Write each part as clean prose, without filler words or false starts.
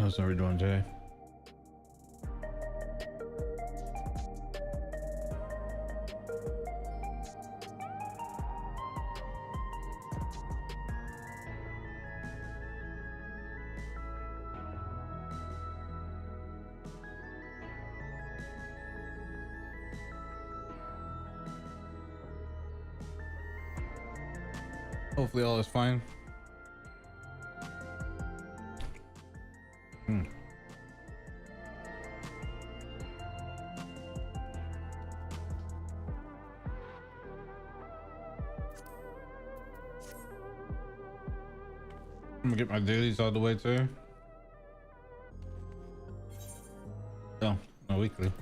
How's we doing today? Hopefully all is fine. I'm gonna get my dailies all the way too. No, no weekly.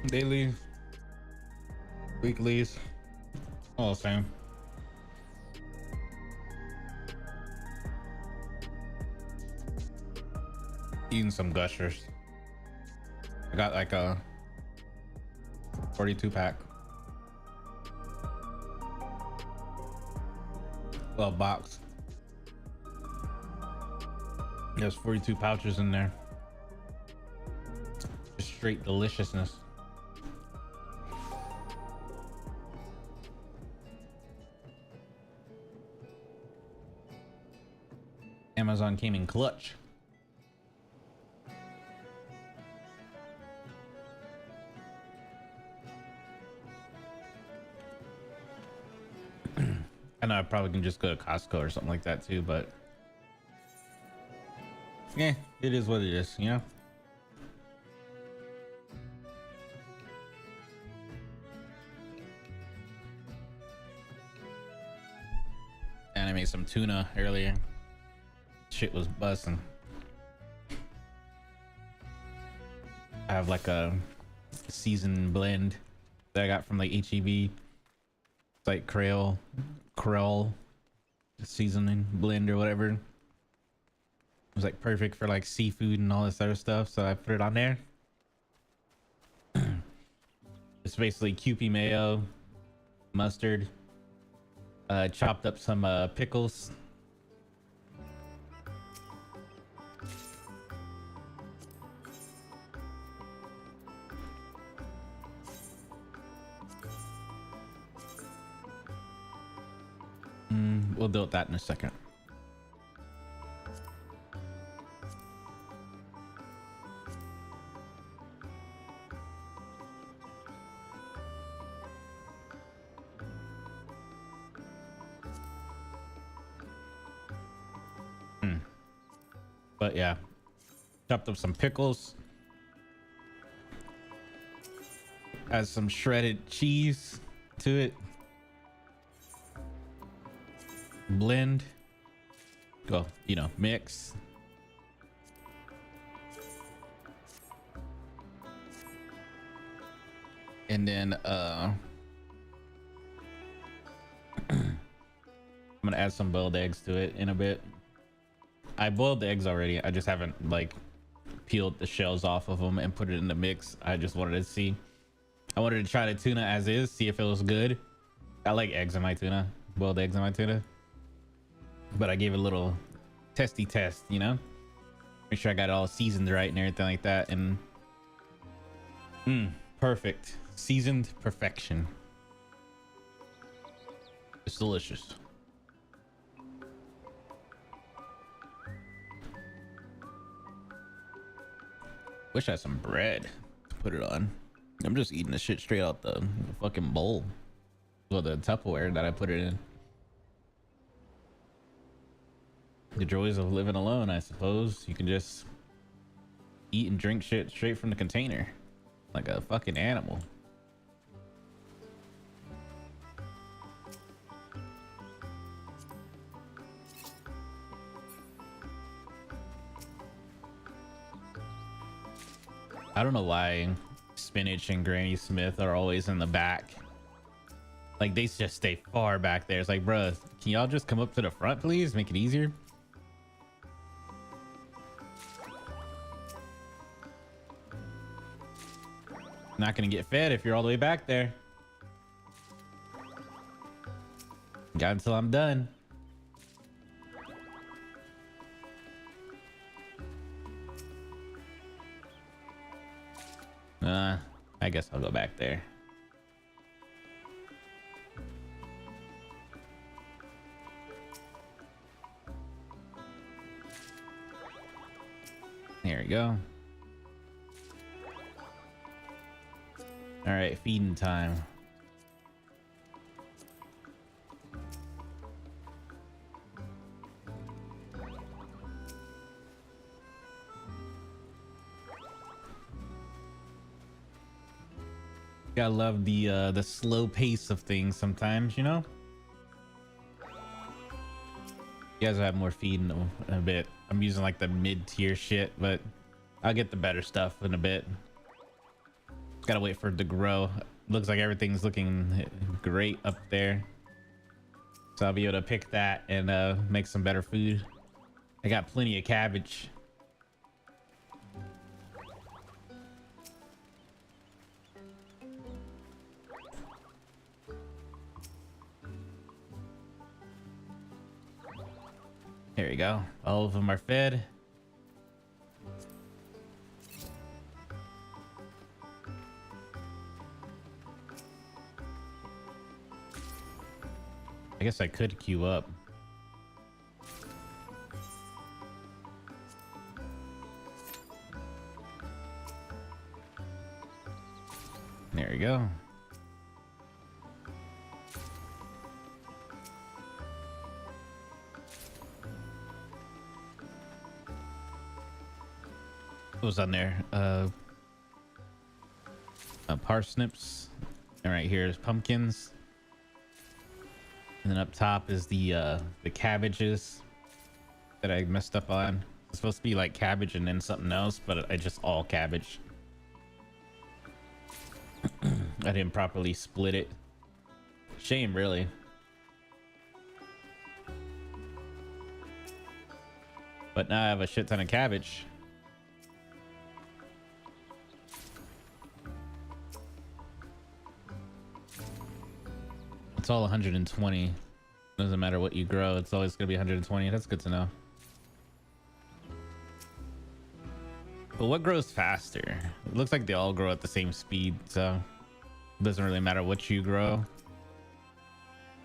Daily, weeklies, all the same. Eating some gushers. I got like a 42 pack. Well, box. There's 42 pouches in there. Just straight deliciousness. Amazon came in clutch. I know I probably can just go to Costco or something like that too, but yeah, it is what it is, you know? And I made some tuna earlier. Shit was busting. I have like a seasoned blend that I got from like HEB. It's like Krill seasoning blend or whatever. It was like perfect for like seafood and all this other stuff, so I put it on there. It's basically Kewpie mayo, mustard, chopped up some pickles. We'll deal with that in a second. But yeah, chopped up some pickles, add some shredded cheese to it, blend, go, you know, mix. And then I'm gonna add some boiled eggs to it in a bit. I boiled the eggs already. I just haven't like peeled the shells off of them and put it in the mix. I just wanted to see. I wanted to try the tuna as is, see if it was good. I like eggs in my tuna, boiled eggs in my tuna. But I gave it a little testy test, you know? Make sure I got it all seasoned right and everything like that. And perfect. Seasoned perfection. It's delicious. Wish I had some bread to put it on. I'm just eating the shit straight out the fucking bowl. Well, the Tupperware that I put it in. The joys of living alone, I suppose. You can just eat and drink shit straight from the container. Like a fucking animal. I don't know why Spinach and Granny Smith are always in the back. Like, they just stay far back there. It's like, bruh, can y'all just come up to the front, please? Make it easier. Not gonna get fed if you're all the way back there. Got until I'm done. I guess I'll go back there. There we go. All right, feeding time. Gotta love the slow pace of things sometimes, you know. You guys will have more feed in a bit. I'm using like the mid-tier shit, but I'll get the better stuff in a bit. Gotta wait for it to grow. Looks like everything's looking great up there, so I'll be able to pick that and make some better food. I got plenty of cabbage. There we go. All of them are fed. I guess I could queue up. There we go. What was on there? Parsnips, and right here is pumpkins, and then up top is the cabbages that I messed up on. It's supposed to be like cabbage and then something else, but I just all cabbage. I didn't properly split it. Shame, really. But now I have a shit ton of cabbage. It's all 120. Doesn't matter what you grow, it's always gonna be 120. That's good to know. But what grows faster? It looks like they all grow at the same speed, so it doesn't really matter what you grow.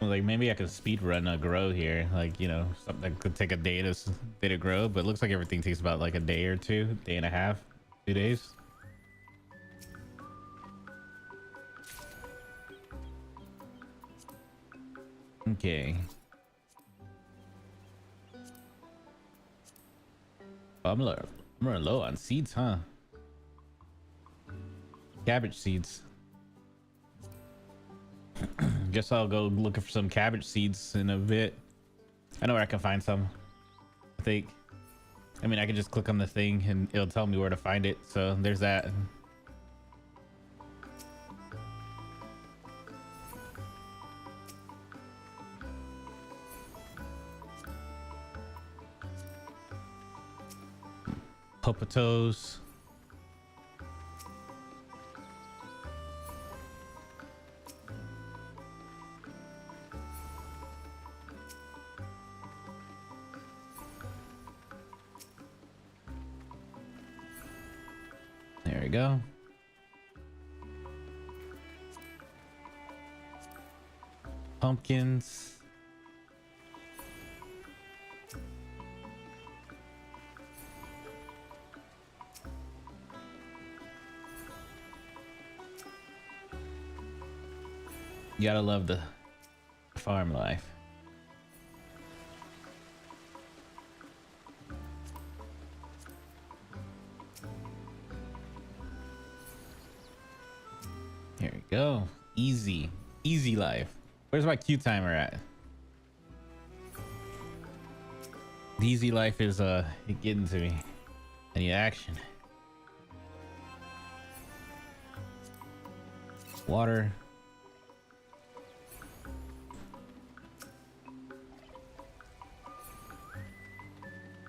Like maybe I could speed run a grow here, like, you know, something that could take a day to grow, but it looks like everything takes about like a day or two, day and a half, 2 days. Okay. I'm running low on seeds, huh? Cabbage seeds. Guess I'll go looking for some cabbage seeds in a bit. I know where I can find some, I think. I mean, I can just click on the thing and it'll tell me where to find it. So there's that. Potatoes. There we go. Pumpkins. You gotta love the farm life. Here we go. Easy life. Where's my queue timer at? The easy life is getting to me. I need action. Water.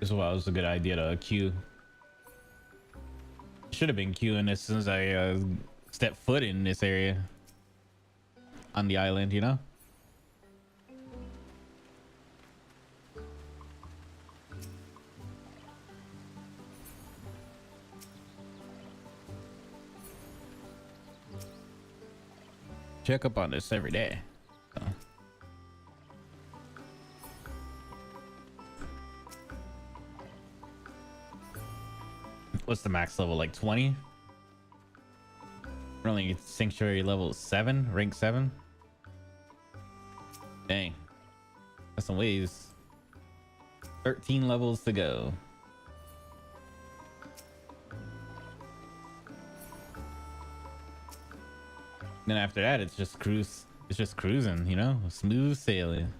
This was a good idea to queue. Should have been queuing as soon as I stepped foot in this area on the island, you know. check up on this every day. So. What's the max level? Like 20? We're only sanctuary level 7, rank 7. Dang, that's some ways. 13 levels to go. Then after that, it's just cruise. It's just cruising, you know, smooth sailing.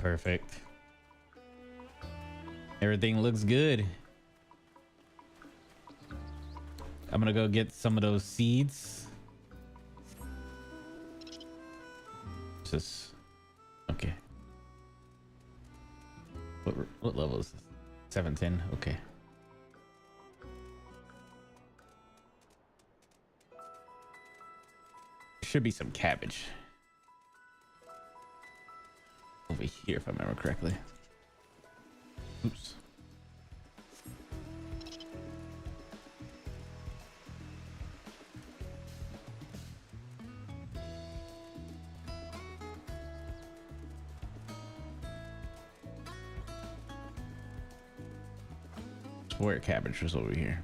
Perfect. Everything looks good. I'm gonna go get some of those seeds. Just okay. What level is this? 710. Okay. Should be some cabbage over here if I remember correctly. Oops. Swear cabbage was over here.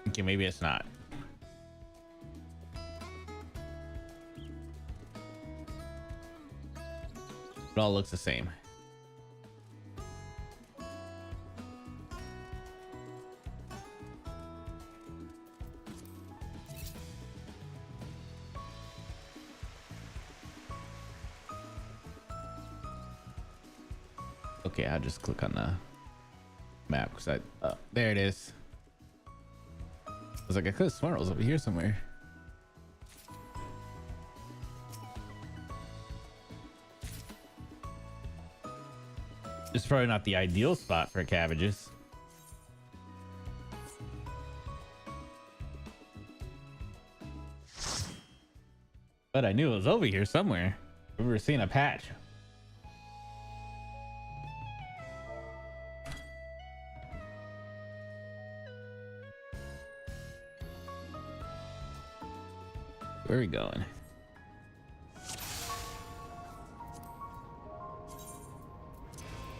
Okay, maybe it's not. It all looks the same. Okay, I'll just click on the map because there it is. I was like, I could have sworn it was over here somewhere. It's probably not the ideal spot for cabbages. But I knew it was over here somewhere. We were seeing a patch. Where are we going?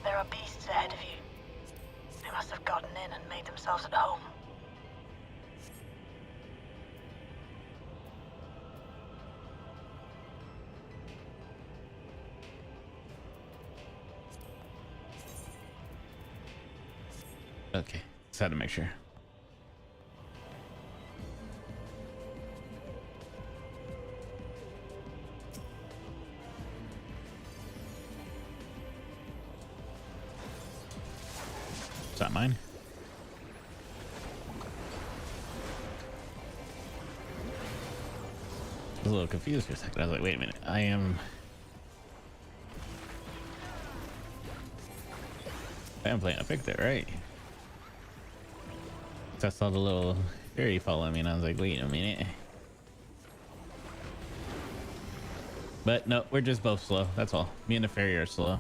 There are beasts ahead of you. They must have gotten in and made themselves at home. Okay, just had to make sure. Is that mine? I was a little confused for a second. I was like, wait a minute. I am playing a Picto, right? I saw the little fairy following me and I was like, wait a minute. But no, we're just both slow. That's all. Me and the fairy are slow.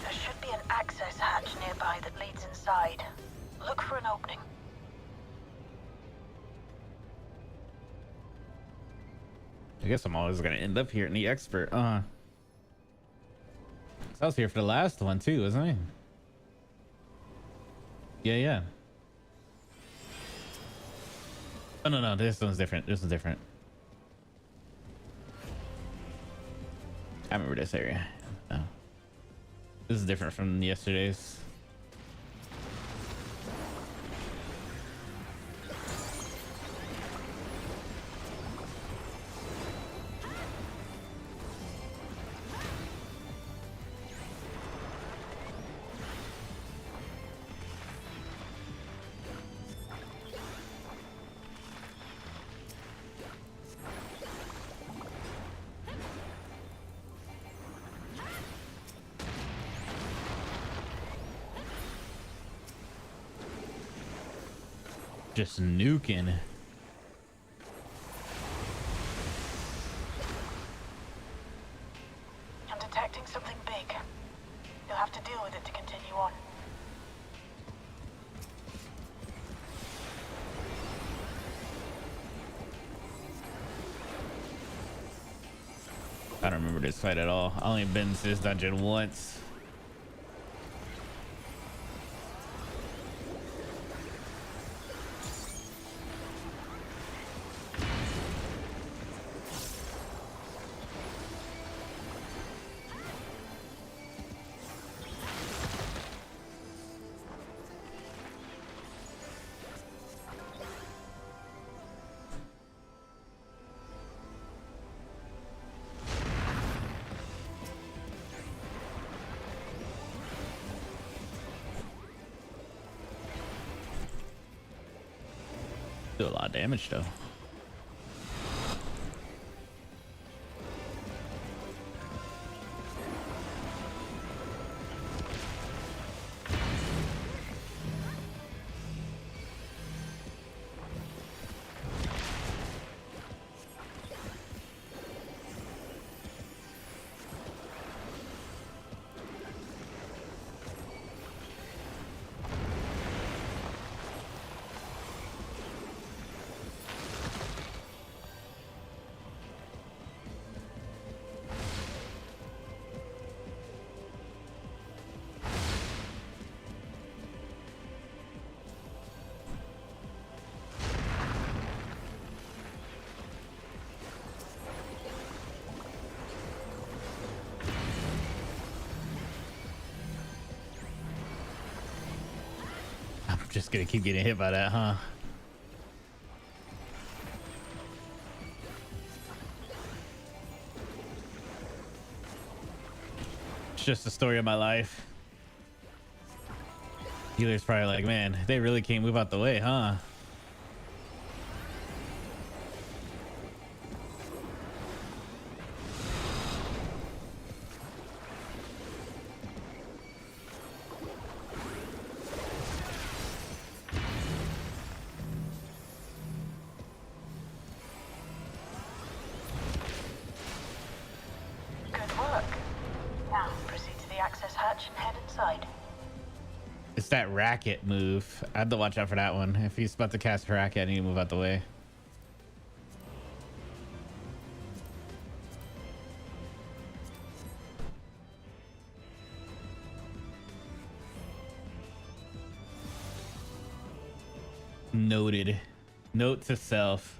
There should be an access hatch nearby that leads inside. Look for an opening. I guess I'm always gonna end up here in the expert. I was here for the last one too, wasn't I? Yeah. Oh no, this one's different. This is different. I remember this area. Oh. This is different from yesterday's. Just nuking. I'm detecting something big. You'll have to deal with it to continue on. I don't remember this fight at all. I only been to this dungeon once. Do a lot of damage though. Just gonna keep getting hit by that, huh? It's just the story of my life. Healer's probably like, man, they really can't move out the way, huh? It's that racket move. I have to watch out for that one. If he's about to cast racket, I need to move out the way. Noted. Note to self.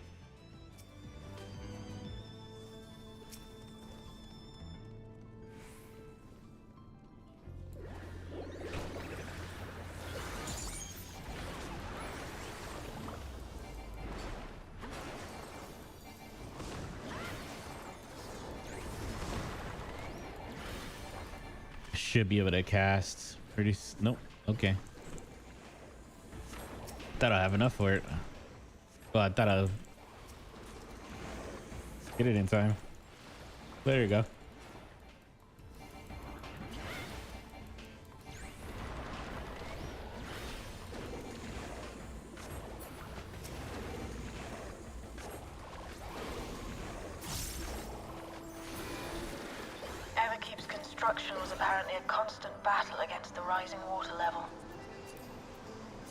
Should be able to cast pretty. Nope. Okay. Thought I'd have enough for it. Well, I thought I'd get it in time. There you go. Construction was apparently a constant battle against the rising water level.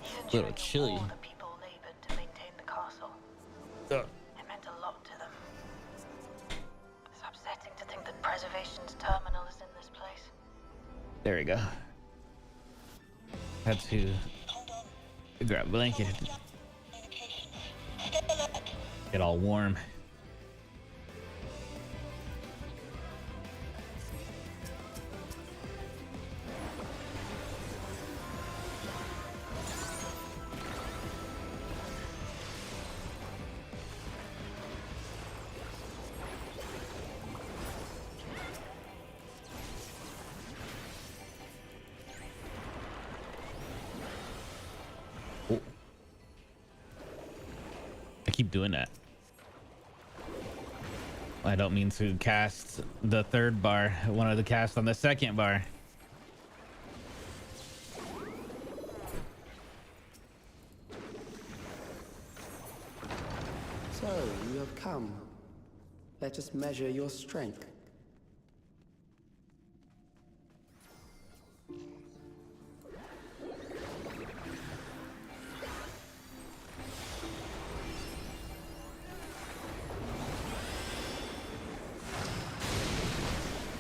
Even during the war, the people labored to maintain the castle. It meant a lot to them. It's upsetting to think that preservation's terminal is in this place. There we go. Had to grab a blanket. Get all warm. Keep doing that. I don't mean to cast the third bar. I wanted to cast on the second bar. So, you have come. Let us measure your strength.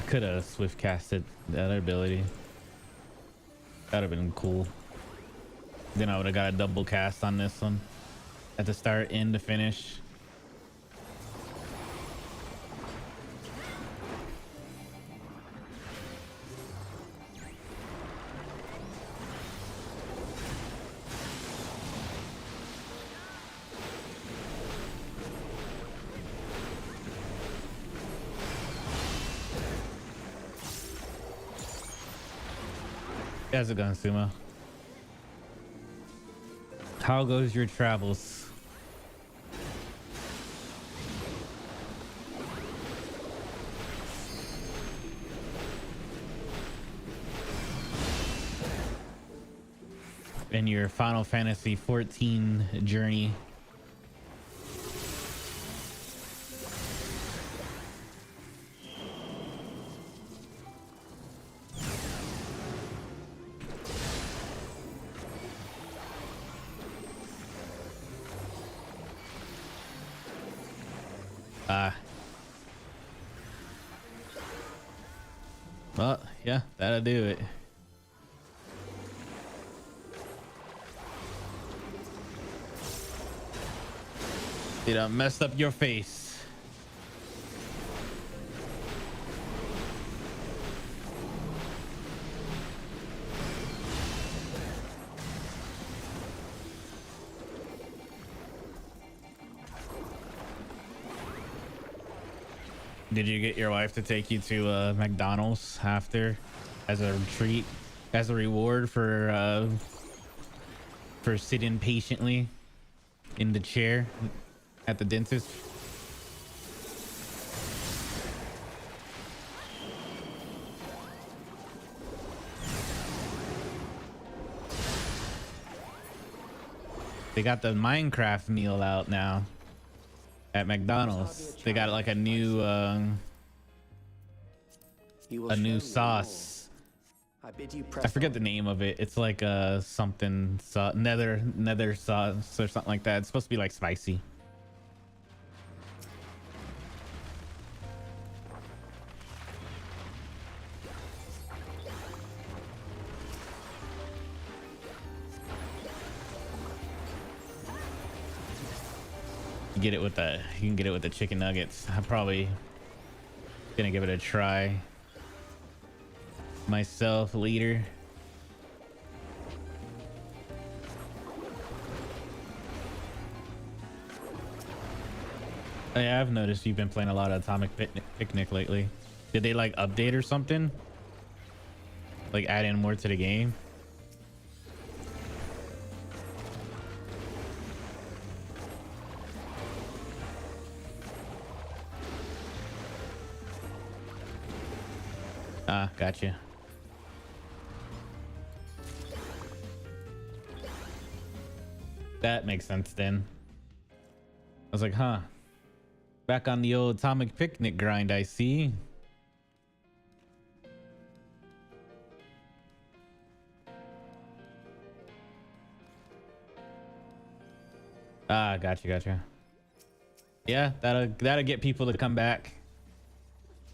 Could have swift casted the other ability. That'd have been cool. Then I would have got a double cast on this one at the start and the finish. How's it going, Sumo? How goes your travels? In your Final Fantasy 14 journey? Well, yeah, that'll do it. Dude, I messed up your face. Did you get your wife to take you to McDonald's after as a treat, as a reward for sitting patiently in the chair at the dentist? They got the Minecraft meal out now at McDonald's. They got like a new sauce. I forget the name of it. It's like something nether sauce or something like that. It's supposed to be like spicy. You can get it with the chicken nuggets. I'm probably gonna give it a try myself later. Oh, yeah, I've noticed you've been playing a lot of Atomic Picnic lately. Did they like update or something? Like add in more to the game? Ah, gotcha. That makes sense then. I was like, huh. Back on the old Atomic Picnic grind, I see. Ah, gotcha. Yeah, that'll get people to come back.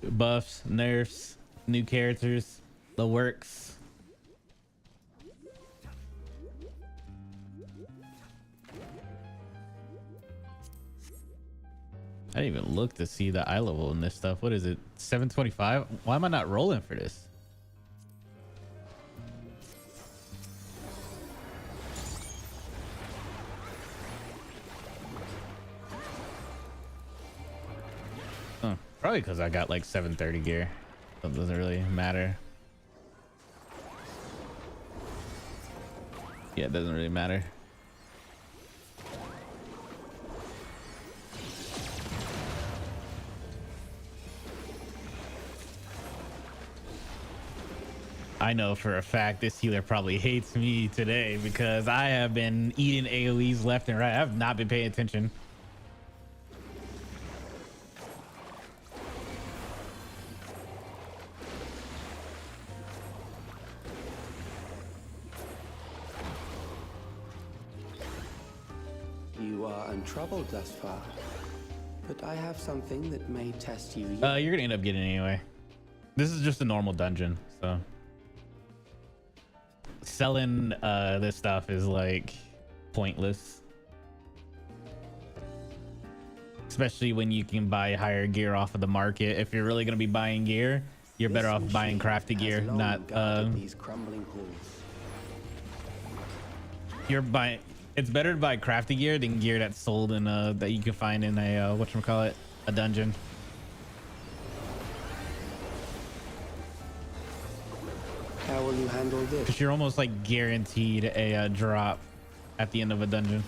Buffs, nerfs, new characters, the works. I didn't even look to see the eye level in this stuff. What is it? 725? Why am I not rolling for this? Huh. Probably because I got like 730 gear. So it doesn't really matter. Yeah, it doesn't really matter. I know for a fact this healer probably hates me today because I have been eating AoEs left and right. I have not been paying attention. you are untroubled thus far. But I have something that may test you. You're gonna end up getting it anyway. This is just a normal dungeon, so selling this stuff is like pointless, especially when you can buy higher gear off of the market. If you're really gonna be buying gear, you're better off buying crafted gear, not these crumbling halls. you're buying. It's better to buy crafted gear than gear that's sold in that you can find in a whatchamacallit, a dungeon. How will you handle this? Because you're almost like guaranteed a drop at the end of a dungeon.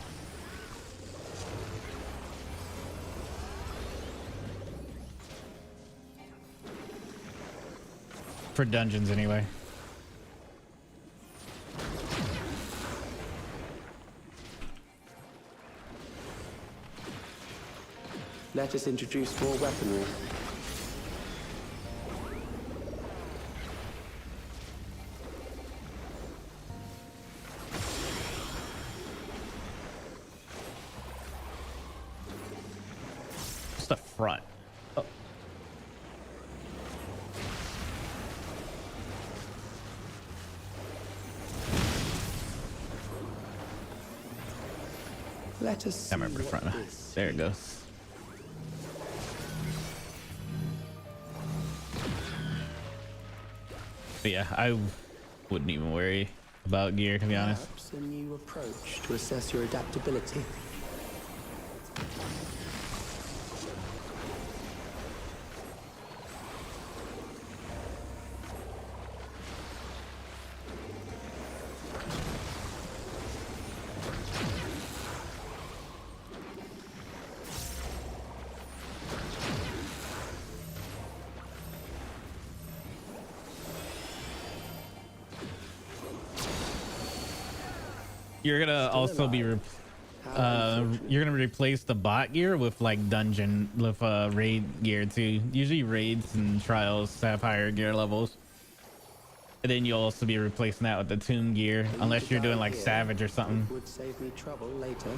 For dungeons anyway. Let us introduce more weaponry. Just the front. Oh. Let us see I remember the front. what this There it goes. But yeah, I wouldn't even worry about gear, to be honest. Perhaps a new approach to assess your adaptability. You're gonna also be you're gonna replace the bot gear with like dungeon with raid gear too. Usually raids and trials have higher gear levels, and then you'll also be replacing that with the tomb gear unless you're doing like savage or something. Would save me trouble later.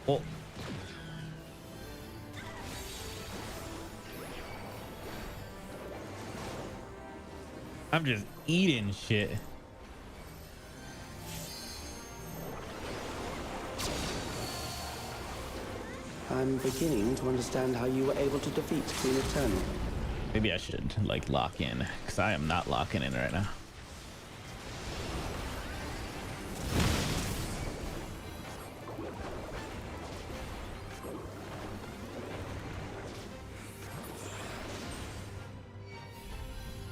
Oh. I'm just eating shit. I'm beginning to understand how you were able to defeat Queen Eternal. Maybe I should like lock in, because I am not locking in right now.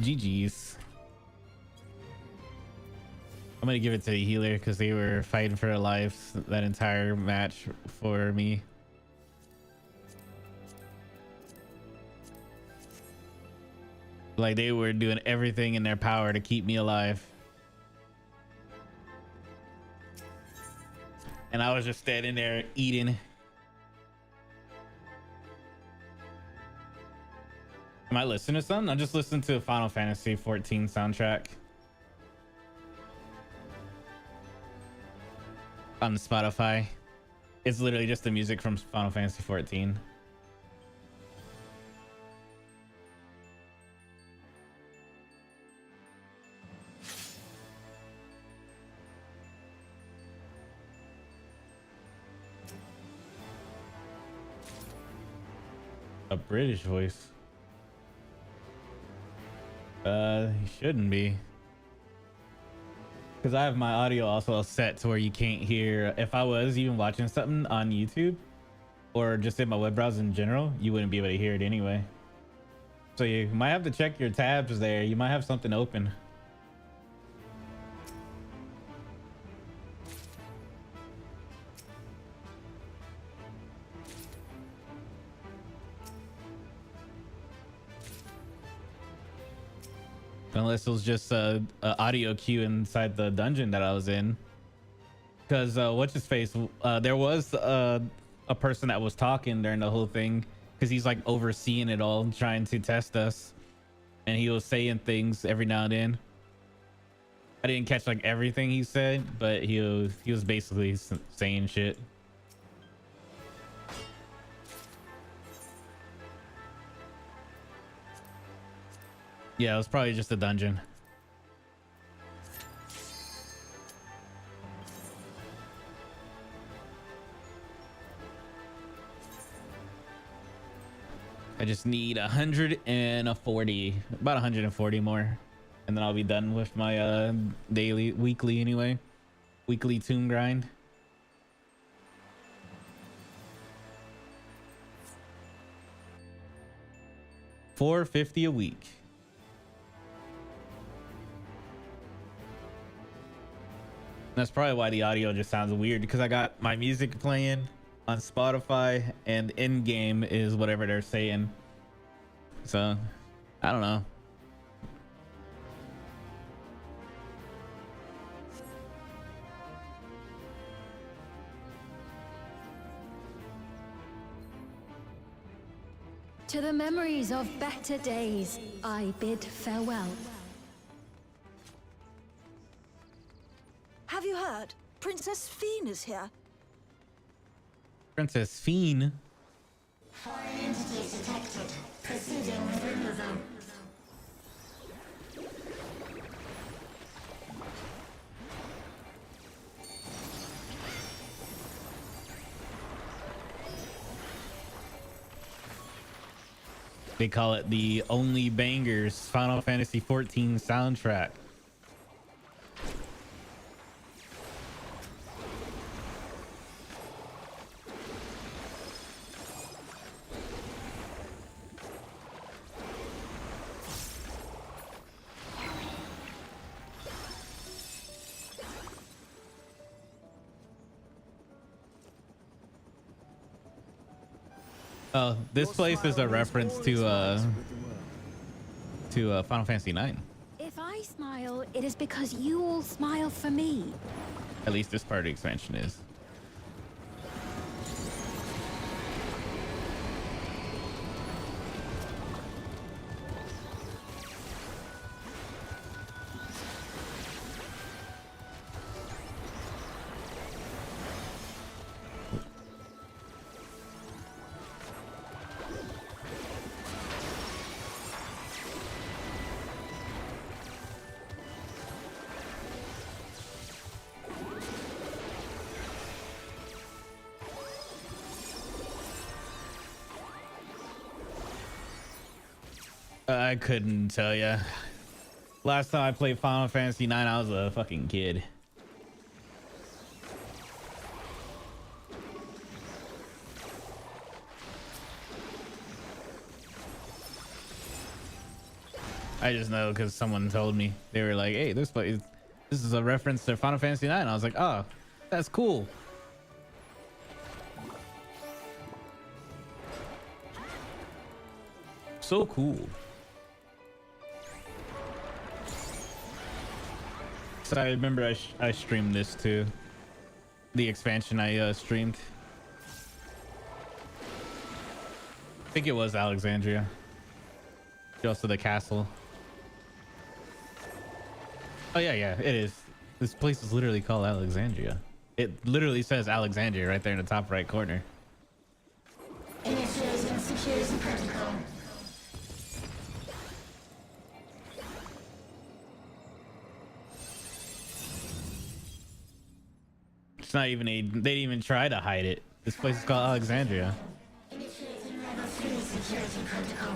GG's. I'm gonna give it to the healer because they were fighting for their lives that entire match for me. Like they were doing everything in their power to keep me alive. And I was just standing there eating. Am I listening to something? I'm just listening to a Final Fantasy 14 soundtrack on Spotify. It's literally just the music from Final Fantasy 14. A British voice. He shouldn't be, because I have my audio also set to where you can't hear. If I was even watching something on YouTube or just in my web browser in general, you wouldn't be able to hear it anyway. So you might have to check your tabs there. You might have something open. Unless it was just a audio cue inside the dungeon that I was in. Because what's his face? There was a person that was talking during the whole thing, because he's like overseeing it all, trying to test us, and he was saying things every now and then. I didn't catch like everything he said, but he was basically saying shit. Yeah, it was probably just a dungeon. I just need 140, about 140 more, and then I'll be done with my weekly anyway. Weekly tomb grind. $450 a week. That's probably why the audio just sounds weird, because I got my music playing on Spotify and in game is whatever they're saying. So I don't know. To the memories of better days, I bid farewell. Have you heard? Princess Fiend is here. Princess Fiend? Foreign entities detected. Proceeding with removal. They call it the Only Bangers Final Fantasy 14 soundtrack. Oh, this place is a reference to Final Fantasy 9. If I smile, it is because you all smile for me. At least this part of the expansion is. I couldn't tell ya. Last time I played Final Fantasy 9, I was a fucking kid. I just know because someone told me. They were like, hey, this is a reference to Final Fantasy 9. I was like, oh, that's cool. So cool. So I remember I streamed this too. The expansion I streamed. I think it was Alexandria. Also the castle. Oh yeah, it is. This place is literally called Alexandria. It literally says Alexandria right there in the top right corner. Initiating security protocol. It's not even they didn't even try to hide it. This place is called Alexandria. Initiating level 3 security protocol.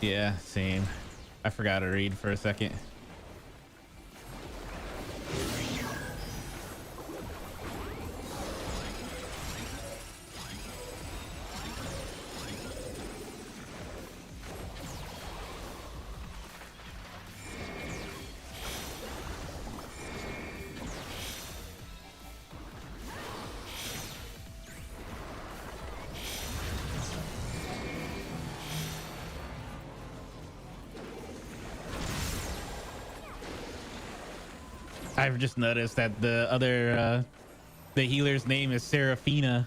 Yeah, same. I forgot to read for a second. I've just noticed that the other the healer's name is Seraphina.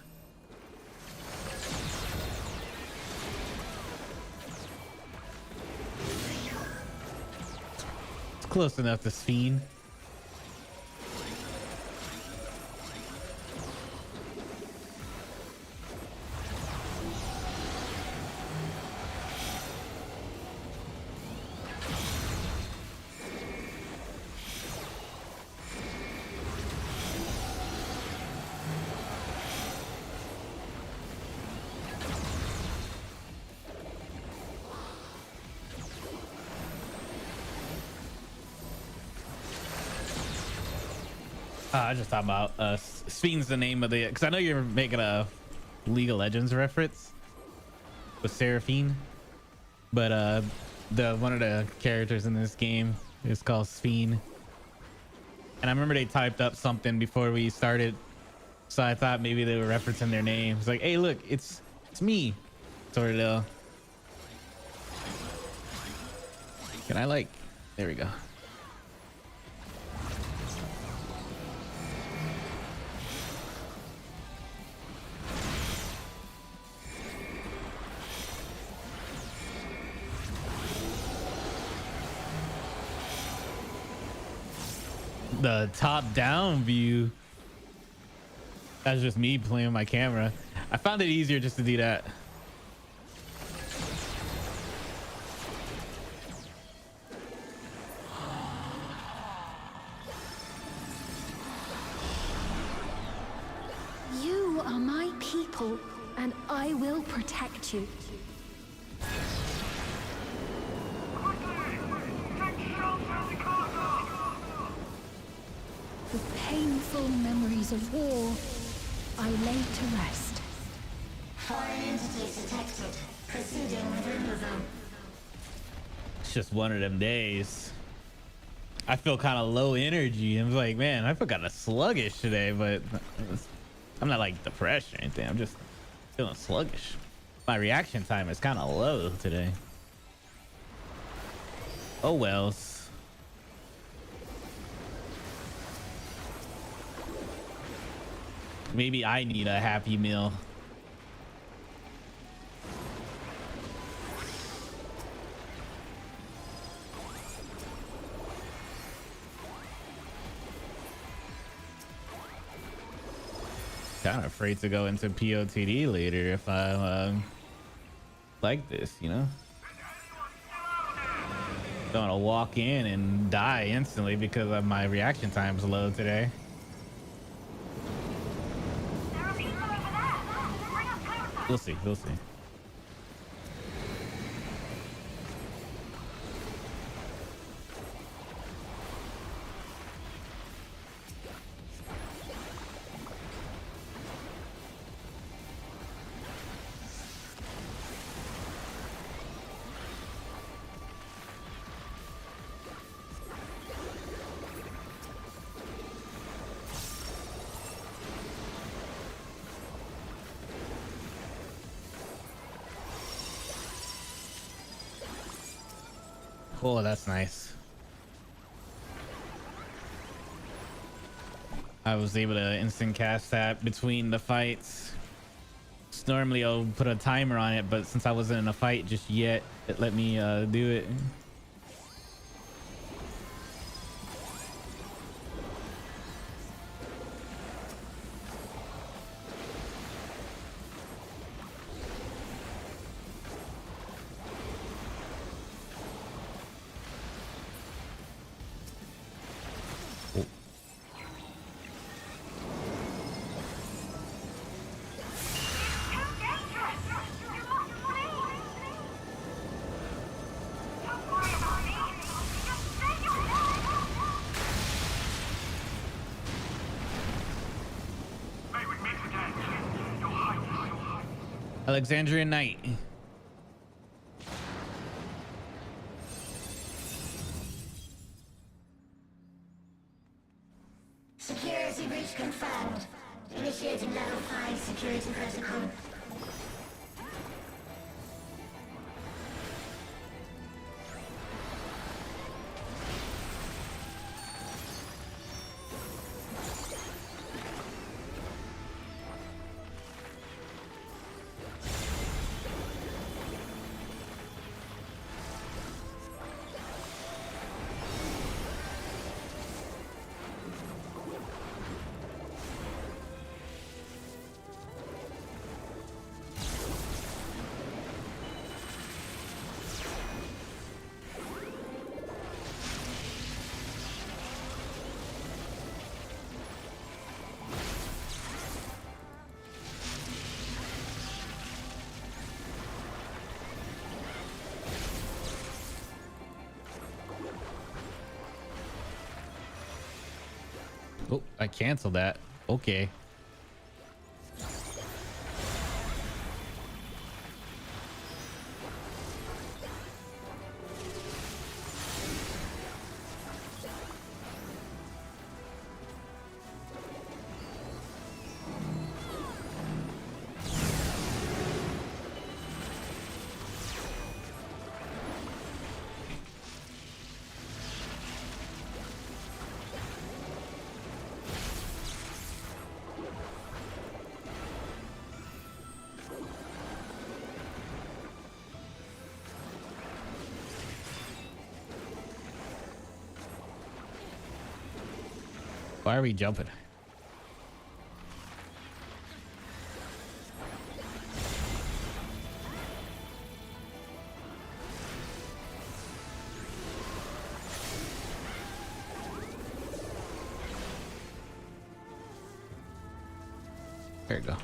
It's close enough to Sphene. I just thought about Sphene's the name of the, because I know you're making a League of Legends reference with Seraphine, but the one of the characters in this game is called Sphene, and I remember they typed up something before we started, so I thought maybe they were referencing their name. It's like, hey, look, it's me, sort of. Can I like? There we go. The top-down view. That's just me playing my camera. I found it easier just to do that. You are my people, and I will protect you. The painful memories of war I lay to rest. Foreign entities detected. Proceeding with removal. It's just one of them days. I feel kind of low energy. I'm like, man, I feel kind of sluggish today, but I'm not like depressed or anything. I'm just feeling sluggish. My reaction time is kind of low today. Oh wells. Maybe I need a happy meal. Kind of afraid to go into POTD later if I'm like this, you know? Don't want to walk in and die instantly because of my reaction time's low today. We'll see. We'll see. Oh, that's nice. I was able to instant cast that between the fights. Just normally I'll put a timer on it, but since I wasn't in a fight just yet, it let me do it. Alexandria Knight. Security breach confirmed. Initiating level 5 security protocol. I canceled that. Okay. Why are we jumping? There you go.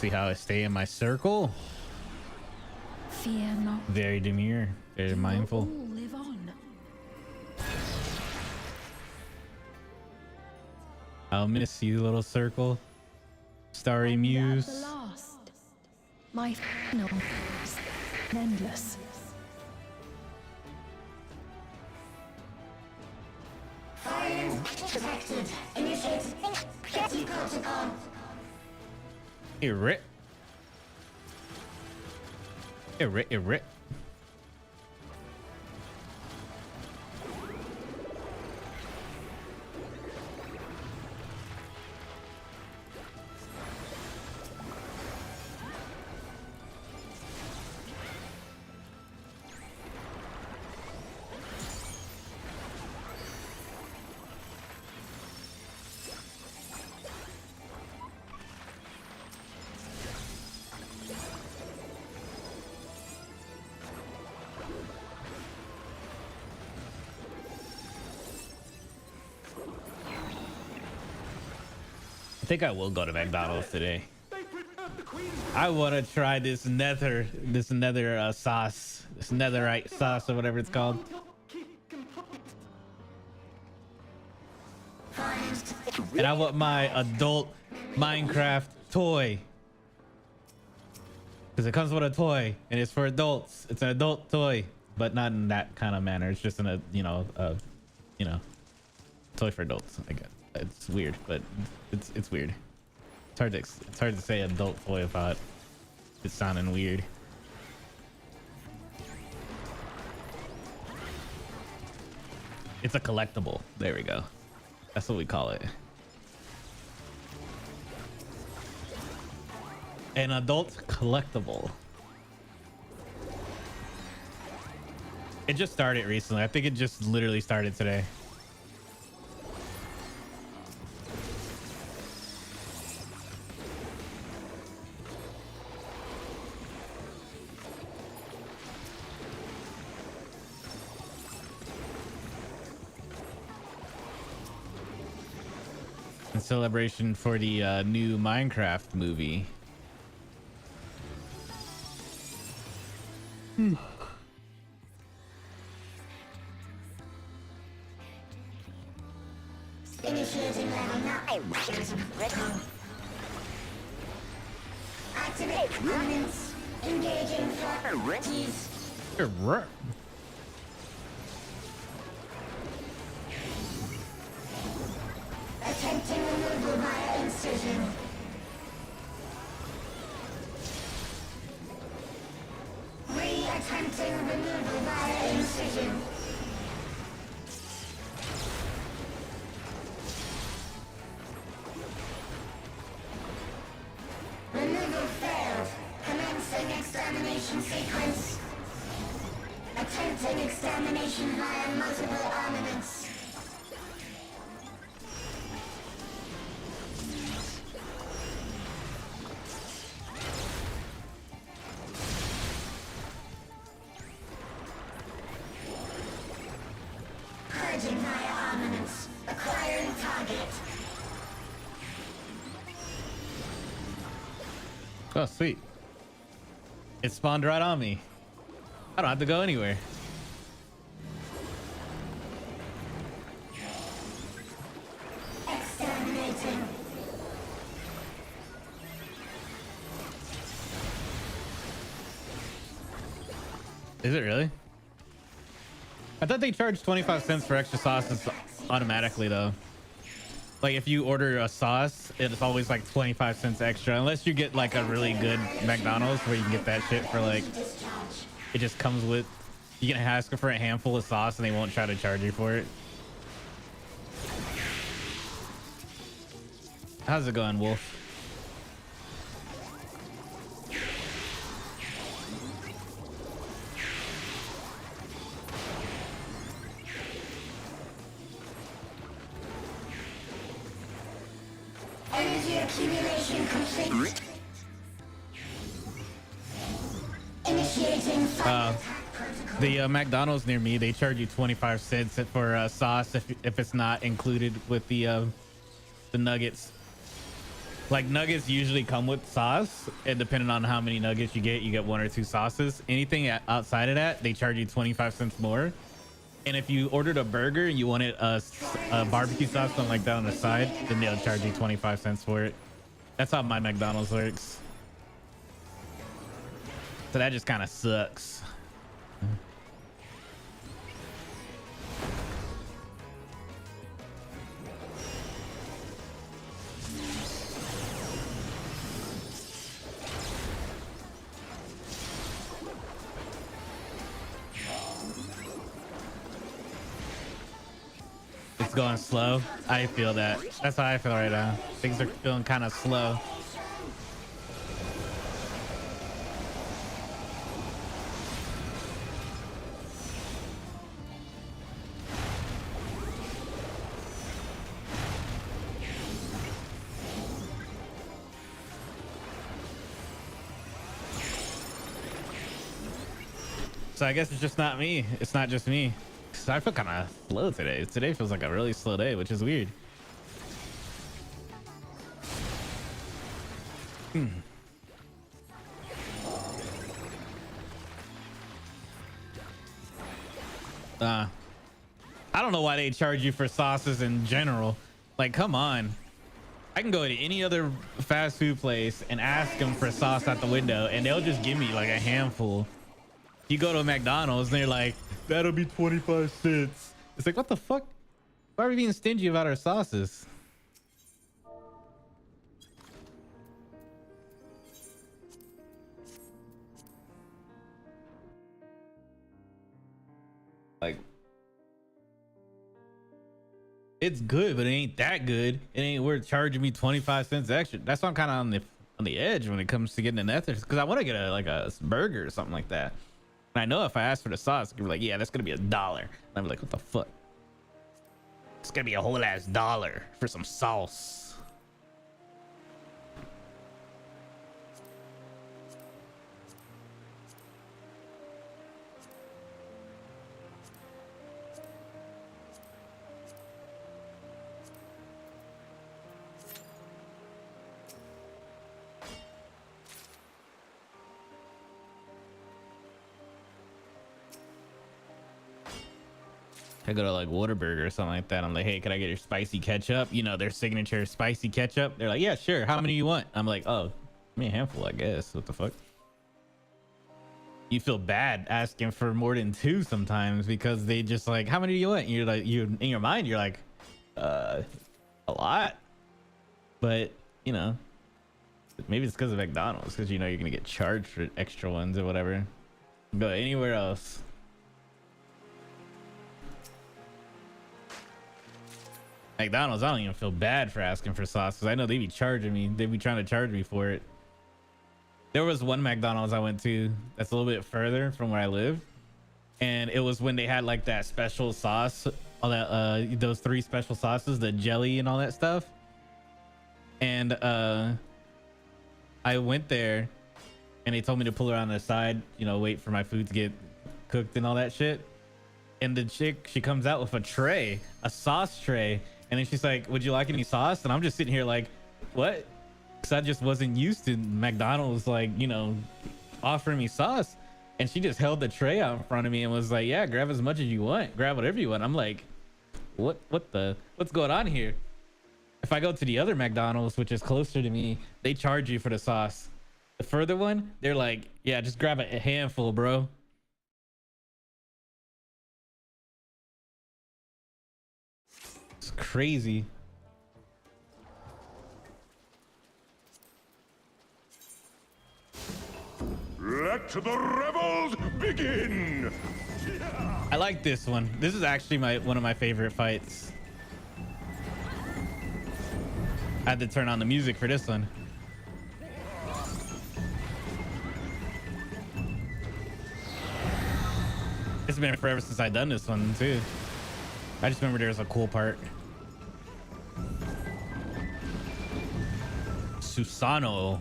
See how I stay in my circle? Fear not. Very demure, very You will mindful. all live on. I'll miss you, little circle. Starry And at the muse. last, my final is endless. Fire detected. Initiate Getty protocol. Irrit. Irrit, irrit. I think I will go to McDonald's today. I want to try this nether sauce, this netherite sauce or whatever it's called. And I want my adult Minecraft toy. Because it comes with a toy and it's for adults. It's an adult toy, but not in that kind of manner. It's just in a, toy for adults. I guess it's weird, but it's weird. It's hard to say adult toy without it sounding weird. It's a collectible. There we go. That's what we call it. An adult collectible. It just started recently. I think it just literally started today. In celebration for the new Minecraft movie. Initiating level 9. Activate components. Engaging properties. Attempting removal via incision. Attempting removal via incision. Removal failed. Commencing extermination sequence. Attempting extermination via multiple armaments. Oh, sweet. It spawned right on me. I don't have to go anywhere. Exterminating. Is it really? I thought they charged 25 cents for extra sauces automatically though. Like if you order a sauce, it's always like 25 cents extra, unless you get like a really good McDonald's where you can get that shit for like, it just comes with, you can ask for a handful of sauce and they won't try to charge you for it. How's it going, Wolf? Energy accumulation complete. Initiating The McDonald's near me, they charge you 25 cents for sauce if it's not included with the nuggets. Like nuggets usually come with sauce, and depending on how many nuggets you get 1 or 2 sauces. Anything outside of that, they charge you 25 cents more. And if you ordered a burger and you wanted a barbecue sauce, something like that on the side, then they'll charge you 25 cents for it. That's how my McDonald's works. So that just kind of sucks. It's going slow. I feel that. That's how I feel right now. Things are feeling kind of slow. So I guess it's just not me. It's not just me. So I feel kind of slow today. Today feels like a really slow day, which is weird. I don't know why they charge you for sauces in general. Like, come on. I can go to any other fast food place and ask them for sauce out the window, and they'll just give me like a handful. You go to a McDonald's and they're like, that'll be 25 cents. It's like, what the fuck? Why are we being stingy about our sauces? Like, it's good, but it ain't that good. It ain't worth charging me 25 cents extra. That's why I'm kind of on the edge when it comes to getting an ethics, because I want to get a burger or something like that. And I know if I ask for the sauce, you're like, yeah, that's gonna be $1. And I'm like, what the fuck? It's gonna be a whole ass $1 for some sauce. I go to like Whataburger or something like that. I'm like, hey, can I get your spicy ketchup? You know, their signature spicy ketchup. They're like, yeah, sure. How many you want? I'm like, oh, give me a handful, I guess. What the fuck? You feel bad asking for more than 2 sometimes because they just like, how many do you want? And you're like, you in your mind, you're like, a lot. But you know, maybe it's because of McDonald's, because you know you're gonna get charged for extra ones or whatever. Go anywhere else. McDonald's, I don't even feel bad for asking for sauce because I know they be charging me. They be trying to charge me for it. There was one McDonald's I went to that's a little bit further from where I live, and it was when they had like that special sauce, all that those 3 special sauces, the jelly and all that stuff. And I went there, and they told me to pull around the side, you know, wait for my food to get cooked and all that shit. And the chick, she comes out with a tray, a sauce tray. And then she's like, would you like any sauce? And I'm just sitting here like, what? because I just wasn't used to McDonald's, like, you know, offering me sauce. And she just held the tray out in front of me and was like, yeah, grab as much as you want, grab whatever you want. I'm like, what's going on here? If I go to the other McDonald's, which is closer to me, they charge you for the sauce. The further one, they're like, yeah, just grab a handful, bro. It's crazy. Let the revels begin! I like this one. This is actually one of my favorite fights. I had to turn on the music for this one. It's been forever since I've done this one too. I just remember there's a cool part. Susano.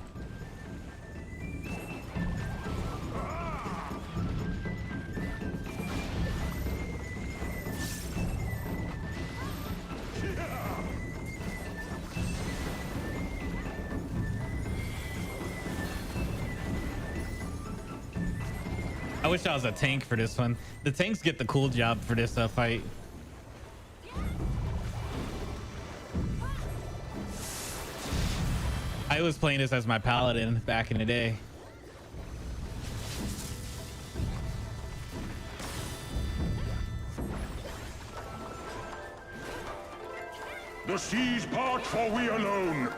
I wish I was a tank for this one. The tanks get the cool job for this fight. I was playing this as my paladin back in the day. The seas part for we alone.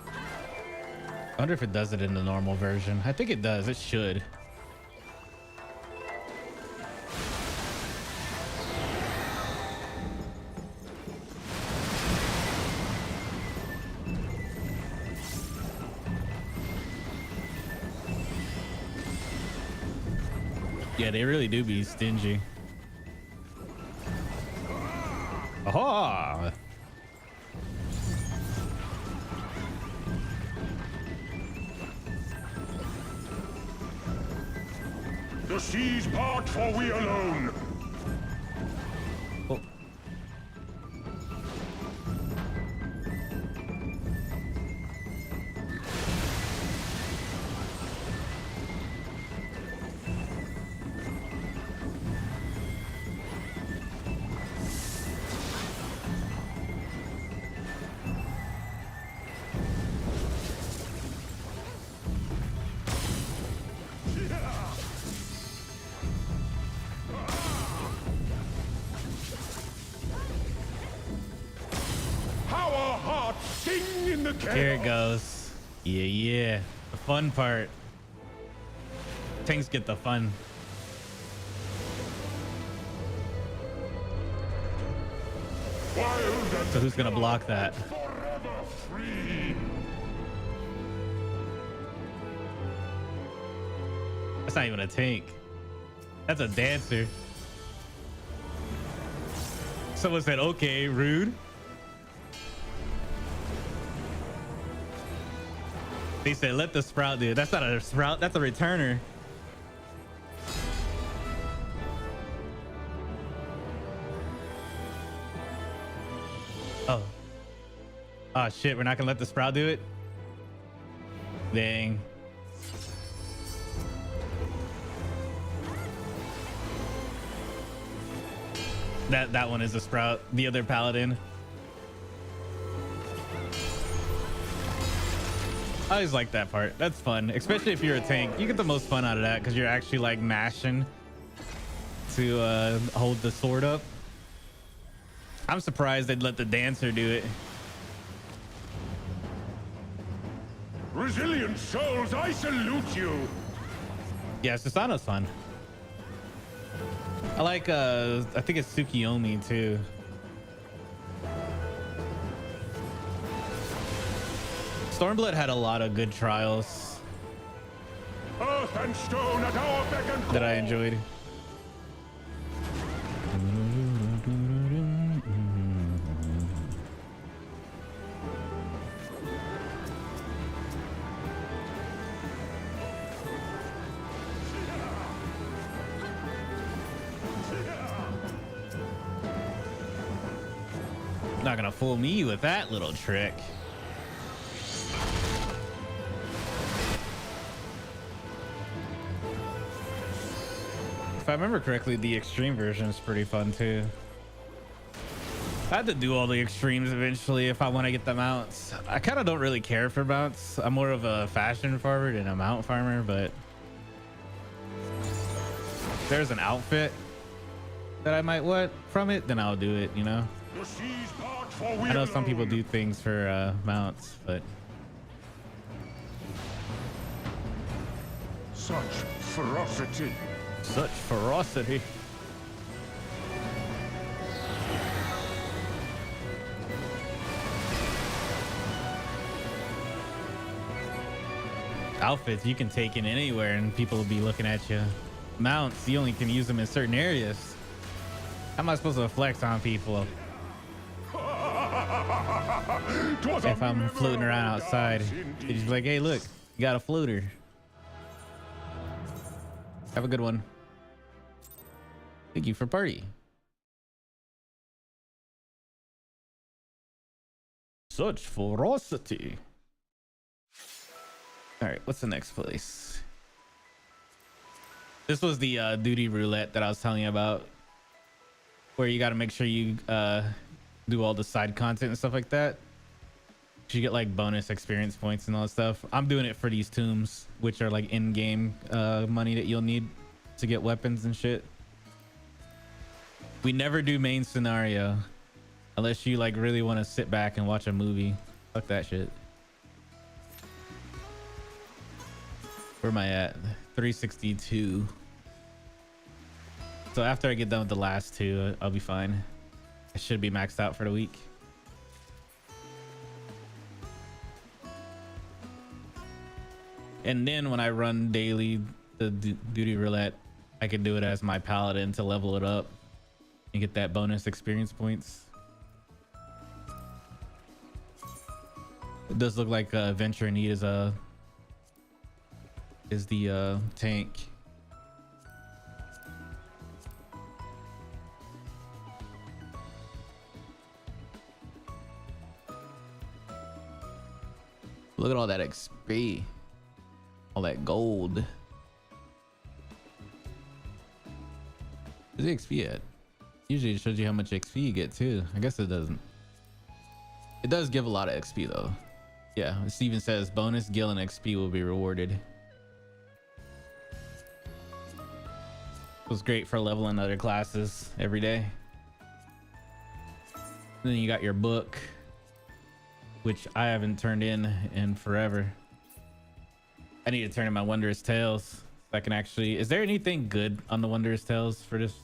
I wonder if it does it in the normal version. I think it does. It should. Yeah, they really do be stingy. Aha! The seas part for we alone. Oh. Our hearts sing in the chaos. Here it goes. Yeah. The fun part. Tanks get the fun. So who's gonna block that? Forever free. That's not even a tank. That's a dancer. Someone said, okay, rude. They said, let the sprout do it. That's not a sprout, that's a returner. Oh. Oh shit, we're not gonna let the sprout do it? Dang. That one is a sprout. The other paladin. I always like that part. That's fun, especially if you're a tank. You get the most fun out of that because you're actually like mashing to hold the sword up. I'm surprised they'd let the dancer do it. Resilient souls, I salute you. Yeah, Susano's fun. I like I think it's Tsukiyomi too. Stormblood had a lot of good trials Earth and stone at our beck and call. that I enjoyed. Not gonna fool me with that little trick. I remember correctly, the extreme version is pretty fun too. I had to do all the extremes eventually if I want to get the mounts. I kind of don't really care for mounts. I'm more of a fashion farmer than a mount farmer, but if there's an outfit that I might want from it, then I'll do it, you know? The seas part, for we I know are some people known. do things for mounts, but Such ferocity. such ferocity. Outfits you can take in anywhere and people will be looking at you. Mounts, you only can use them in certain areas. How am I supposed to flex on people if I'm floating around outside? You're just like, hey, look, you got a floater. Have a good one. Thank you for party. Such ferocity. All right, what's the next place? This was the duty roulette that I was telling you about, where you got to make sure you do all the side content and stuff like that. You get like bonus experience points and all that stuff. I'm doing it for these tombs, which are like in-game money that you'll need to get weapons and shit. We never do main scenario unless you like really want to sit back and watch a movie. Fuck that shit. Where am I at? 362. So after I get done with the last two, I'll be fine. I should be maxed out for the week. And then when I run daily, the duty roulette, I can do it as my paladin to level it up and get that bonus experience points. It does look like Venture Need is the tank. Look at all that XP. All that gold. Where's the XP at? Usually it shows you how much XP you get too. I guess it doesn't. It does give a lot of XP though. Yeah, Steven says bonus gil and XP will be rewarded. It was great for leveling other classes every day. And then you got your book, which I haven't turned in forever. I need to turn in my Wondrous Tales so I can actually... Is there anything good on the Wondrous Tales for this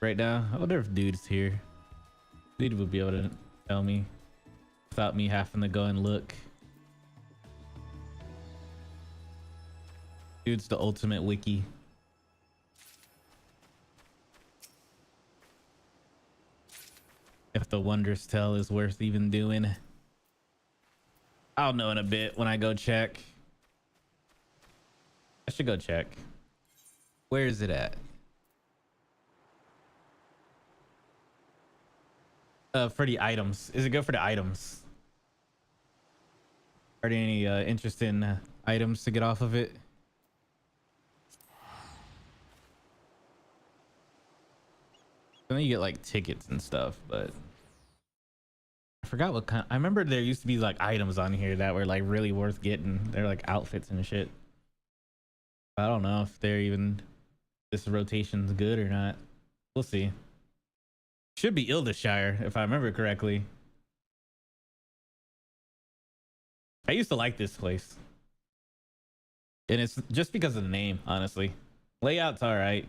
right now? I wonder if Dude's here. Dude would be able to tell me without me having to go and look. Dude's the ultimate wiki. If the Wondrous Tale is worth even doing. I'll know in a bit when I go check. I should go check. Where is it at? For the items. Is it good for the items? Are there any interesting items to get off of it? I know you get like tickets and stuff, but I forgot what kind. I remember there used to be like items on here that were like really worth getting. They're like outfits and shit. I don't know if they're even, this rotation's good or not. We'll see. Should be Ildeshire if I remember correctly. I used to like this place, and it's just because of the name, honestly. Layout's all right.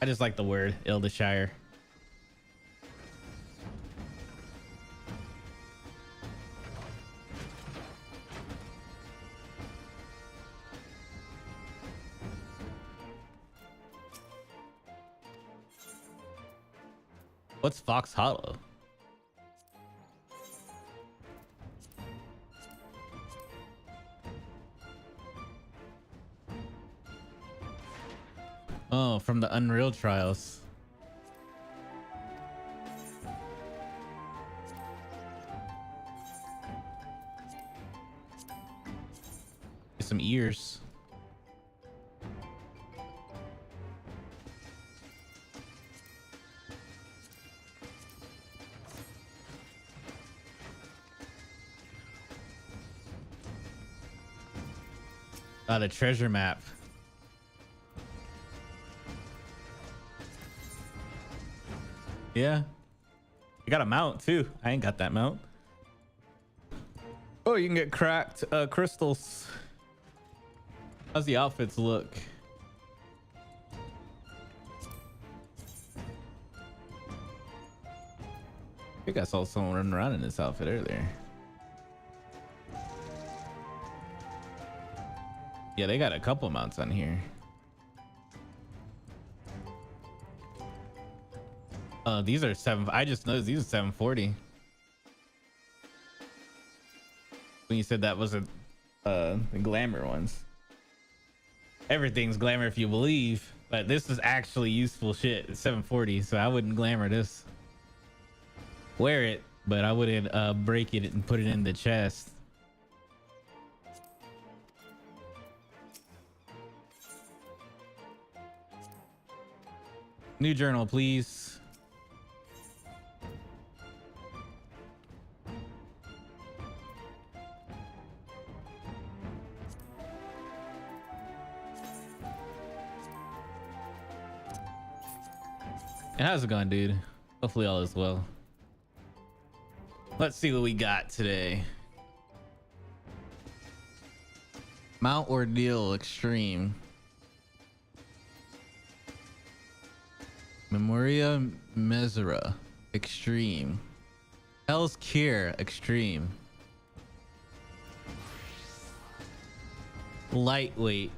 I just like the word Ildeshire. What's Fox Hollow? Oh, from the Unreal Trials. some ears. The treasure map. Yeah. You got a mount too. I ain't got that mount. Oh, you can get cracked crystals. How's the outfits look? I think I saw someone running around in this outfit earlier. Yeah, they got a couple mounts on here. These are I just noticed these are 740. When you said that wasn't the glamour ones. Everything's glamour if you believe, but this is actually useful shit. It's 740, so I wouldn't glamour this. Wear it, but I wouldn't break it and put it in the chest. New journal, please. And how's it going, dude? Hopefully all is well. Let's see what we got today. Mount Ordeal Extreme. Memoria Mesera Extreme. Hell's Cure Extreme. Lightweight.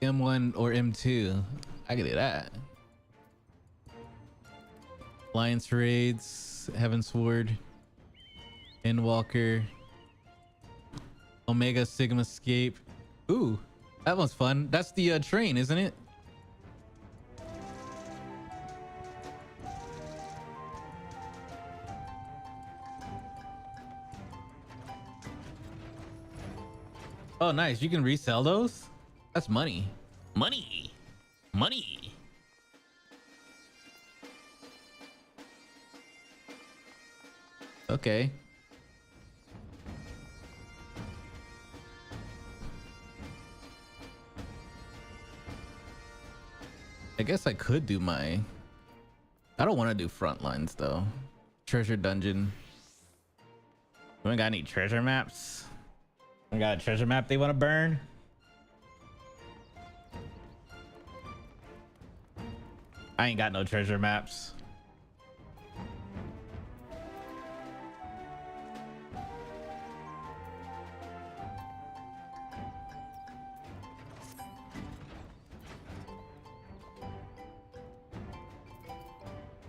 M1 or M2. I can do that. Alliance Raids. Heavensward. Endwalker. Omega Sigma Scape. Ooh, that one's fun. That's the train, isn't it? Oh, nice. You can resell those? That's money. Money. Money. Okay. I guess I could do I don't want to do front lines though. Treasure dungeon. We ain't got any treasure maps. We got a treasure map they want to burn. I ain't got no treasure maps.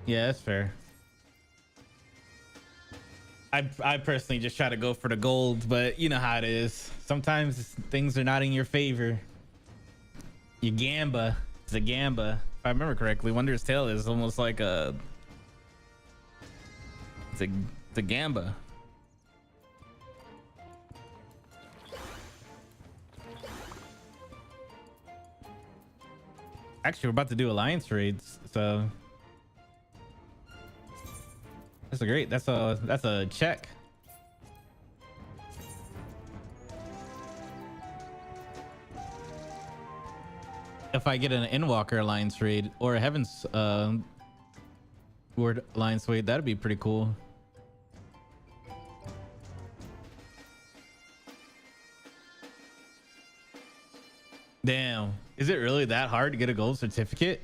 Yeah, that's fair. I personally just try to go for the gold, but you know how it is. Sometimes things are not in your favor. You gamba. It's a gamba. If I remember correctly, Wondrous Tale is almost like a... It's a gamba. Actually, we're about to do alliance raids, so... That's a great. That's a check. If I get an Endwalker alliance raid or a Heaven's Ward alliance raid, that'd be pretty cool. Damn, is it really that hard to get a gold certificate?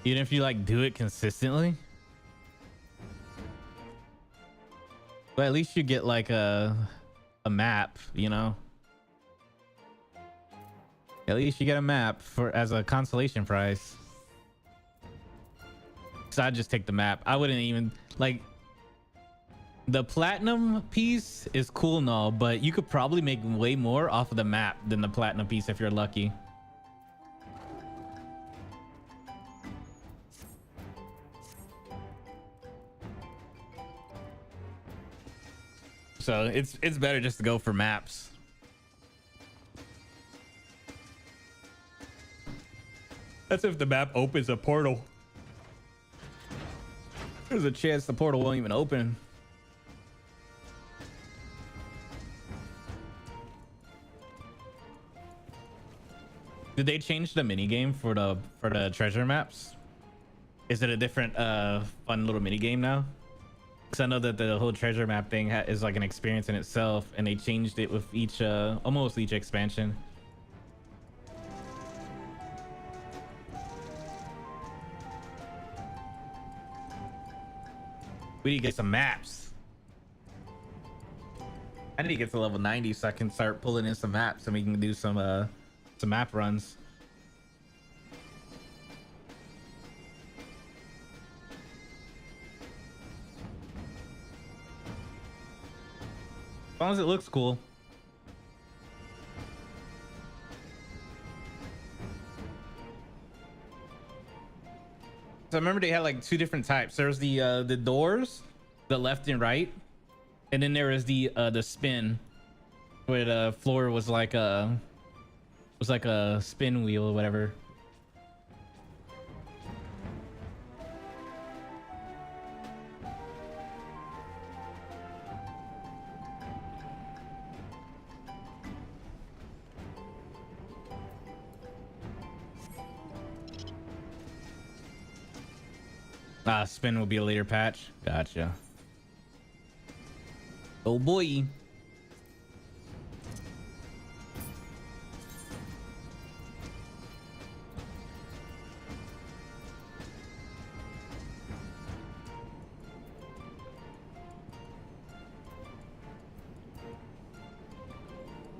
Even if you like do it consistently? But at least you get like a map, you know? At least you get a map as a consolation prize. So I'd just take the map. I wouldn't even like the platinum piece is cool and all, but you could probably make way more off of the map than the platinum piece if you're lucky. So it's better just to go for maps. That's if the map opens a portal. There's a chance the portal won't even open. Did they change the mini game for the treasure maps? Is it a different fun little mini game now? Because I know that the whole treasure map thing is like an experience in itself, and they changed it with each almost each expansion. We need to get some maps. I need to get to level 90 so I can start pulling in some maps and we can do some map runs. As long as it looks cool. So I remember they had like two different types. There was the doors, the left and right, and then there was the spin, where the floor was like a spin wheel or whatever. Spin will be a later patch. Gotcha. Oh boy.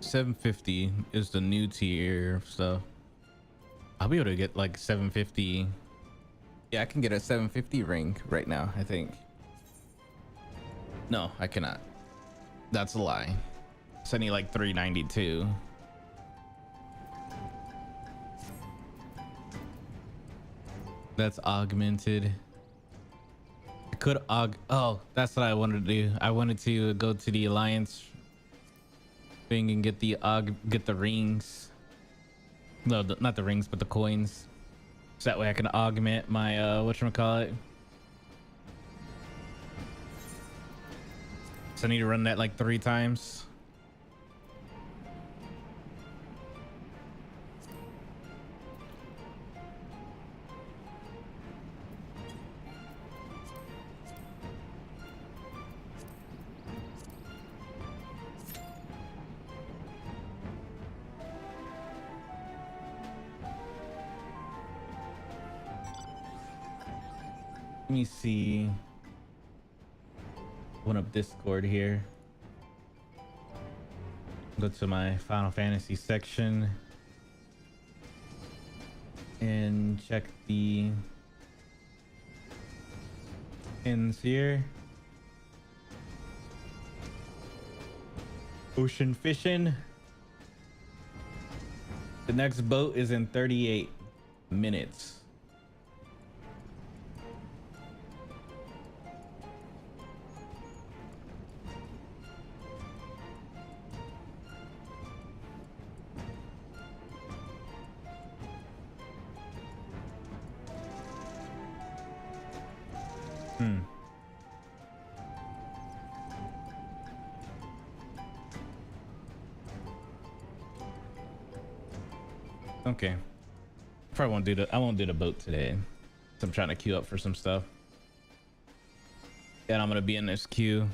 $750 is the new tier, so I'll be able to get like 750. Yeah, I can get a 750 ring right now, I think. No, I cannot. That's a lie. So I need like 392. That's augmented. I could oh, that's what I wanted to do. I wanted to go to the alliance thing and get the rings. No, not the rings, but the coins. So that way I can augment my whatchamacallit. So I need to run that like 3 times. Let me see. Open up Discord here. Go to my Final Fantasy section and check the pins here. Ocean fishing. The next boat is in 38 minutes. Okay. Probably won't do I won't do the boat today. So I'm trying to queue up for some stuff. And I'm gonna be in this queue.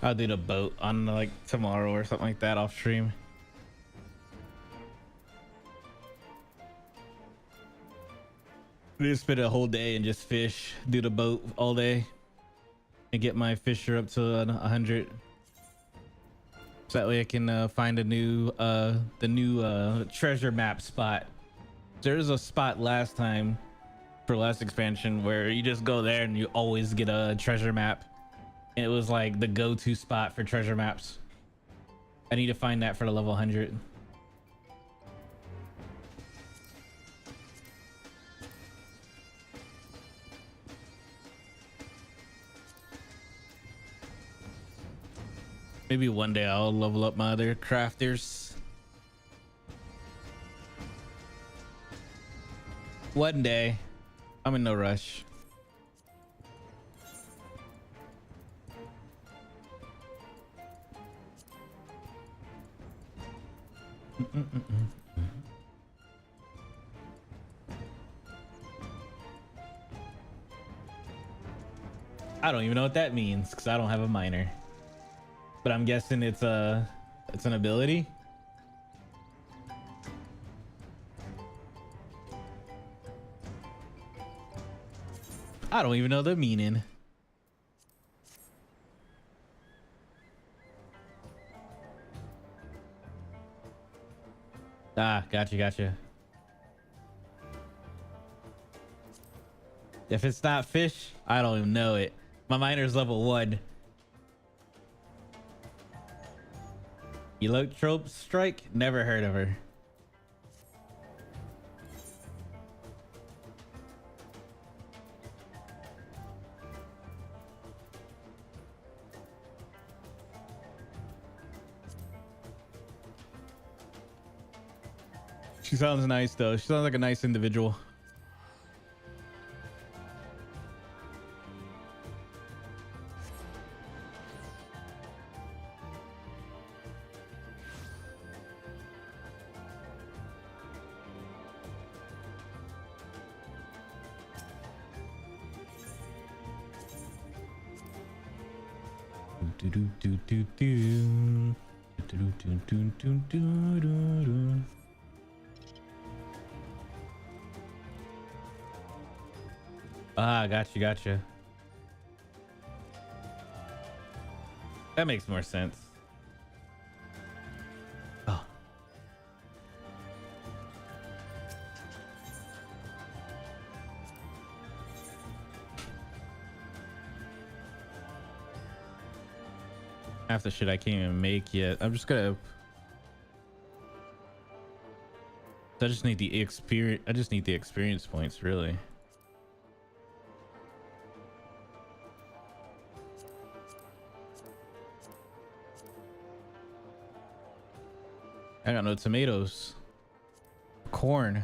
I'll do the boat on like tomorrow or something like that off stream. Just spend a whole day and just fish, do the boat all day, and get my fisher up to 100. So that way I can find a new treasure map spot. There's a spot last time for last expansion where you just go there and you always get a treasure map. And it was like the go-to spot for treasure maps. I need to find that for the level 100. Maybe one day I'll level up my other crafters. One day. I'm in no rush. I don't even know what that means because I don't have a miner, but I'm guessing it's an ability. I don't even know the meaning. Ah, gotcha. If it's not fish, I don't even know it. My miner's level 1. Electrope strike? Never heard of her. She sounds nice though. She sounds like a nice individual. Ah, gotcha. That makes more sense. Oh. Half the shit I can't even make yet. I'm just gonna. I just need the experience. I just need the experience points, really. I got no tomatoes. Corn.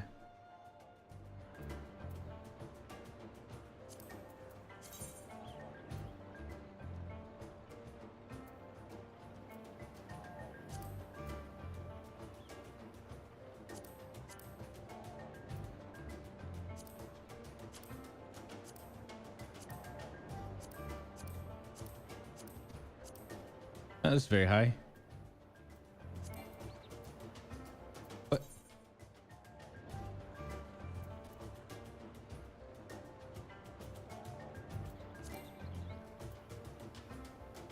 That's very high. What?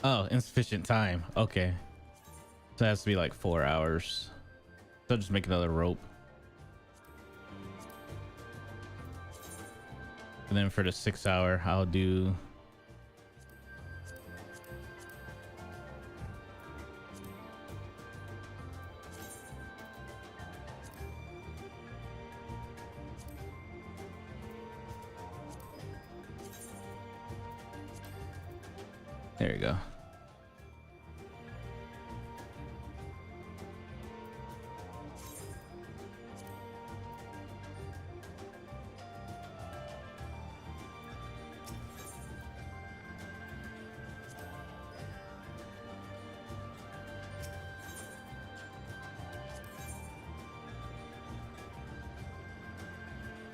Oh, insufficient time. Okay. So it has to be like 4 hours. So I'll just make another rope. And then for the 6 hour, I'll do... There you go.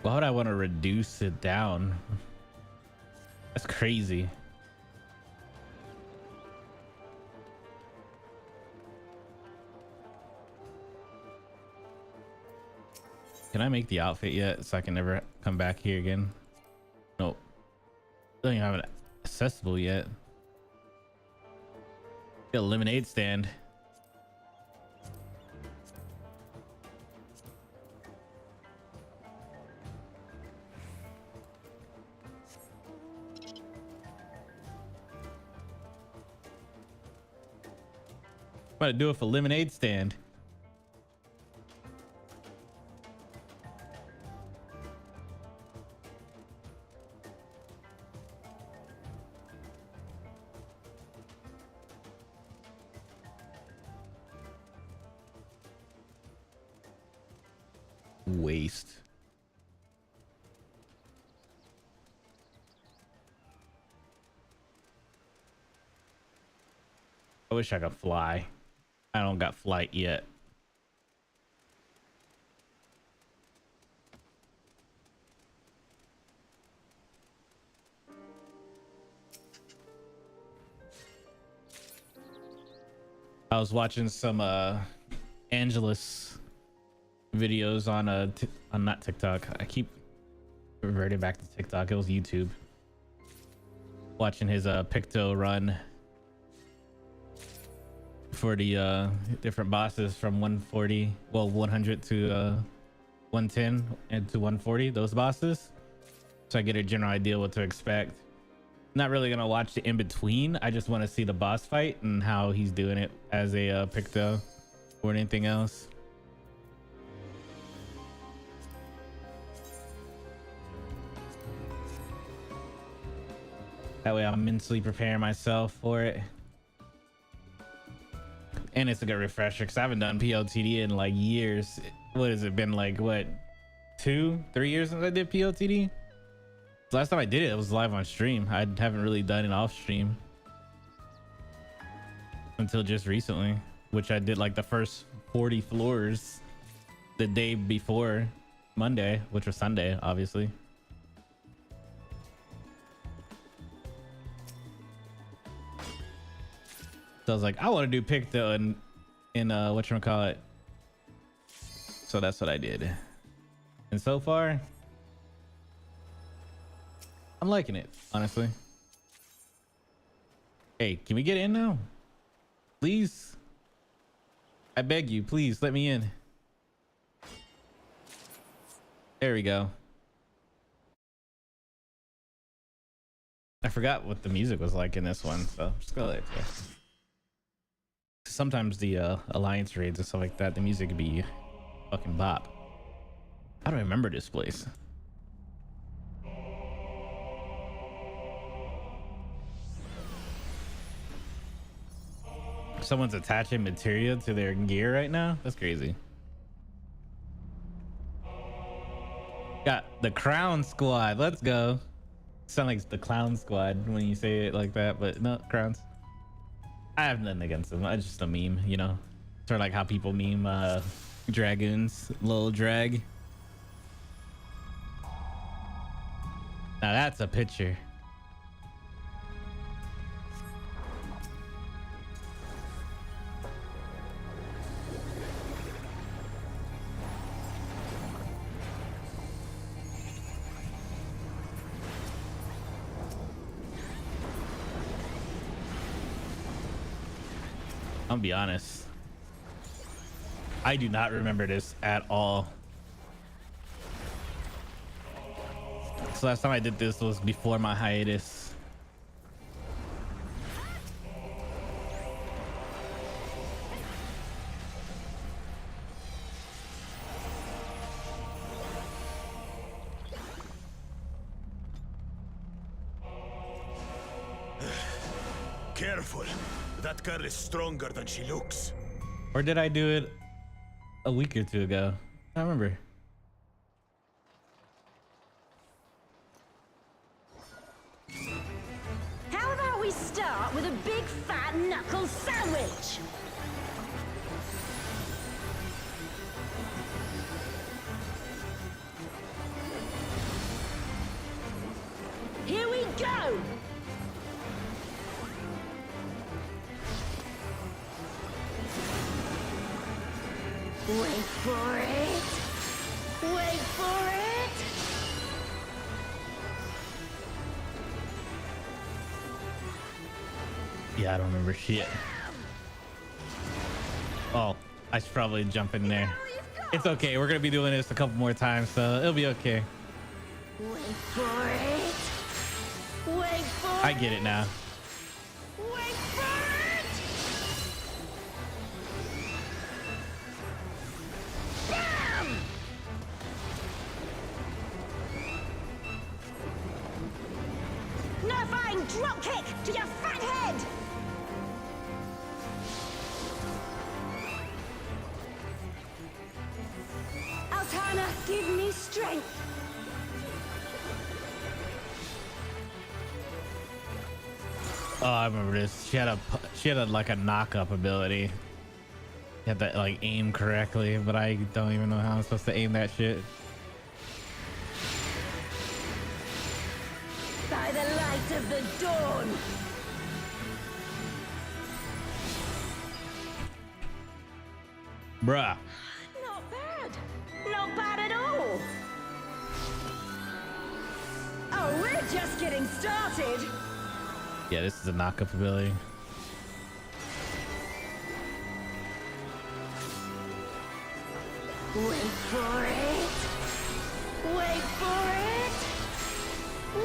Why would I want to reduce it down? That's crazy. Can I make the outfit yet so I can never come back here again? Nope. Don't even have it accessible yet. Get a lemonade stand. What to do with a lemonade stand? Waste. I wish I could fly. I don't got flight yet. I was watching some Angelus videos on on not TikTok. I keep reverting back to TikTok. It was YouTube. Watching his Picto run for the different bosses from 140, well 100 to 110 and to 140, those bosses, so I get a general idea what to expect. Not really gonna watch the in between. I just want to see the boss fight and how he's doing it as a Picto or anything else. That way I'm mentally preparing myself for it. And it's a good refresher because I haven't done POTD in like years. What has it been, like what, 2-3 years since I did POTD? The last time I did it, it was live on stream. I haven't really done it off stream until just recently, which I did like the first 40 floors the day before Monday, which was Sunday, obviously. So I was like, I want to do Picto in whatchamacallit. So that's what I did. And so far, I'm liking it, honestly. Hey, can we get in now? Please? I beg you, please let me in. There we go. I forgot what the music was like in this one, so I'm just gonna let it go. Sometimes the alliance raids and stuff like that, the music could be fucking bop. I don't remember this place. Someone's attaching material to their gear right now. That's crazy. Got the Crown Squad. Let's go. Sound like the Clown Squad when you say it like that, but no, Crowns. I have nothing against them. It's just a meme, you know. Sort of like how people meme dragoons, little drag. Now that's a picture. I'll be honest. I do not remember this at all. So last time I did this was before my hiatus. Careful. That girl is stronger than she looks. Or did I do it a week or two ago? I don't remember. How about we start with a big fat knuckle sandwich? Here we go! Wait for it! Wait for it! Yeah, I don't remember shit. Oh, I should probably jump in there. It's okay. We're gonna be doing this a couple more times, so it'll be okay. Wait for it! Wait for it! I get it now. Wait for it! Bam! Nerfing drop kick to your fat head! Altana strength. Oh, I remember this. She had a like a knock-up ability. You had to like aim correctly, but I don't even know how I'm supposed to aim that shit. By the light of the dawn. Bruh. Not bad. Not bad at all. Oh, we're just getting started. Yeah, this is a knock-up ability. Wait for it. Wait for it.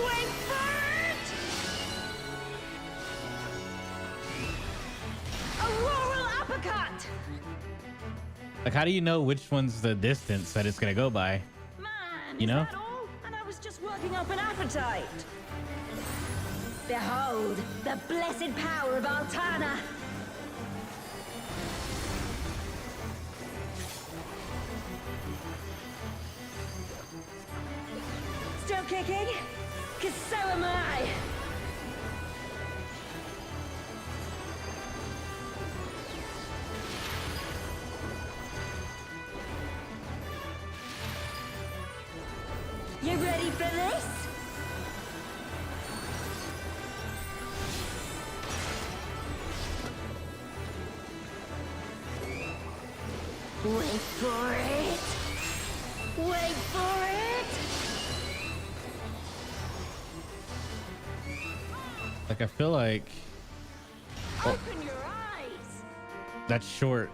Wait for it. Auroral uppercut. Like, how do you know which one's the distance that it's gonna go by? Man, You know? is that all? And I was just working up an appetite. Behold, the blessed power of Altana. Still kicking? 'Cause so am I. You ready for this? Wait for it. Wait for it. Like, I feel like Open your eyes. that's short.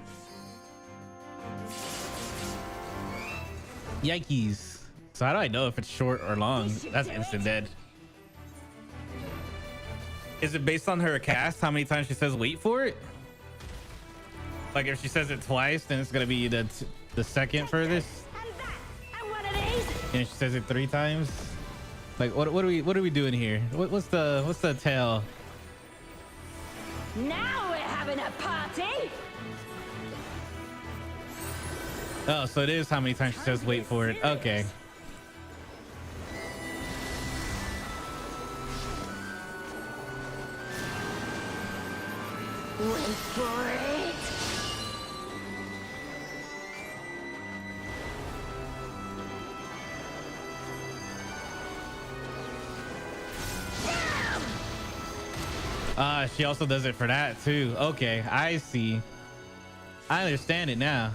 Yikes. So how do I know if it's short or long? That's instant dead. Is it based on her cast? How many times she says wait for it? Like if she says it twice, then it's gonna be the second furthest. And that. And one of these. And if she says it 3 times. Like what are we doing here? What's the tale? Now we're having a party. Oh, so it is how many times she says wait for it. Okay. Wait for it. She also does it for that too. Okay, I see. I understand it now.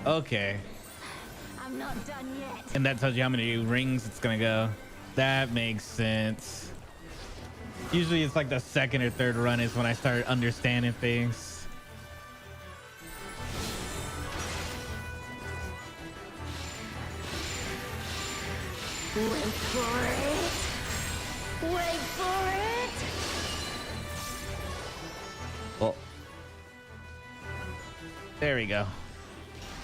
Okay. I'm not done yet. And that tells you how many rings it's gonna go. That makes sense. Usually it's like the second or third run is when I start understanding things. Wait for it. Wait for it. Well, there we go.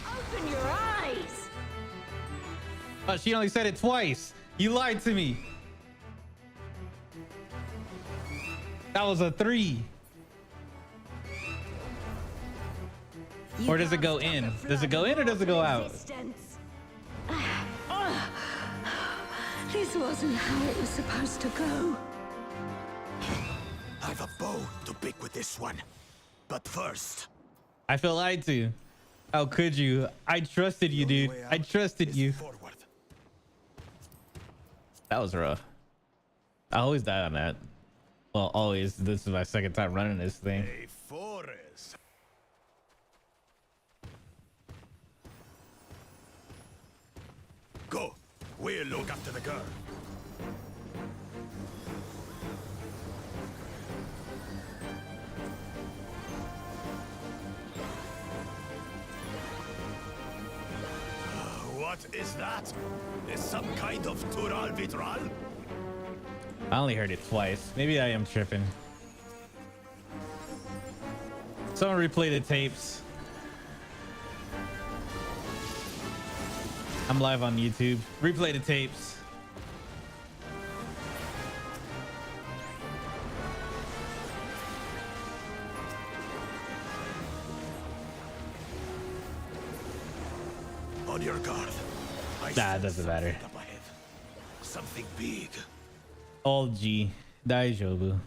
Open your eyes. Oh, she only said it twice. You lied to me. That was a 3. Or does it go in? Does it go in or does it go out? This wasn't how it was supposed to go. I've a bone to pick with this one. But first, I feel lied to. How could you? I trusted you, dude. I trusted you. forward. That was rough. I always die on that. Well, always. This is my second time running this thing. A forest. Go. We'll look after the girl. What is that? Is some kind of Tural Vitral? I only heard it twice. Maybe I am tripping. Someone replay the tapes. I'm live on YouTube. Replay the tapes. On your guard. I Nah, it sense doesn't matter. something up ahead. Something big. All G. Daijobu.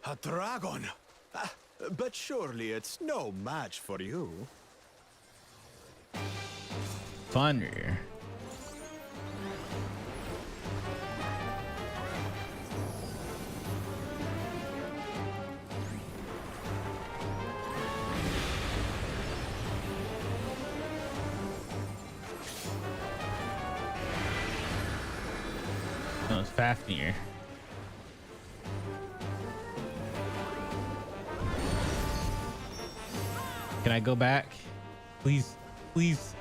A dragon. Ah, but surely it's no match for you. Thunder. No, it's Fafnir. Can I go back? Please, please.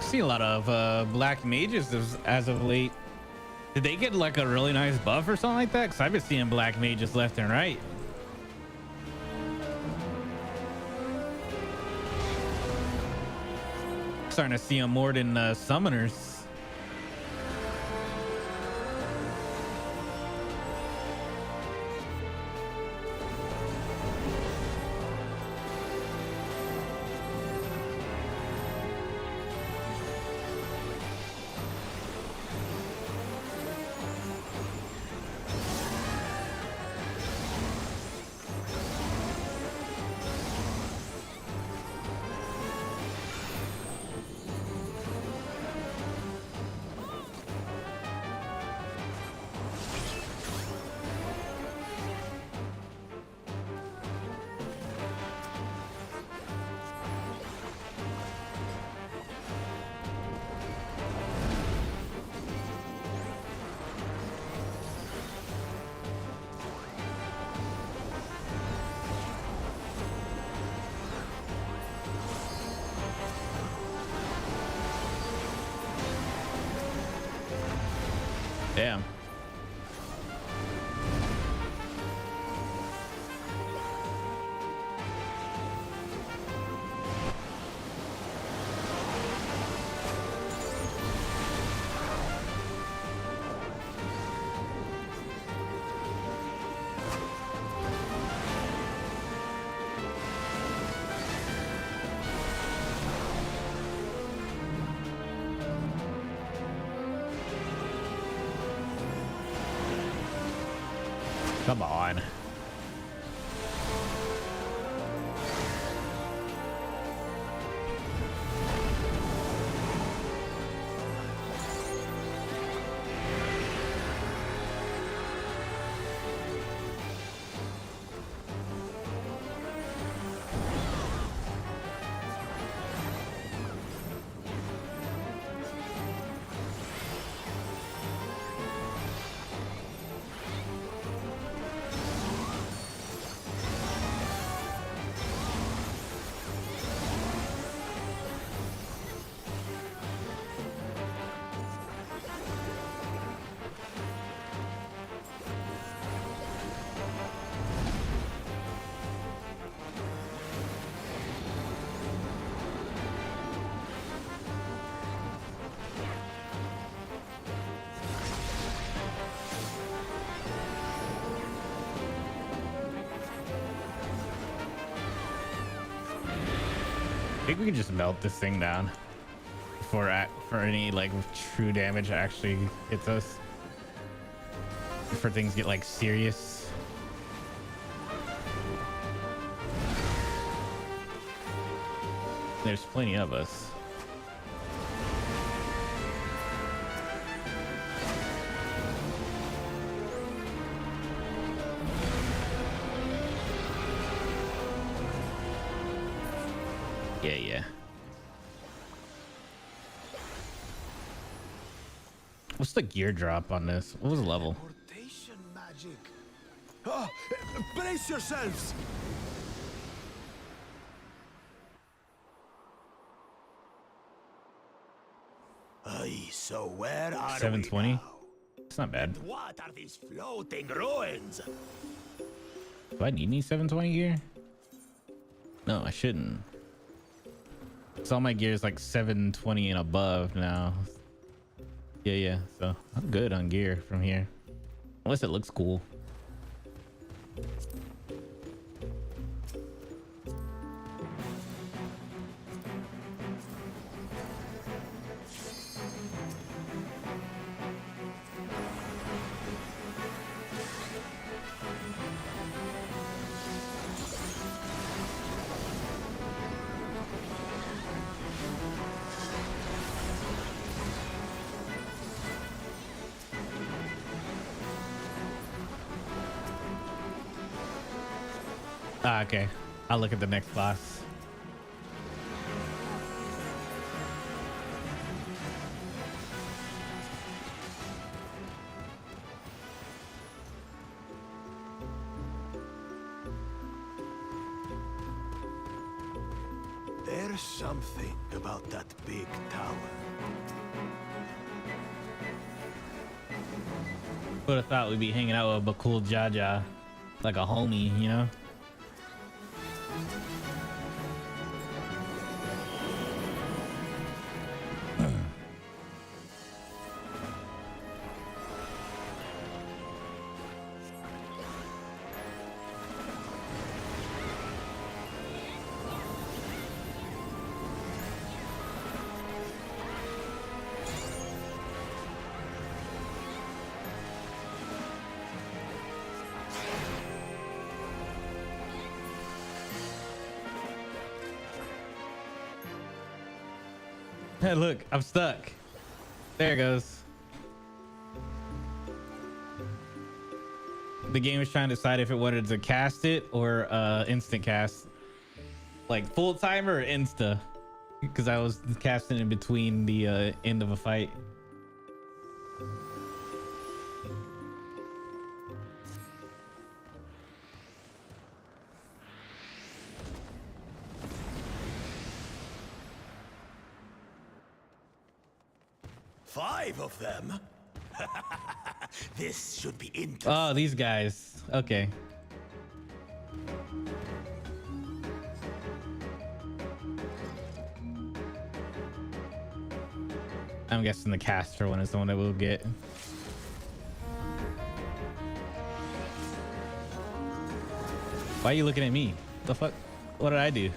See a lot of black mages as of late. Did they get like a really nice buff or something like that? Because I've been seeing black mages left and right. Starting to see them more than summoners. Damn. Come on. I think we can just melt this thing down before for any like true damage actually hits us. Before things get like serious. There's plenty of us. Yeah. What's the gear drop on this? What was the level? Teleportation magic. Oh, brace yourselves! Aye, so where are 720. we now? It's not bad. What are these floating ruins? Do I need any 720 gear? No, I shouldn't. So all my gear is like 720 and above now. Yeah. So I'm good on gear from here. Unless it looks cool. Ah, okay. I'll look at the next boss. There's something about that big tower. Would have thought we'd be hanging out with Bakul Jaja like a homie, you know? Hey, look, I'm stuck. There it goes. The game was trying to decide if it wanted to cast it or instant cast. Like full timer or insta. Because I was casting in between the end of a fight. Five of them? This should be interesting. Oh, these guys. Okay. I'm guessing the caster one is the one that we'll get. Why are you looking at me? The fuck? What did I do?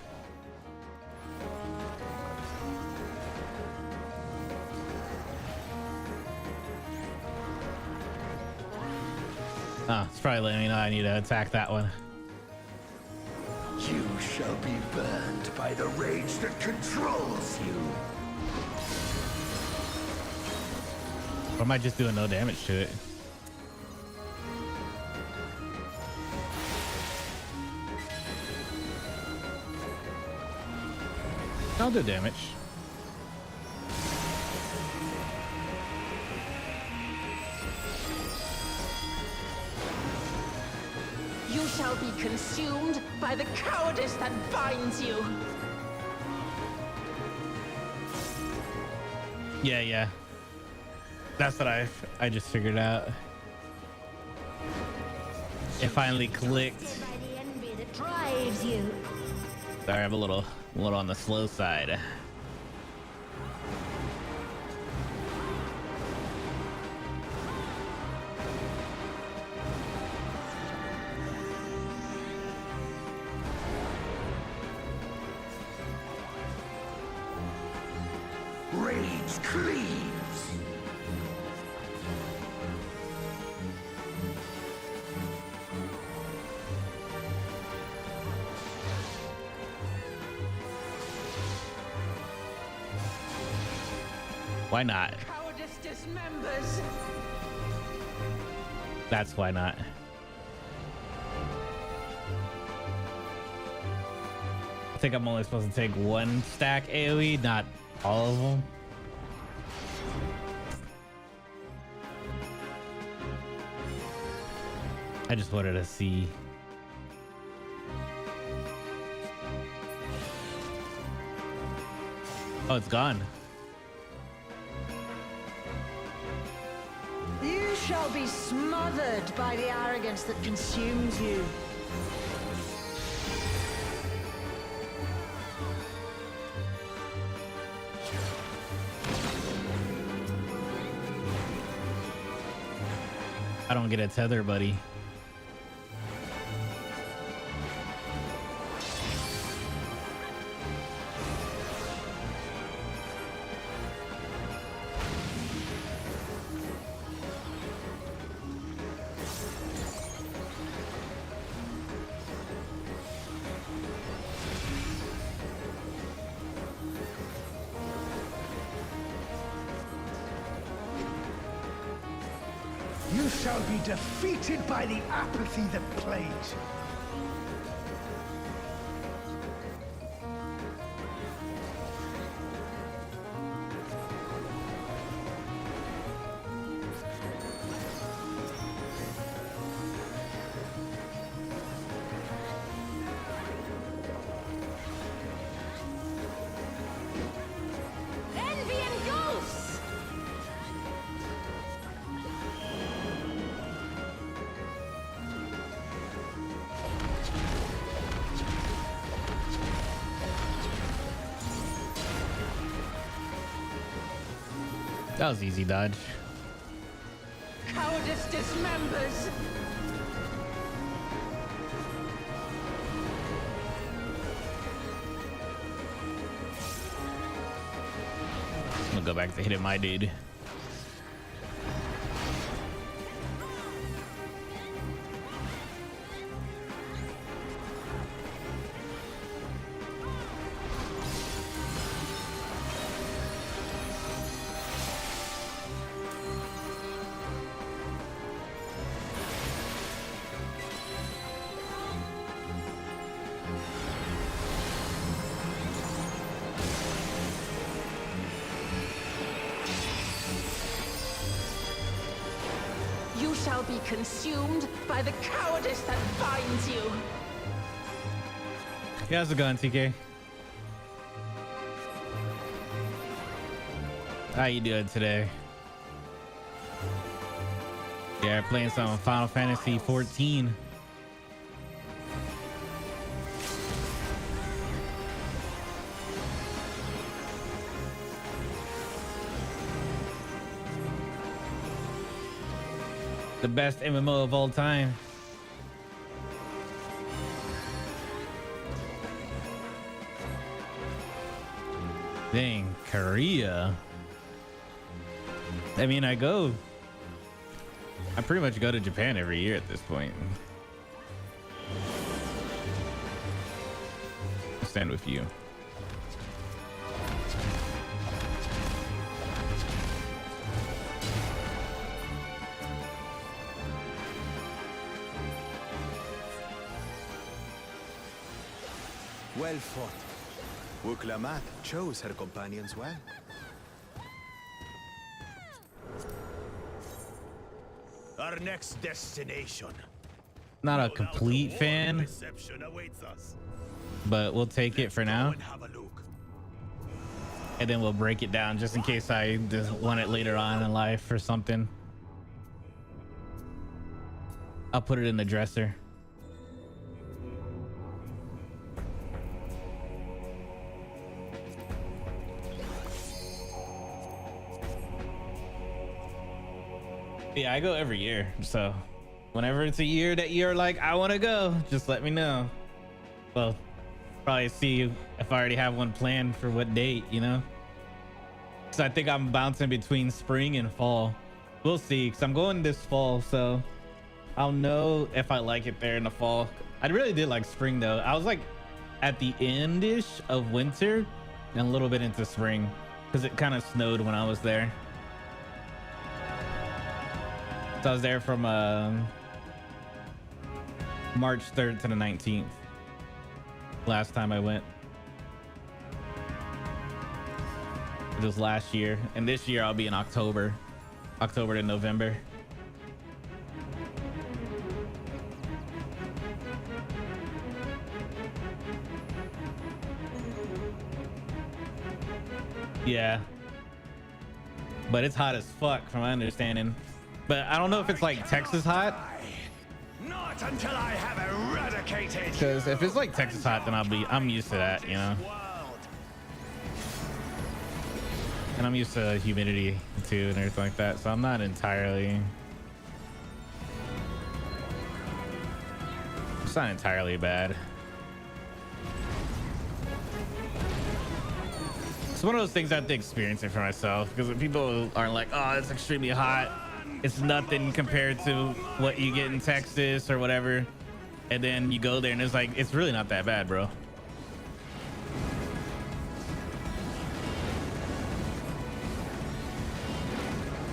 Oh, it's probably letting me know I need to attack that one. You shall be burned by the rage that controls you. Or am I just doing no damage to it? I'll do damage. You shall be consumed by the cowardice that binds you. Yeah. That's what I just figured out. It finally clicked. By the envy that drives you. Sorry, I'm a little on the slow side. Rage cleaves. Why not? Cowardice dismembers. That's why not. I think I'm only supposed to take one stack AoE, not all of them. I just wanted to see. Oh, it's gone. You shall be smothered by the arrogance that consumes you. I don't get a tether, buddy. You shall be defeated by the apathy that plagues you. Envy and ghosts! That was easy dodge. Cowardice dismembers! I'm gonna go back to hitting my dude. You shall be consumed by the cowardice that binds you. Yeah, how's it going, TK? How you doing today? Yeah, playing some Final Fantasy 14. The best MMO of all time. Dang, Korea. I mean, I pretty much go to Japan every year at this point. I'll stand with you. Well fought. Wuklamat chose her companions well. Our next destination. Not a complete fan, Reception awaits us. but we'll take it for now. And have a look. And then we'll break it down just in case I just want it later on in life or something. I'll put it in the dresser. Yeah, I go every year. So whenever it's a year that you're like, I want to go, just let me know. Well, probably see if I already have one planned for what date, you know? So I think I'm bouncing between spring and fall. We'll see, because I'm going this fall, so I'll know if I like it there in the fall. I really did like spring though. I was like at the end-ish of winter and a little bit into spring because it kind of snowed when I was there. So I was there from March 3rd to the 19th. Last time I went. It was last year. And this year I'll be in October to November. Yeah. But it's hot as fuck from my understanding. But I don't know if it's like Texas hot. Not until I have eradicated. Because if it's like Texas hot, then I'm used to that, you know. And I'm used to humidity too and everything like that. So I'm not entirely. It's not entirely bad. It's one of those things I have to experience it for myself, because people are like, oh, it's extremely hot, it's nothing compared to what you get in Texas or whatever, and then you go there and it's like, it's really not that bad, bro.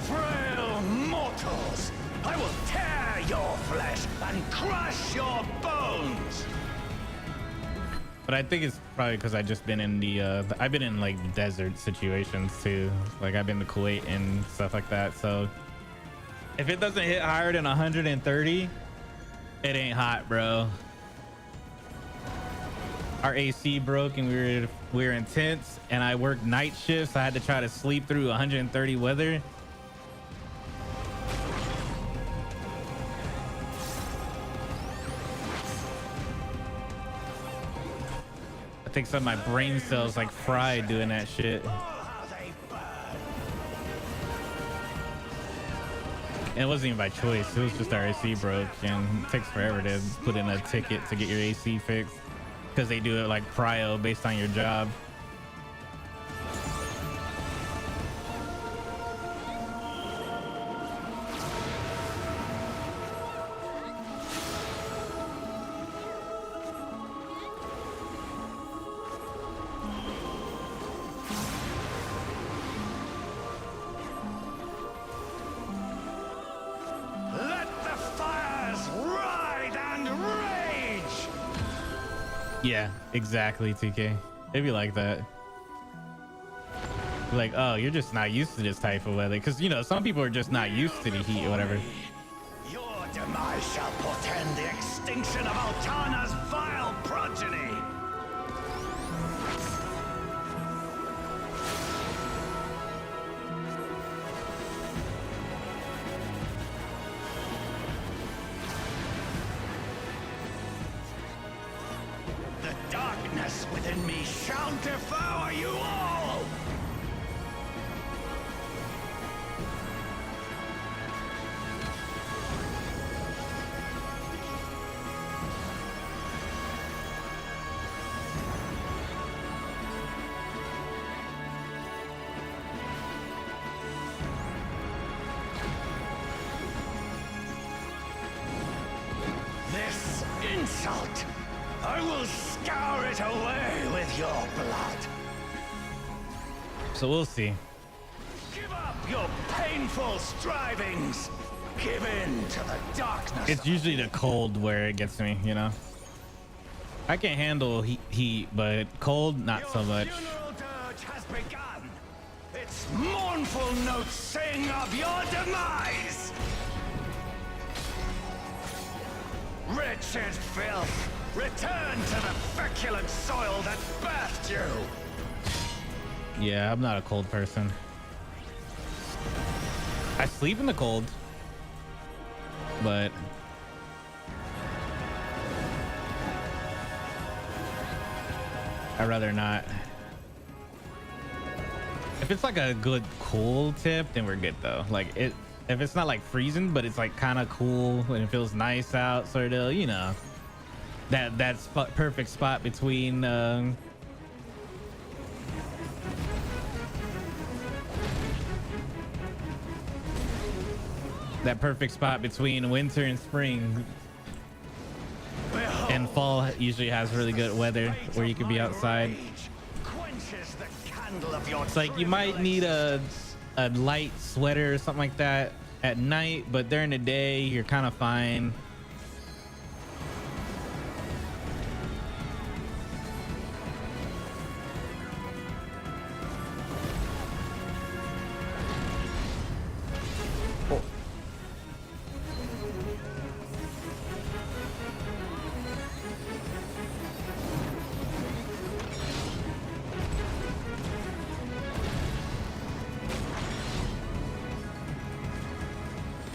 Frail mortals, I will tear your flesh and crush your bones. But I think it's probably because I just been in the I've been in like desert situations too. Like I've been to Kuwait and stuff like that. So if it doesn't hit higher than 130, it ain't hot, bro. Our AC broke and we were in tents, and I worked night shifts. I had to try to sleep through 130 weather. I think some of my brain cells like fried doing that shit. And it wasn't even by choice. It was just our AC broke, and it takes forever to put in a ticket to get your AC fixed, because they do it like prio based on your job. Yeah, exactly, TK. It'd be like that. Like, oh, you're just not used to this type of weather. Because, you know, some people are just not used to the heat or whatever. Your demise shall portend the extinction of Altana's vile progeny. Darkness within me shall devour you all! This insult, I will scour it away with your blood. So we'll see. Give up your painful strivings. Give in to the darkness. It's usually the cold where it gets me, you know. I can handle heat, but cold, not so much. Your funeral dirge has begun. Its mournful notes sing of your demise. Wretched filth. Return to the feculent soil that birthed you. Yeah, I'm not a cold person. I sleep in the cold, but I'd rather not. If it's like a good cool tip, then we're good though. Like if it's not like freezing, but it's like kind of cool and it feels nice out, sort of, you know. That's perfect spot between that perfect spot between winter and spring. And fall usually has really good weather where you can be outside. It's like you might need a light sweater or something like that at night, but during the day you're kind of fine.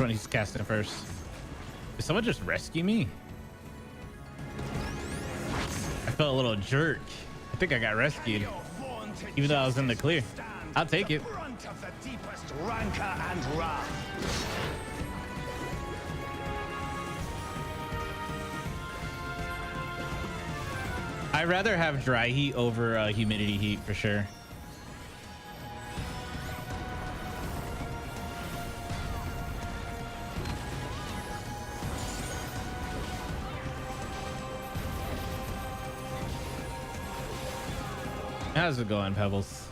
One he's casting first. Did someone just rescue me? I felt a little jerk. I think I got rescued, even though I was in the clear. I'll take it. I'd rather have dry heat over humidity heat for sure. How's it going, Pebbles?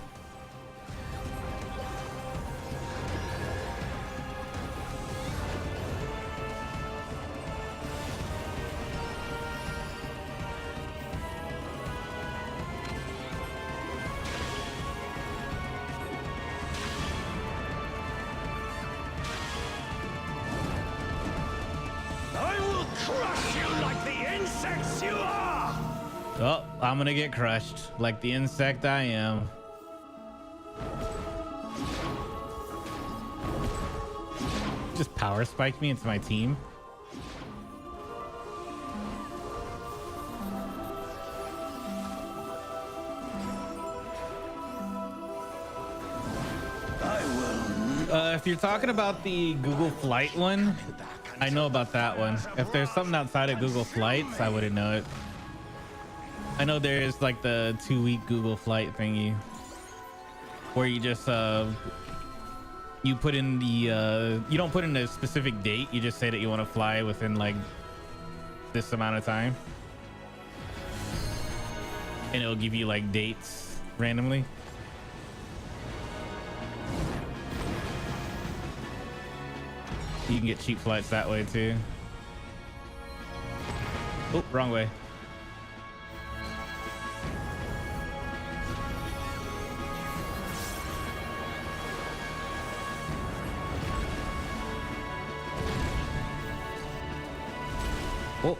Oh, I'm gonna get crushed like the insect I am. Just power spike me into my team. If you're talking about the Google Flight one, I know about that one. If there's something outside of Google Flights, I wouldn't know it. I know there is like the 2-week Google Flight thingy where you just you put in the you don't put in a specific date, you just say that you want to fly within like this amount of time, and it'll give you like dates randomly. You can get cheap flights that way too. Oh, wrong way. Oh.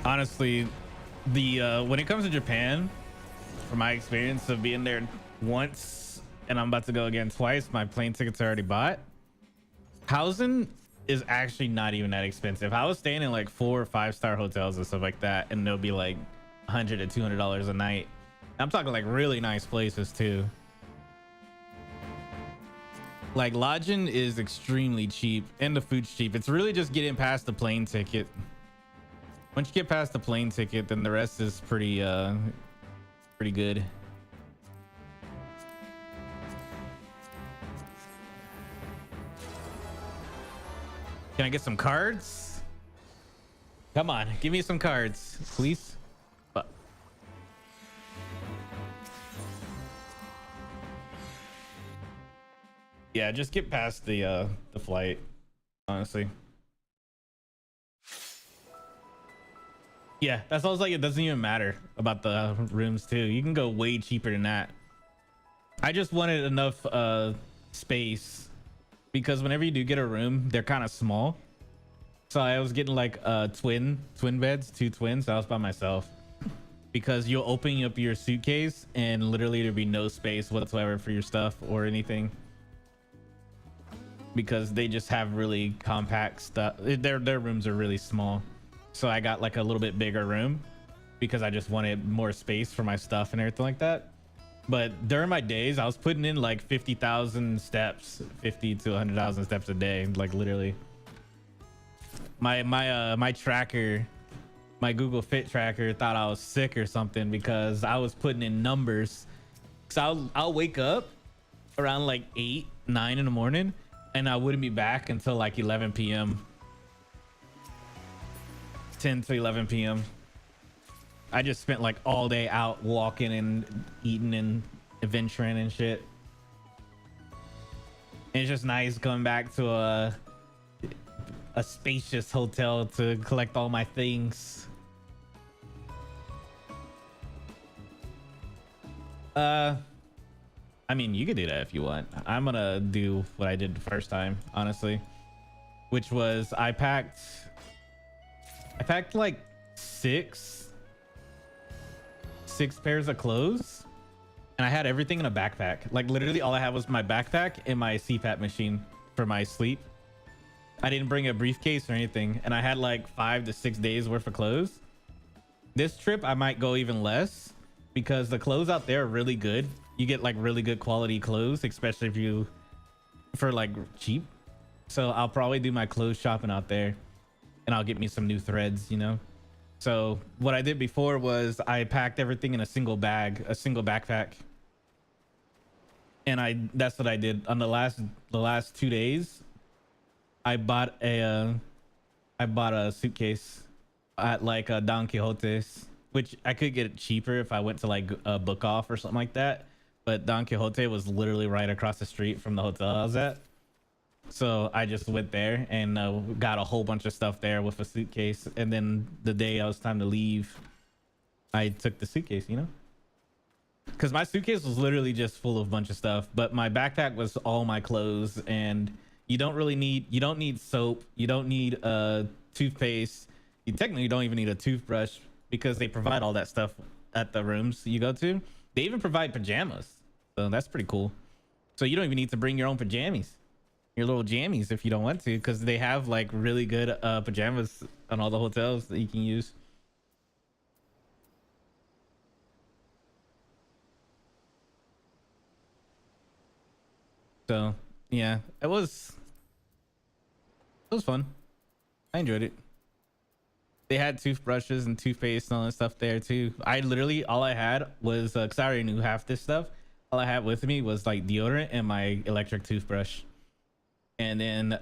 Honestly, the when it comes to Japan, from my experience of being there once and I'm about to go again twice, my plane tickets are already bought. Housing is actually not even that expensive. I was staying in like 4 or 5-star hotels and stuff like that, and they'll be like $100 to $200 a night. I'm talking like really nice places too. Like lodging is extremely cheap and the food's cheap. It's really just getting past the plane ticket. Once you get past the plane ticket, then the rest is pretty good. Can I get some cards? Come on, give me some cards, please. Yeah, just get past the flight, honestly. Yeah, that's always like, it doesn't even matter about the rooms too. You can go way cheaper than that. I just wanted enough space because whenever you do get a room, they're kind of small. So I was getting like twin beds, 2 twins. I was by myself because you'll open up your suitcase and literally there'll be no space whatsoever for your stuff or anything, because they just have really compact stuff. Their rooms are really small. So I got like a little bit bigger room because I just wanted more space for my stuff and everything like that. But during my days, I was putting in like 50,000 steps, 50 to 100,000 steps a day, like literally. My tracker, my Google Fit tracker, thought I was sick or something because I was putting in numbers. So I'll wake up around like 8, 9 in the morning, and I wouldn't be back until like 11 p.m. 10 to 11 p.m. I just spent like all day out walking and eating and adventuring and shit. And it's just nice coming back to a spacious hotel to collect all my things. I mean, you could do that if you want. I'm gonna do what I did the first time, honestly, which was I packed like six pairs of clothes, and I had everything in a backpack. Like literally all I had was my backpack and my CPAP machine for my sleep. I didn't bring a briefcase or anything, and I had like 5 to 6 days worth of clothes. This trip I might go even less because the clothes out there are really good. You get like really good quality clothes, especially if you for like cheap. So I'll probably do my clothes shopping out there, and I'll get me some new threads, you know. So what I did before was I packed everything in a single bag, a single backpack. And that's what I did on the last 2 days. I bought a suitcase at like Don Quixote's, which I could get it cheaper if I went to like a book off or something like that. But Don Quixote was literally right across the street from the hotel I was at. So I just went there and got a whole bunch of stuff there with a suitcase. And then the day I was time to leave, I took the suitcase, you know, because my suitcase was literally just full of a bunch of stuff. But my backpack was all my clothes, and you don't need soap. You don't need toothpaste. You technically don't even need a toothbrush because they provide all that stuff at the rooms you go to. They even provide pajamas. So that's pretty cool. So you don't even need to bring your own pajamas, your little jammies, if you don't want to, because they have like really good pajamas on all the hotels that you can use. So yeah, it was fun. I enjoyed it. They had toothbrushes and toothpaste and all that stuff there too. I literally, all I had was because I already knew half this stuff. All I had with me was like deodorant and my electric toothbrush, and then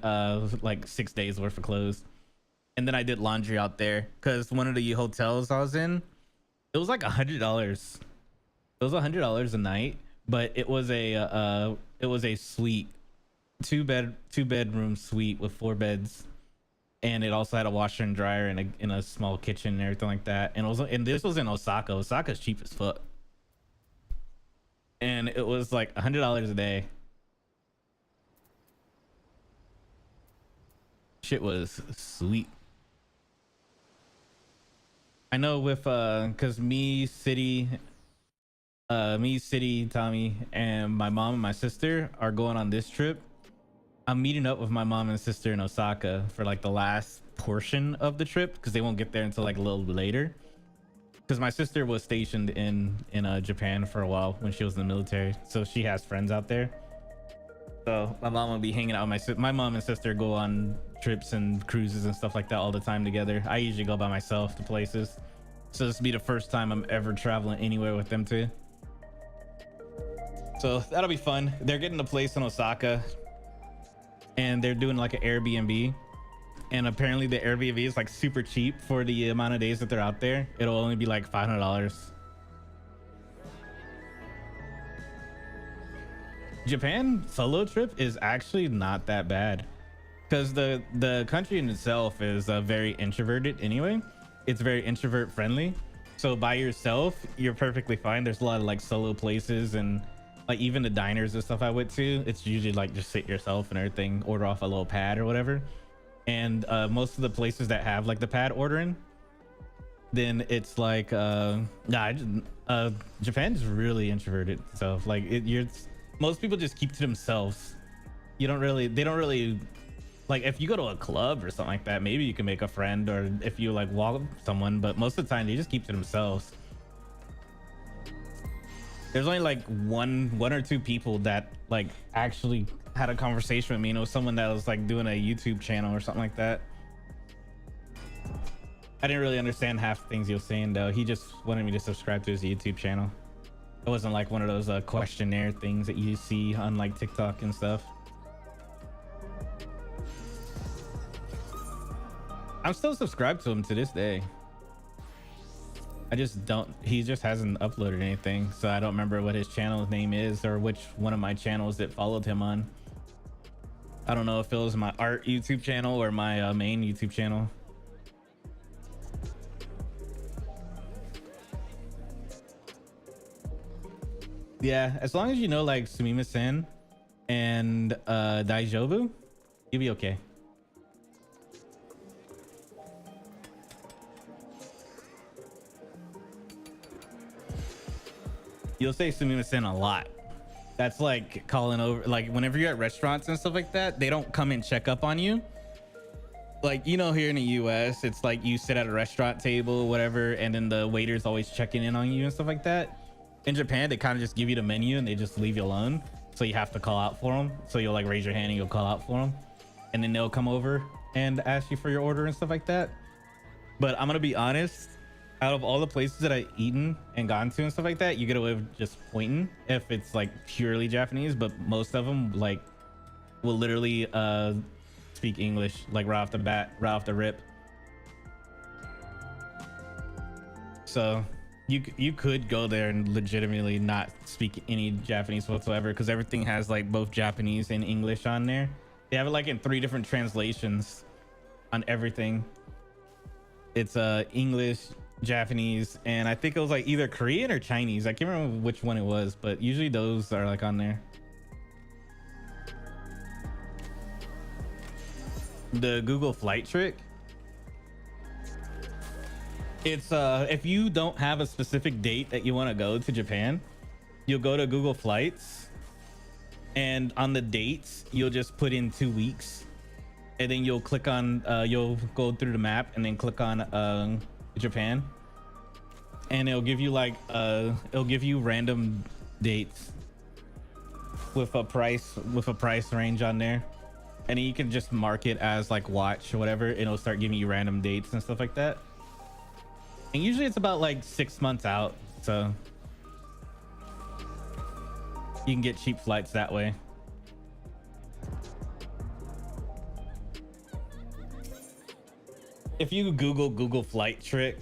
like 6 days worth of clothes. And then I did laundry out there because one of the hotels I was in, it was like $100. It was $100 a night, but it was a suite, two bedroom suite with 4 beds. And it also had a washer and dryer and in a small kitchen and everything like that. And this was in Osaka. Osaka's cheap as fuck. And it was like $100 a day. Shit was sweet. I know with cause me, City, Tommy, and my mom and my sister are going on this trip. I'm meeting up with my mom and sister in Osaka for like the last portion of the trip because they won't get there until like a little later. Because my sister was stationed in Japan for a while when she was in the military, so she has friends out there. So my mom will be hanging out with my mom and sister go on trips and cruises and stuff like that all the time together. I usually go by myself to places, so this will be the first time I'm ever traveling anywhere with them too. So that'll be fun. They're getting a place in Osaka, and they're doing like an Airbnb, and apparently the Airbnb is like super cheap for the amount of days that they're out there. It'll only be like $500. Japan solo trip is actually not that bad because the country in itself is very introverted anyway. It's very introvert friendly, so by yourself you're perfectly fine. There's a lot of like solo places, and like even the diners and stuff I went to, it's usually like just sit yourself and everything, order off a little pad or whatever. And most of the places that have like the pad ordering, then it's like Japan's really introverted. So like most people just keep to themselves. They don't really like, if you go to a club or something like that, maybe you can make a friend, or if you like walk with someone, but most of the time they just keep to themselves. There's only like one or two people that like actually had a conversation with me, and it was someone that was like doing a YouTube channel or something like that. I didn't really understand half the things he was saying though. He just wanted me to subscribe to his YouTube channel. It wasn't like one of those questionnaire things that you see on like TikTok and stuff. I'm still subscribed to him to this day. He just hasn't uploaded anything, so I don't remember what his channel name is or which one of my channels that followed him on. I don't know if it was my art YouTube channel or my main YouTube channel. Yeah, as long as you know like Sumimasen and Daijobu, you'll be okay. You'll say Sumimasen a lot. That's like calling over, like whenever you're at restaurants and stuff like that, they don't come and check up on you. Like, you know, here in the US, it's like you sit at a restaurant table, whatever, and then the waiter's always checking in on you and stuff like that. In Japan, they kind of just give you the menu and they just leave you alone. So you have to call out for them. So you'll like raise your hand and you'll call out for them. And then they'll come over and ask you for your order and stuff like that. But I'm gonna be honest, out of all the places that I've eaten and gone to and stuff like that, you get away with just pointing if it's like purely Japanese, but most of them like will literally speak English like right off the bat, right off the rip. So you could go there and legitimately not speak any Japanese whatsoever, because everything has like both Japanese and English on there. They have it like in 3 different translations on everything. It's English, Japanese, and I think it was like either Korean or Chinese. I can't remember which one it was, but usually those are like on there. The Google flight trick, it's if you don't have a specific date that you want to go to Japan, you'll go to Google Flights, and on the dates you'll just put in 2 weeks, and then you'll click on you'll go through the map and then click on Japan, and it'll give you like it'll give you random dates with a price range on there, and then you can just mark it as like watch or whatever, and it'll start giving you random dates and stuff like that. And usually it's about like 6 months out, so you can get cheap flights that way. If you Google flight trick,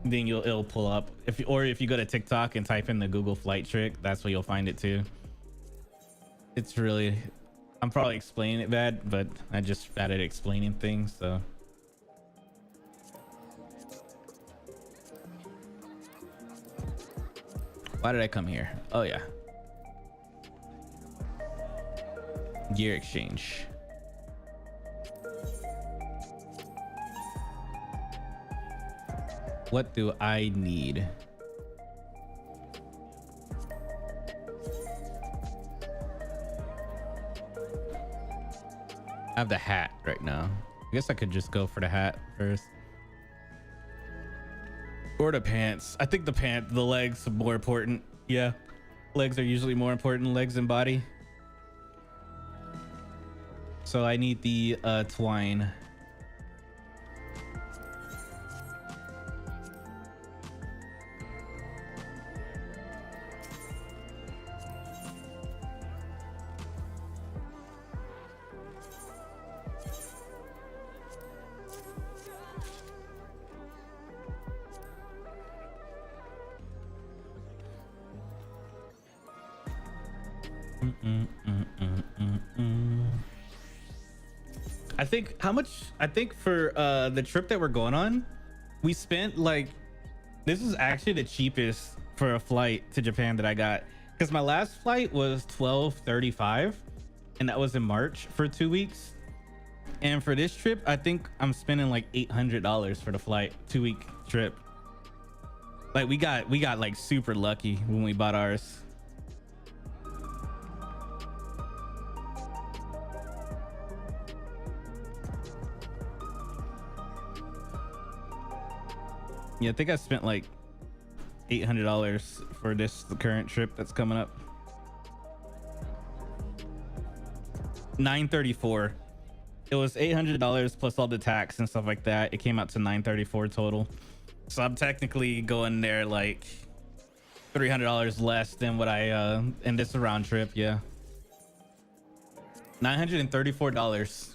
then it'll pull up. If you go to TikTok and type in the Google flight trick, that's where you'll find it too. It's really, I'm probably explaining it bad, but I just bad at explaining things, so. Why did I come here? Oh yeah. Gear exchange. What do I need? I have the hat right now. I guess I could just go for the hat first. Or the pants. I think the legs are more important. Yeah. Legs are usually more important than legs and body. So I need the twine. I think for the trip that we're going on, we spent like, this is actually the cheapest for a flight to Japan that I got, because my last flight was $12.35 and that was in March for 2 weeks. And for this trip, I think I'm spending like $800 for the flight, 2-week trip. Like we got like super lucky when we bought ours. Yeah, I think I spent like $800 for the current trip that's coming up. $934. It was $800 plus all the tax and stuff like that. It came out to $934 total. So I'm technically going there like $300 less than what I and this is a round trip. Yeah, $934.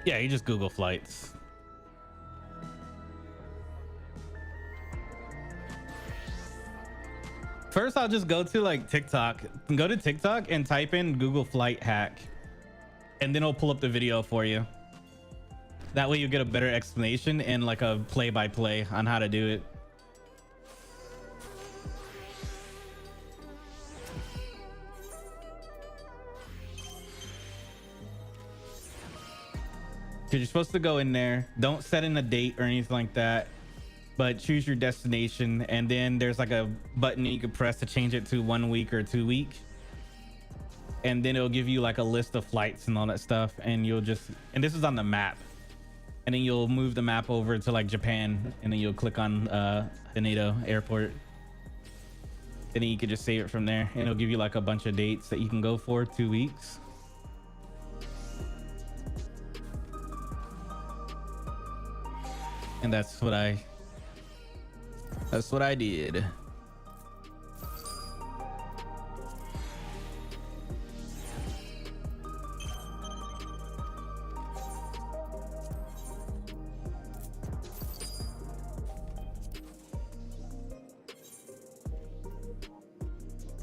Yeah, you just Google flights. First, I'll just go to like TikTok. Go to TikTok and type in Google flight hack, and then it'll pull up the video for you. That way you get a better explanation and like a play-by-play on how to do it. You're supposed to go in there. Don't set in a date or anything like that, but choose your destination, and then there's like a button that you can press to change it to 1 week or 2 week, and then it'll give you like a list of flights and all that stuff, and you'll just, and this is on the map, and then you'll move the map over to like Japan, and then you'll click on Haneda Airport, and then you can just save it from there, and it'll give you like a bunch of dates that you can go for 2 weeks. And that's what I did.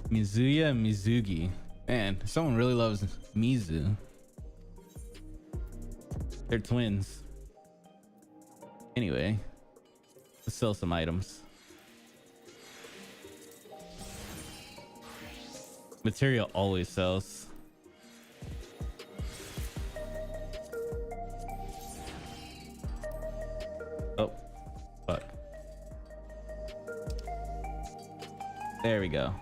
Mizuya Mizugi. Man, someone really loves Mizu. They're twins. Anyway, let's sell some items. Material always sells. Oh, fuck. There we go.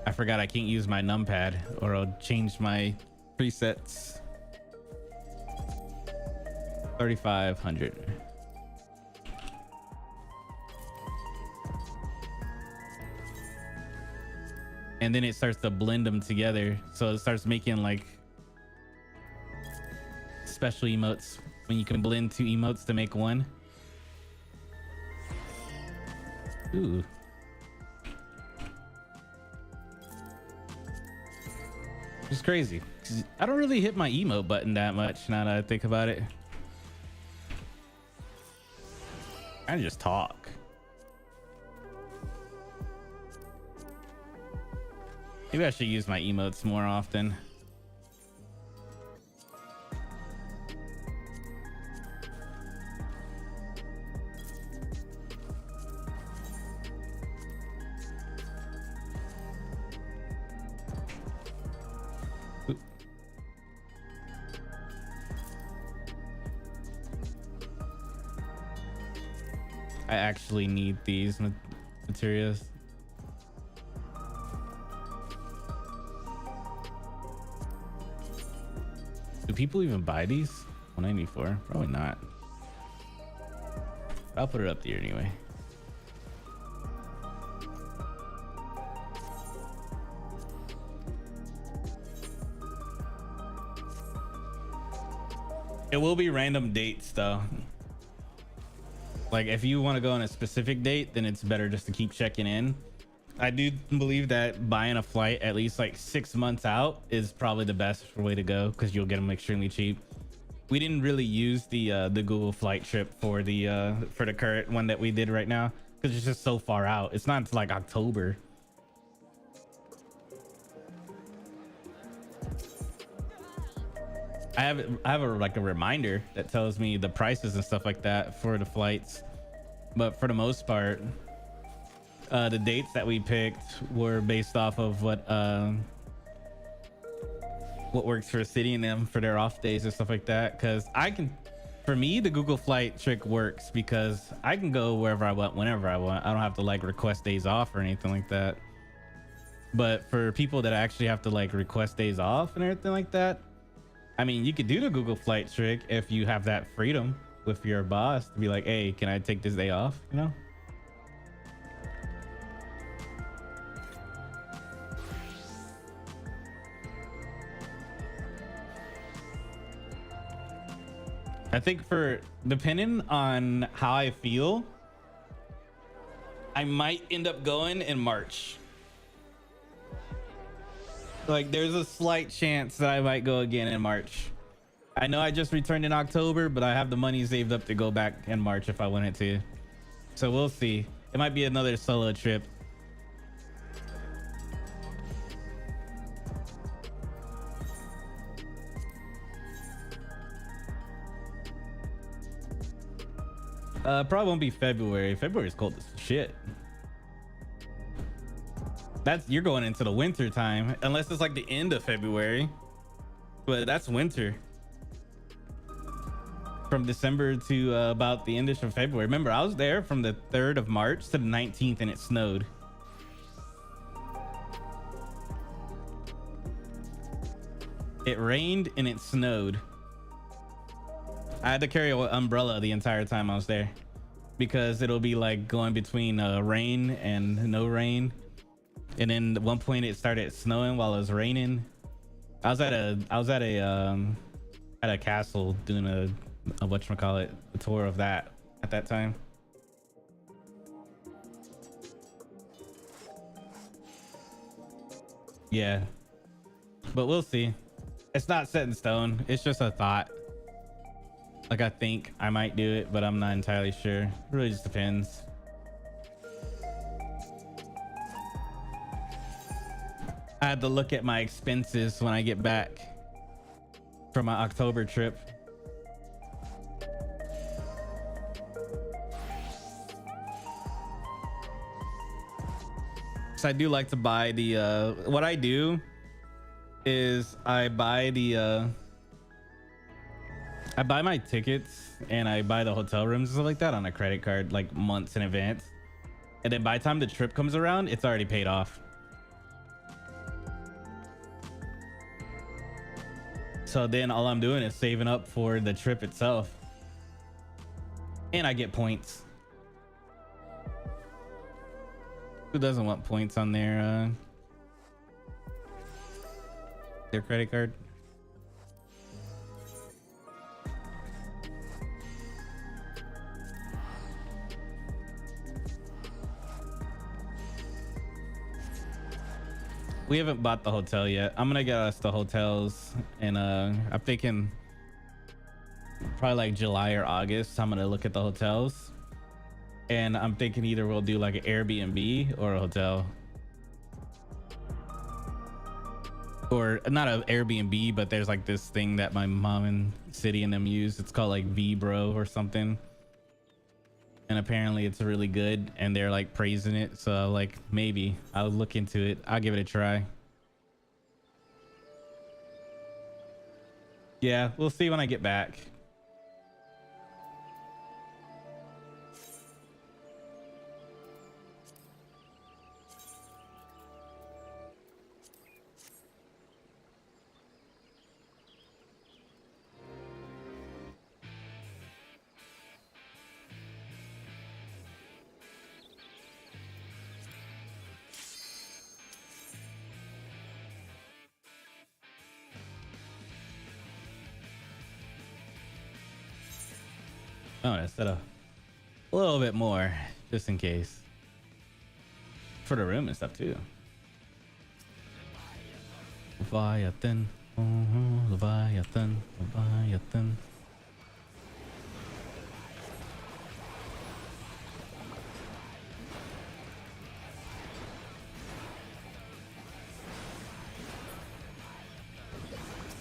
I forgot I can't use my numpad or I'll change my presets. 3,500. And then it starts to blend them together, so it starts making like special emotes when you can blend 2 emotes to make one. Ooh. It's crazy. I don't really hit my emote button that much now that I think about it. I just talk. Maybe I should use my emotes more often. I actually need these materials. Do people even buy these? 194? Probably not. I'll put it up there anyway. It will be random dates though. Like if you want to go on a specific date, then it's better just to keep checking in. I do believe that buying a flight at least like 6 months out is probably the best way to go, because you'll get them extremely cheap. We didn't really use the Google flight trip for the current one that we did right now, because it's just so far out. It's not until like October. I have like a reminder that tells me the prices and stuff like that for the flights, but for the most part, the dates that we picked were based off of what works for a city and them for their off days and stuff like that. Because for me, the Google flight trick works because I can go wherever I want, whenever I want. I don't have to like request days off or anything like that. But for people that actually have to like request days off and everything like that, I mean, you could do the Google flight trick if you have that freedom with your boss to be like, hey, can I take this day off? You know? I think depending on how I feel, I might end up going in March. Like there's a slight chance that I might go again in March. I know I just returned in October, but I have the money saved up to go back in March if I wanted to. So we'll see. It might be another solo trip. Probably won't be February. February is cold as shit. You're going into the winter time, unless it's like the end of February, but that's winter. From December to about the endish of February. Remember, I was there from the 3rd of March to the 19th and it snowed. It rained and it snowed. I had to carry an umbrella the entire time I was there because it'll be like going between rain and no rain. And then at one point it started snowing while it was raining. I was at a castle doing a whatchamacallit, a tour of that at that time. Yeah, but we'll see. It's not set in stone. It's just a thought. Like, I think I might do it, but I'm not entirely sure. It really just depends. I had to look at my expenses when I get back from my October trip. So I do like to buy the what I do is I buy my tickets and I buy the hotel rooms and stuff like that on a credit card like months in advance, and then by the time the trip comes around it's already paid off. So then all I'm doing is saving up for the trip itself, and I get points. Who doesn't want points on their credit card? We haven't bought the hotel yet. I'm gonna get us the hotels, and I'm thinking probably like July or August. I'm gonna look at the hotels, and I'm thinking either we'll do like an Airbnb or a hotel, or not an Airbnb, but there's like this thing that my mom and City and them use. It's called like V-Bro or something, and apparently it's really good and they're like praising it. So like maybe I'll look into it. I'll give it a try. Yeah, we'll see when I get back. I'm gonna set a little bit more just in case for the room and stuff too. Leviathan, oh, Leviathan, Leviathan.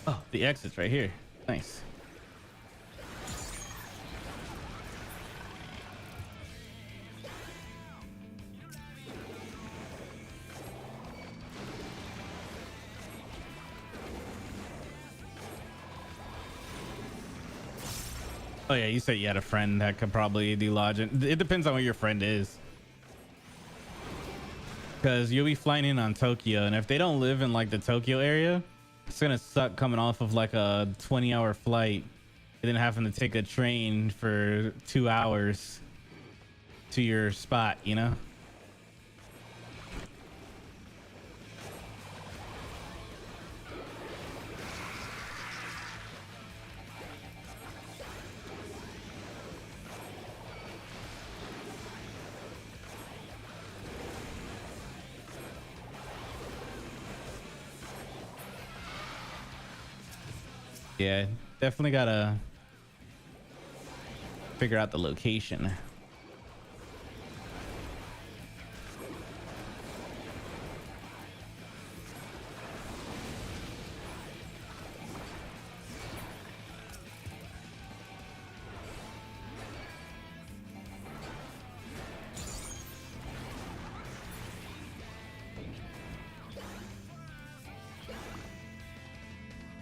Oh, the exit's right here. Nice. Oh yeah, you said you had a friend that could probably do lodging. It depends on what your friend is, because you'll be flying in on Tokyo, and if they don't live in like the Tokyo area, it's gonna suck coming off of like a 20-hour flight and then having to take a train for 2 hours to your spot, you know? Yeah, Definitely gotta figure out the location.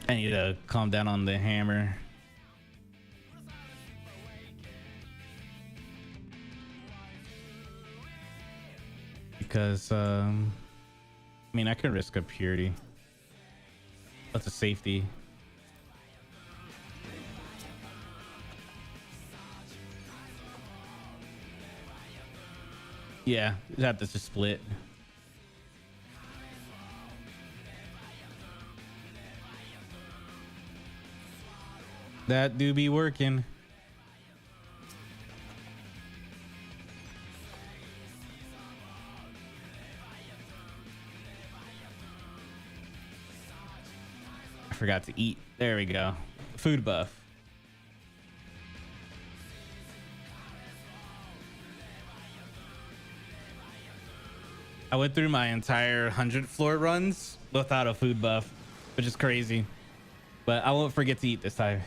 I need to calm down on the hammer. Because, I mean, I can risk a purity. That's a safety. Yeah, you have to just split. That do be working. I forgot to eat. There we go. Food buff. I went through my entire 100 floor runs without a food buff, which is crazy. But I won't forget to eat this time.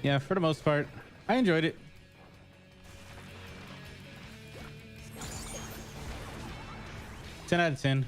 Yeah, for the most part, I enjoyed it. Ten out of 10.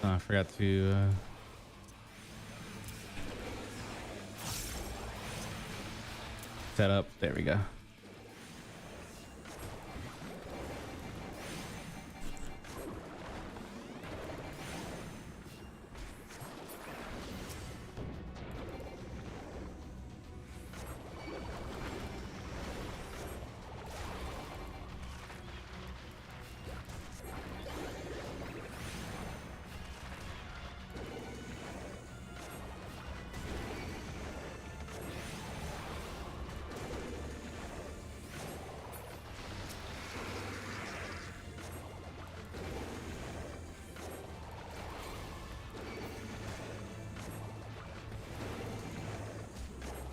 Oh, I forgot to set up. There we go.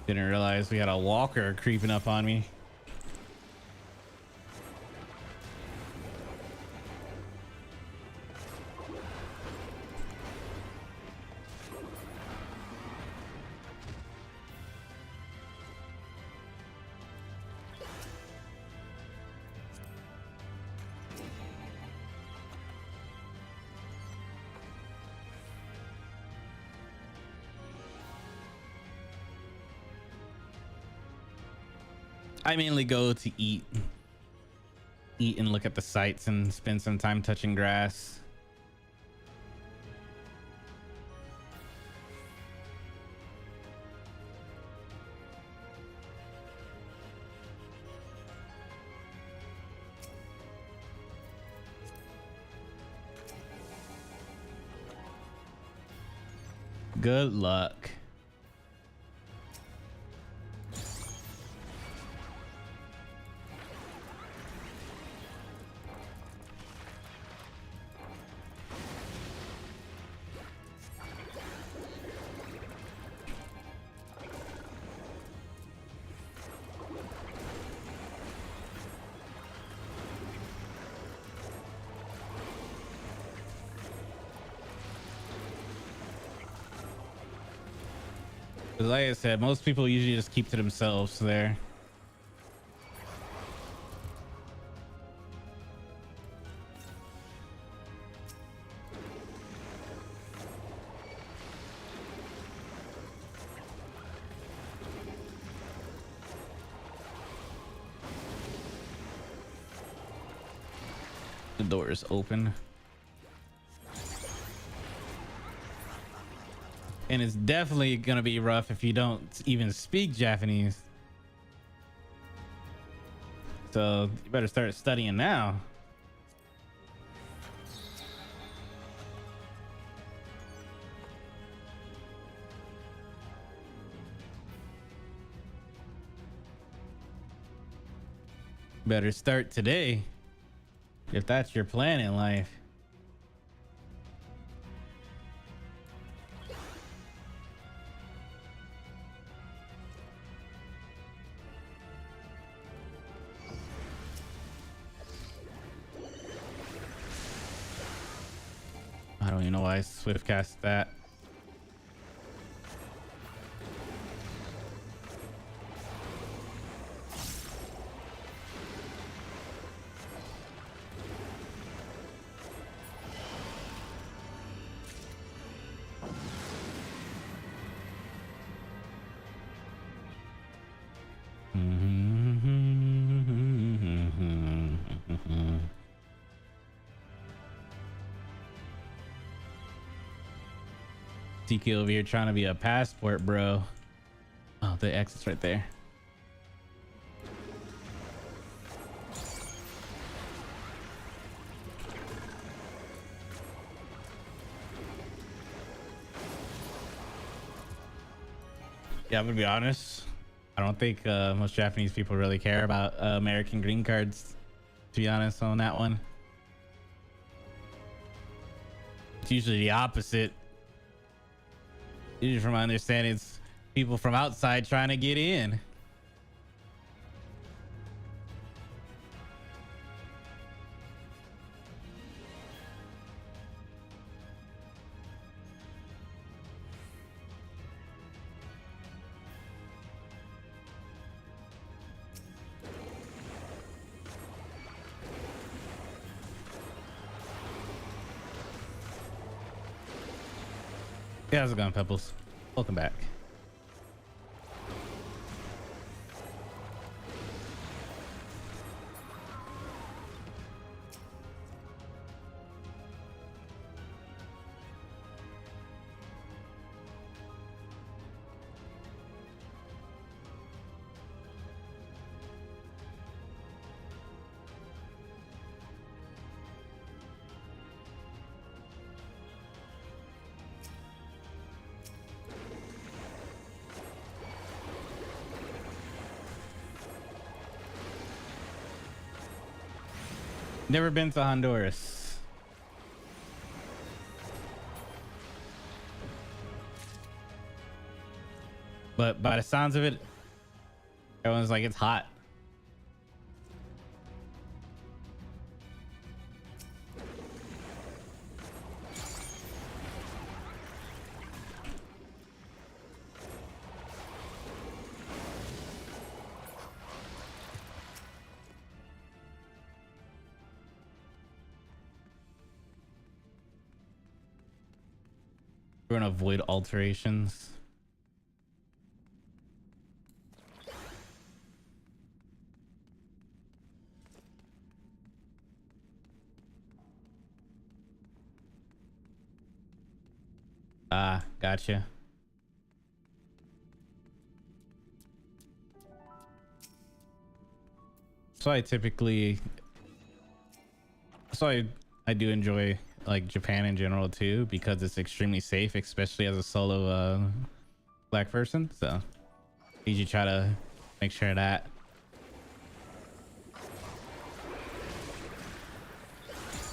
Didn't realize we had a walker creeping up on me. I mainly go to eat and look at the sights and spend some time touching grass. Good luck. Like I said, most people usually just keep to themselves there. The door is open. And it's definitely gonna be rough if you don't even speak Japanese. So you better start studying now. Better start today if that's your plan in life. I don't even know why I swift cast that. TK over here trying to be a passport, bro. Oh, the exit's right there. Yeah, I'm gonna be honest. I don't think most Japanese people really care about American green cards, to be honest on that one. It's usually the opposite. Usually from my understanding, it's people from outside trying to get in. Yeah, how's it going, Pebbles? Welcome back. Never been to Honduras. But by the sounds of it, everyone's like, it's hot. We're gonna avoid alterations. Ah, gotcha. So I typically, I do enjoy like Japan in general too, because it's extremely safe, especially as a solo black person. So usually try to make sure of that.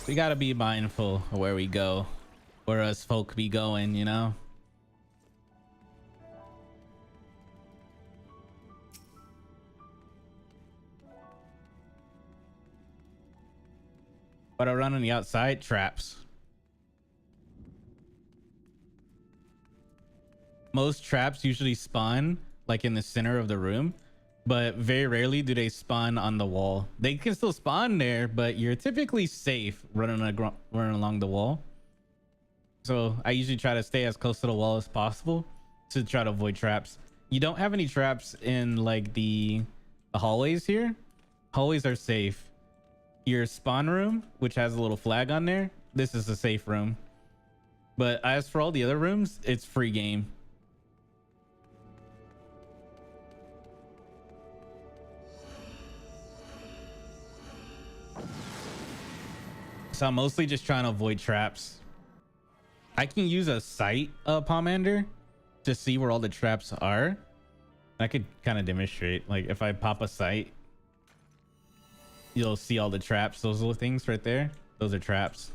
We gotta be mindful of where we go, where us folk be going, you know. But I run on the outside traps. Most traps usually spawn like in the center of the room, but very rarely do they spawn on the wall. They can still spawn there, but you're typically safe running along the wall. So I usually try to stay as close to the wall as possible to try to avoid traps. You don't have any traps in like the hallways here. Hallways are safe. your spawn room, which has a little flag on there, this is a safe room. But as for all the other rooms, it's free game. So I'm mostly just trying to avoid traps. I can use a sight Pomander to see where all the traps are. I could kind of demonstrate, like if I pop a sight, you'll see all the traps. Those little things right there, those are traps.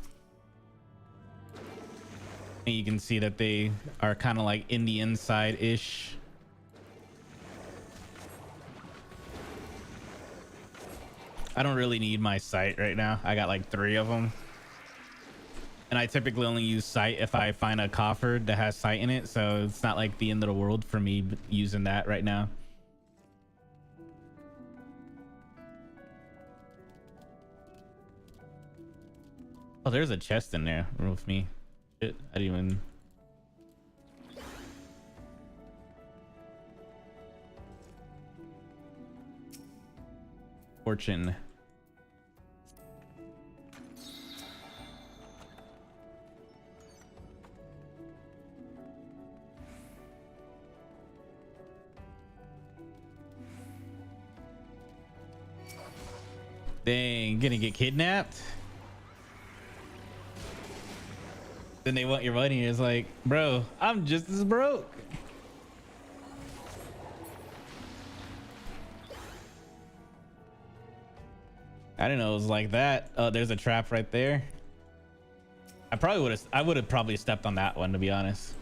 And you can see that they are kind of like in the inside ish. I don't really need my sight right now. I got like 3 of them. And I typically only use sight if I find a coffer that has sight in it. So it's not like the end of the world for me using that right now. Oh, there's a chest in there with me. Shit, I didn't even... Fortune. Dang, gonna get kidnapped? Then they want your money. It's like, bro, I'm just as broke. I didn't know it was like that. Oh, there's a trap right there. I would have probably stepped on that one, to be honest.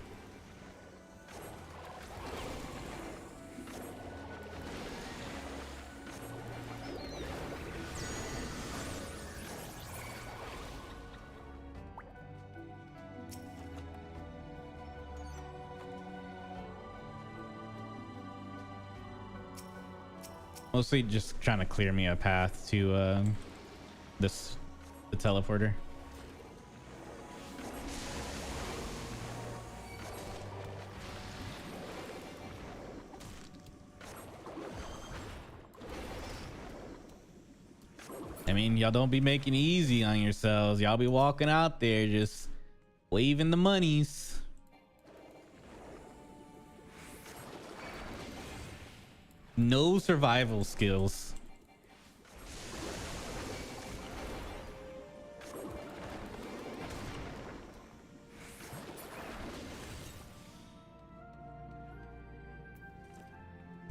Mostly just trying to clear me a path to the teleporter. I mean, y'all don't be making it easy on yourselves. Y'all be walking out there just waving the monies. No survival skills.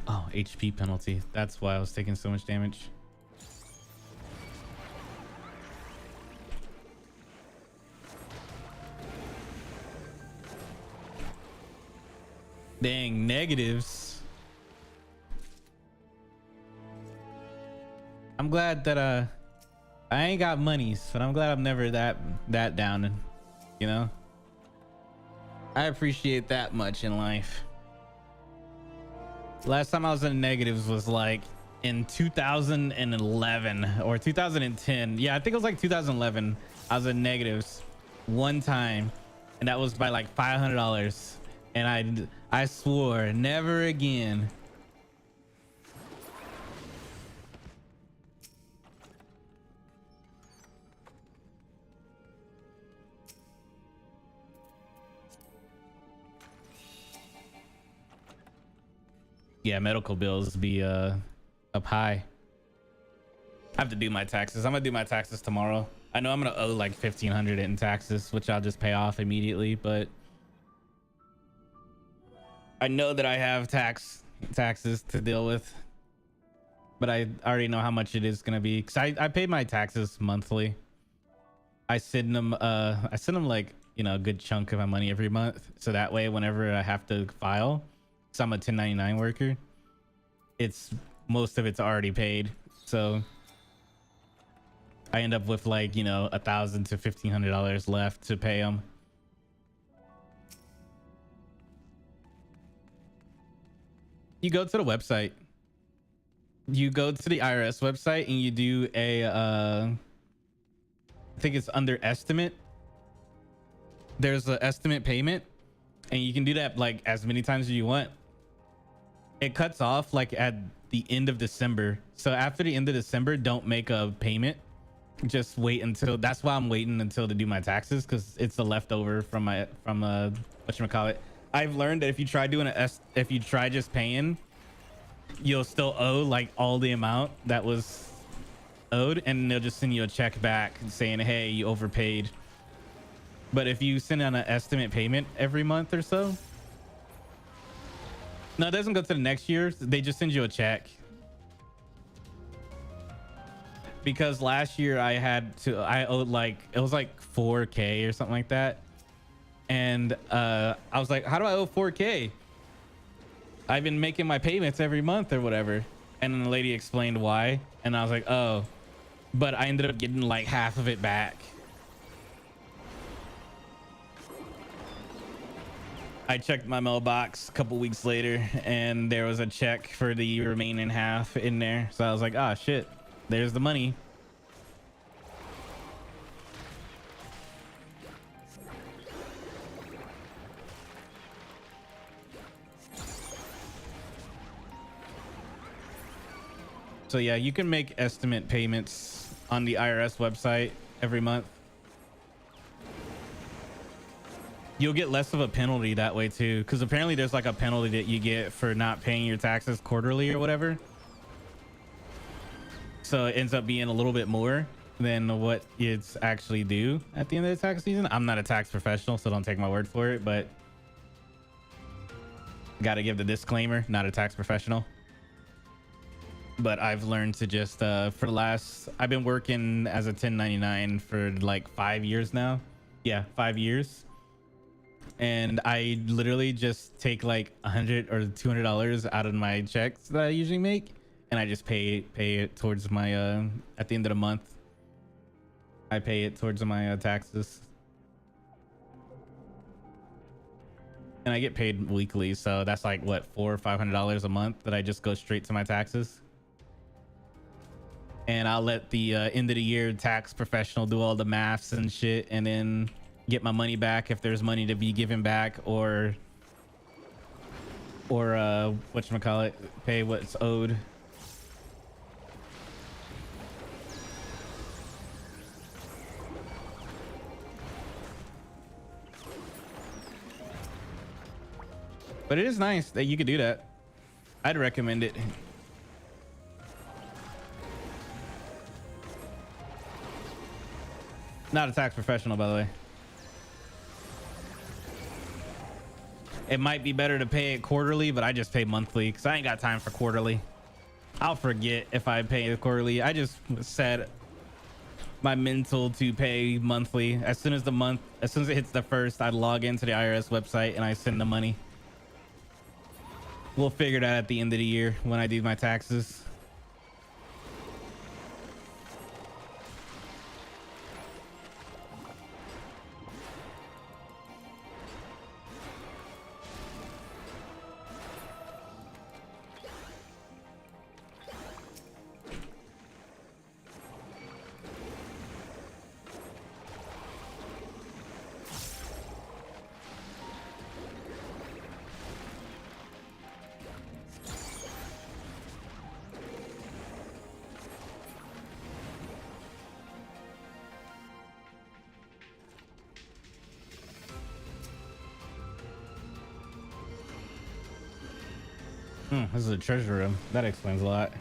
Oh, HP penalty. That's why I was taking so much damage. Dang, negatives. I'm glad that I ain't got monies, but I'm glad I'm never that down, you know. I appreciate that much in life. Last time I was in the negatives was like in 2011 or 2010. Yeah, I think it was like 2011. I was in negatives one time, and that was by like $500, and I swore never again. Yeah, medical bills be up high. I have to do my taxes. I'm gonna do my taxes tomorrow. I know I'm gonna owe like $1,500 in taxes, which I'll just pay off immediately, but I know that I have taxes to deal with, but I already know how much it is gonna be, because I pay my taxes monthly. I send them like, you know, a good chunk of my money every month, so that way whenever I have to file, so I'm a 1099 worker, most of it's already paid, so I end up with like, you know, $1,000 to $1,500 left to pay them. You go to the website, you go to the IRS website, and you do a I think it's under estimate. There's an estimate payment, and you can do that like as many times as you want. It cuts off like at the end of December. So after the end of December, don't make a payment, just wait until, that's why I'm waiting until to do my taxes, because it's the leftover from my whatchamacallit. I've learned that if you try doing if you try just paying, you'll still owe like all the amount that was owed, and they'll just send you a check back saying, hey, you overpaid. But if you send out an estimate payment every month or so, no, it doesn't go to the next year. They just send you a check. Because last year I owed like, it was like 4K or something like that. And I was like, how do I owe 4K? I've been making my payments every month or whatever. And then the lady explained why. And I was like, oh, but I ended up getting like half of it back. I checked my mailbox a couple weeks later and there was a check for the remaining half in there. So I was like, ah, shit, there's the money. So yeah, you can make estimate payments on the IRS website every month. You'll get less of a penalty that way too, because apparently there's like a penalty that you get for not paying your taxes quarterly or whatever. So it ends up being a little bit more than what it's actually due at the end of the tax season. I'm not a tax professional, so don't take my word for it, but got to give the disclaimer, not a tax professional. But I've learned to just for the last, I've been working as a 1099 for like 5 years now. Yeah, 5 years. And I literally just take like $100 or $200 out of my checks that I usually make, and I just pay it towards my at the end of the month. I pay it towards my taxes, and I get paid weekly, so that's like what, $400 or $500 a month that I just go straight to my taxes. And I'll let the end of the year tax professional do all the maths and shit, and then get my money back if there's money to be given back, or whatchamacallit, pay what's owed. But it is nice that you could do that. I'd recommend it. Not a tax professional, by the way. It might be better to pay it quarterly, but I just pay monthly because I ain't got time for quarterly. I'll forget if I pay it quarterly. I just set my mental to pay monthly. As soon as it hits the first, I log into the IRS website and I send the money. We'll figure it out at the end of the year when I do my taxes. This is a treasure room. That explains a lot.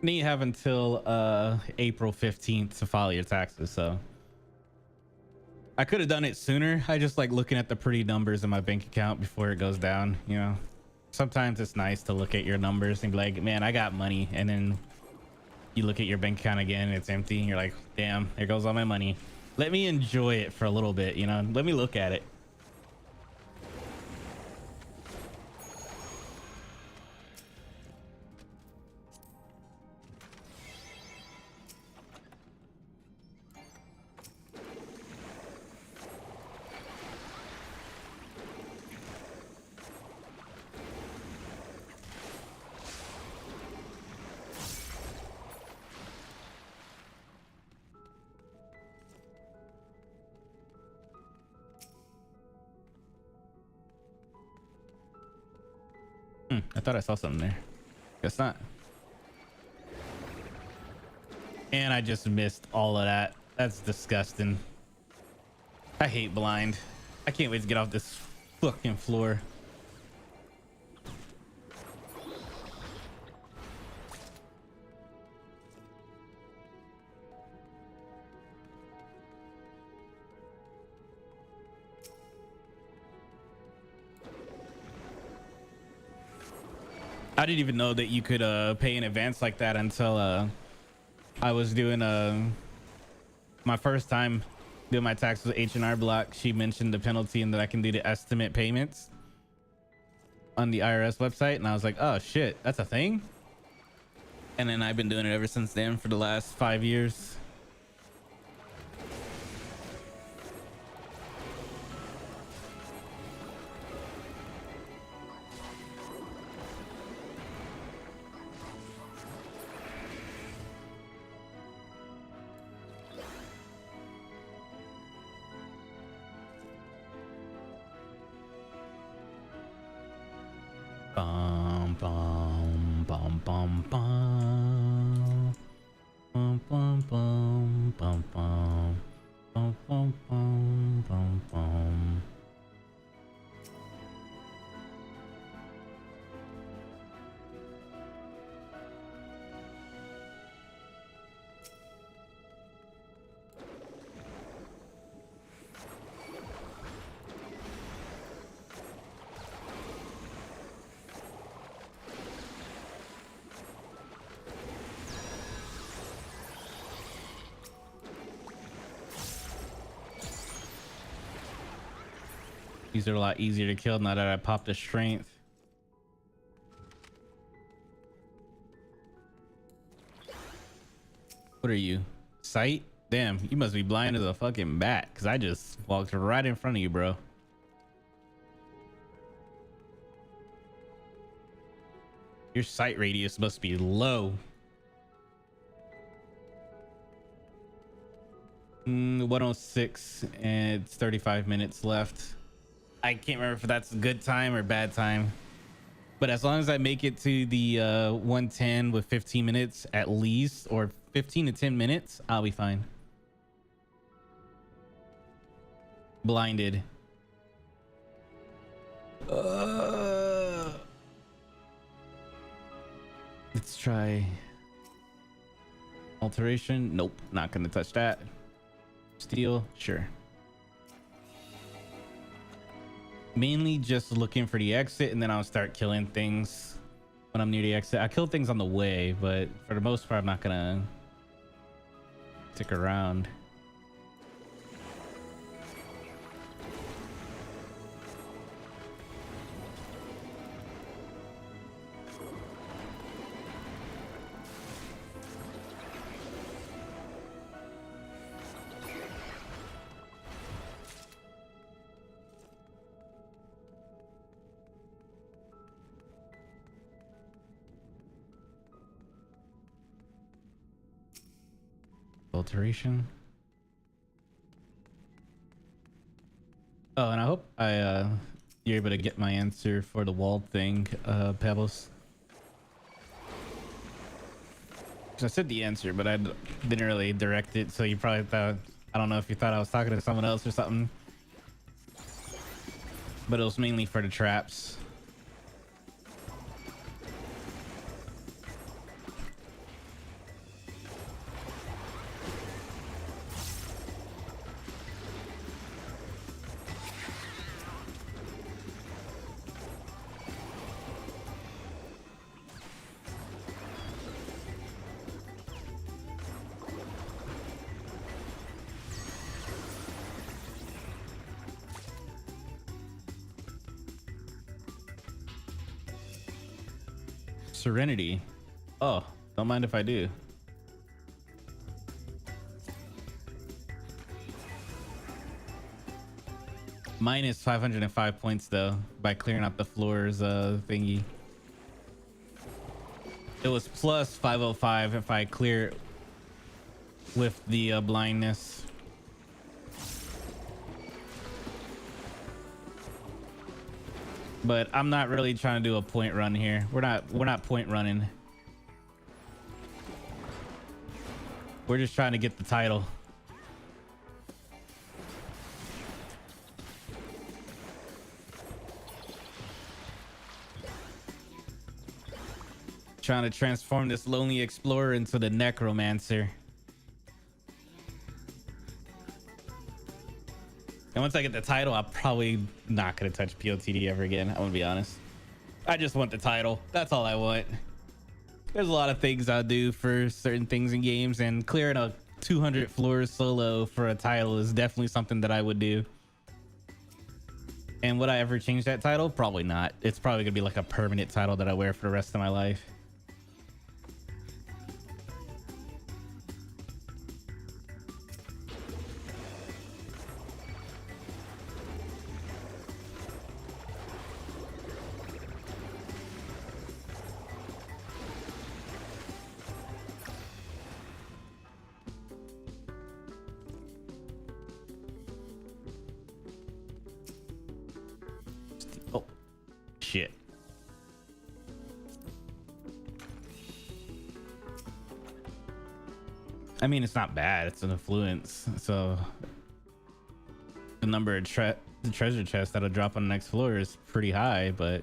Then you have until April 15th to file your taxes, so I could have done it sooner. I just like looking at the pretty numbers in my bank account before it goes down, you know. Sometimes it's nice to look at your numbers and be like, man, I got money, and then you look at your bank account again and it's empty and you're like, damn, there goes all my money. Let me enjoy it for a little bit, you know. Let me look at it. I thought I saw something there. Guess not. And I just missed all of that. That's disgusting. I hate blind. I can't wait to get off this fucking floor. I didn't even know that you could pay in advance like that until I was doing my first time doing my taxes H&R Block. She mentioned the penalty and that I can do the estimate payments on the IRS website, and I was like, oh shit, that's a thing. And then I've been doing it ever since then for the last 5 years. Bum bum bum bum bum bum bum bum bum bum bum bum bum bum bum. These are a lot easier to kill now that I popped the strength. What are you? Sight? Damn, you must be blind as a fucking bat, because I just walked right in front of you, bro. Your sight radius must be low. 106, and it's 35 minutes left. I can't remember if that's a good time or bad time, but as long as I make it to the 110 with 15 minutes at least, or 15 to 10 minutes, I'll be fine. Blinded. Let's try alteration. Nope, not gonna touch that. Steel, sure. Mainly just looking for the exit, and then I'll start killing things when I'm near the exit. I kill things on the way, but for the most part, I'm not gonna stick around. Alteration. Oh, and I hope you're able to get my answer for the wall thing, Pebbles. 'Cause I said the answer, but I didn't really direct it, so you probably thought, I don't know if you thought I was talking to someone else or something. But it was mainly for the traps. Serenity. Oh, don't mind if I do. Minus 505 points though by clearing out the floors thingy. It was plus 505 if I clear with the blindness. But I'm not really trying to do a point run here. We're not point running. We're just trying to get the title. Trying to transform this lonely explorer into the necromancer. And once I get the title, I'm probably not going to touch POTD ever again. I'm going to be honest. I just want the title. That's all I want. There's a lot of things I'll do for certain things in games, and clearing a 200 floors solo for a title is definitely something that I would do. And would I ever change that title? Probably not. It's probably going to be like a permanent title that I wear for the rest of my life. Oh, shit. I mean, it's not bad. It's an influence. So the number of the treasure chest that'll drop on the next floor is pretty high, but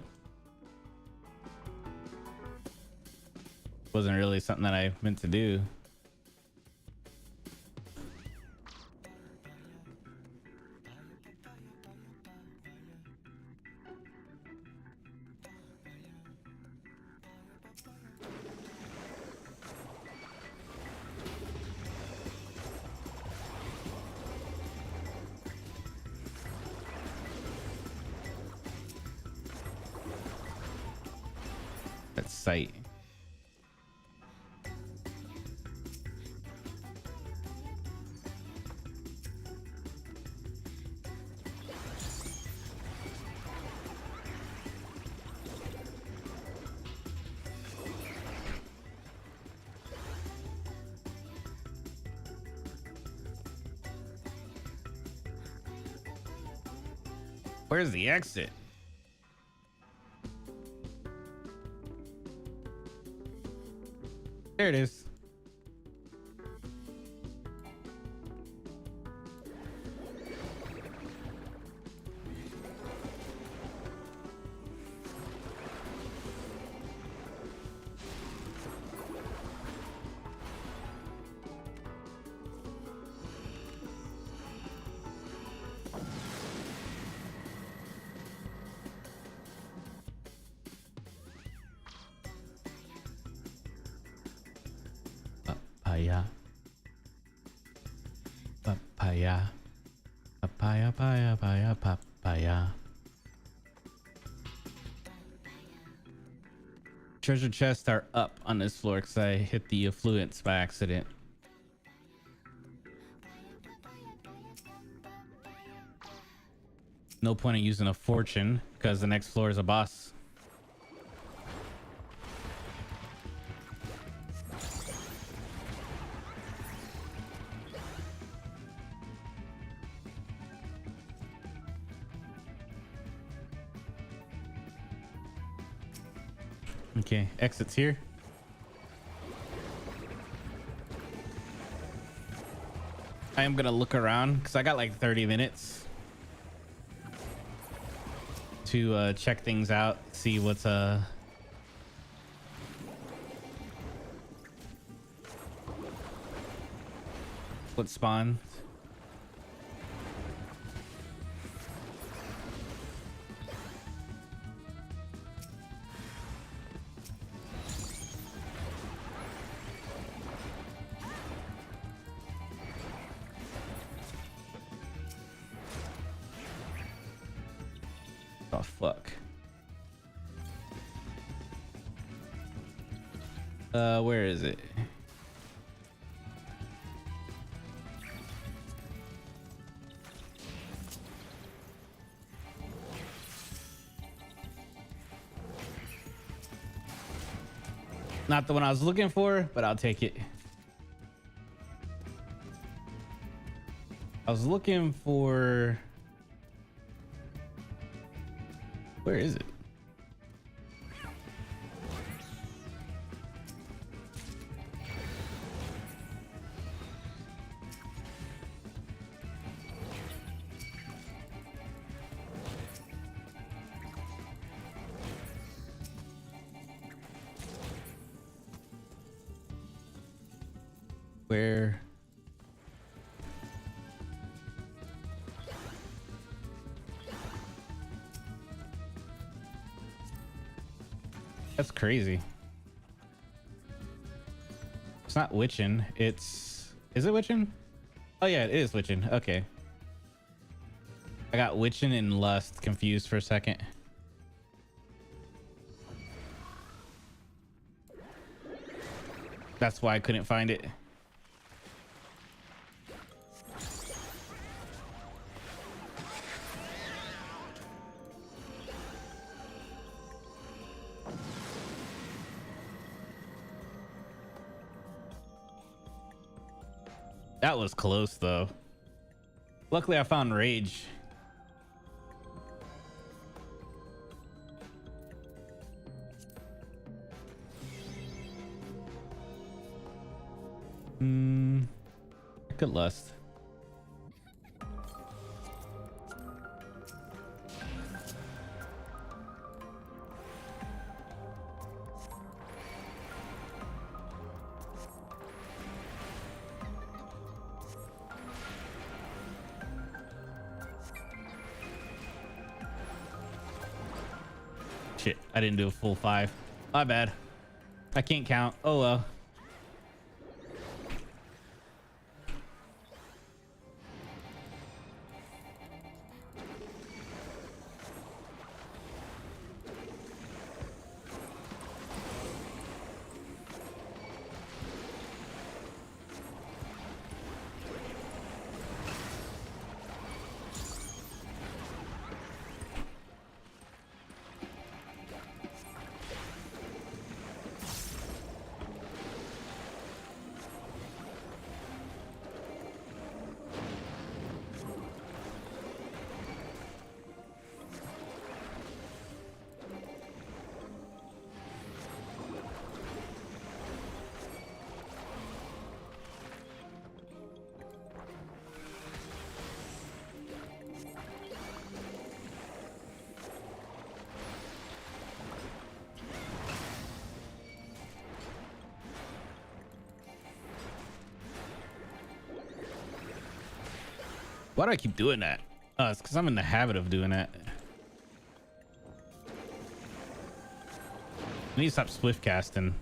wasn't really something that I meant to do. That sight. Where's the exit? There it is. Papaya. Papaya. Papaya, papaya, papaya, papaya. Treasure chests are up on this floor because I hit the affluence by accident. No point in using a fortune because the next floor is a boss. Okay, exits here. I am gonna look around because I got like 30 minutes to check things out, see what's what spawned. Oh fuck. Where is it? Not the one I was looking for, but I'll take it. I was looking for Where is it? Where? That's crazy. It's not witching. It's... Is it witching? Oh yeah, it is witching. Okay. I got witching and lust confused for a second. That's why I couldn't find it. That was close though. Luckily I found rage. Good lust. Shit, I didn't do a full 5. My bad. I can't count. Oh well. Why do I keep doing that? It's because I'm in the habit of doing that. I need to stop swift casting.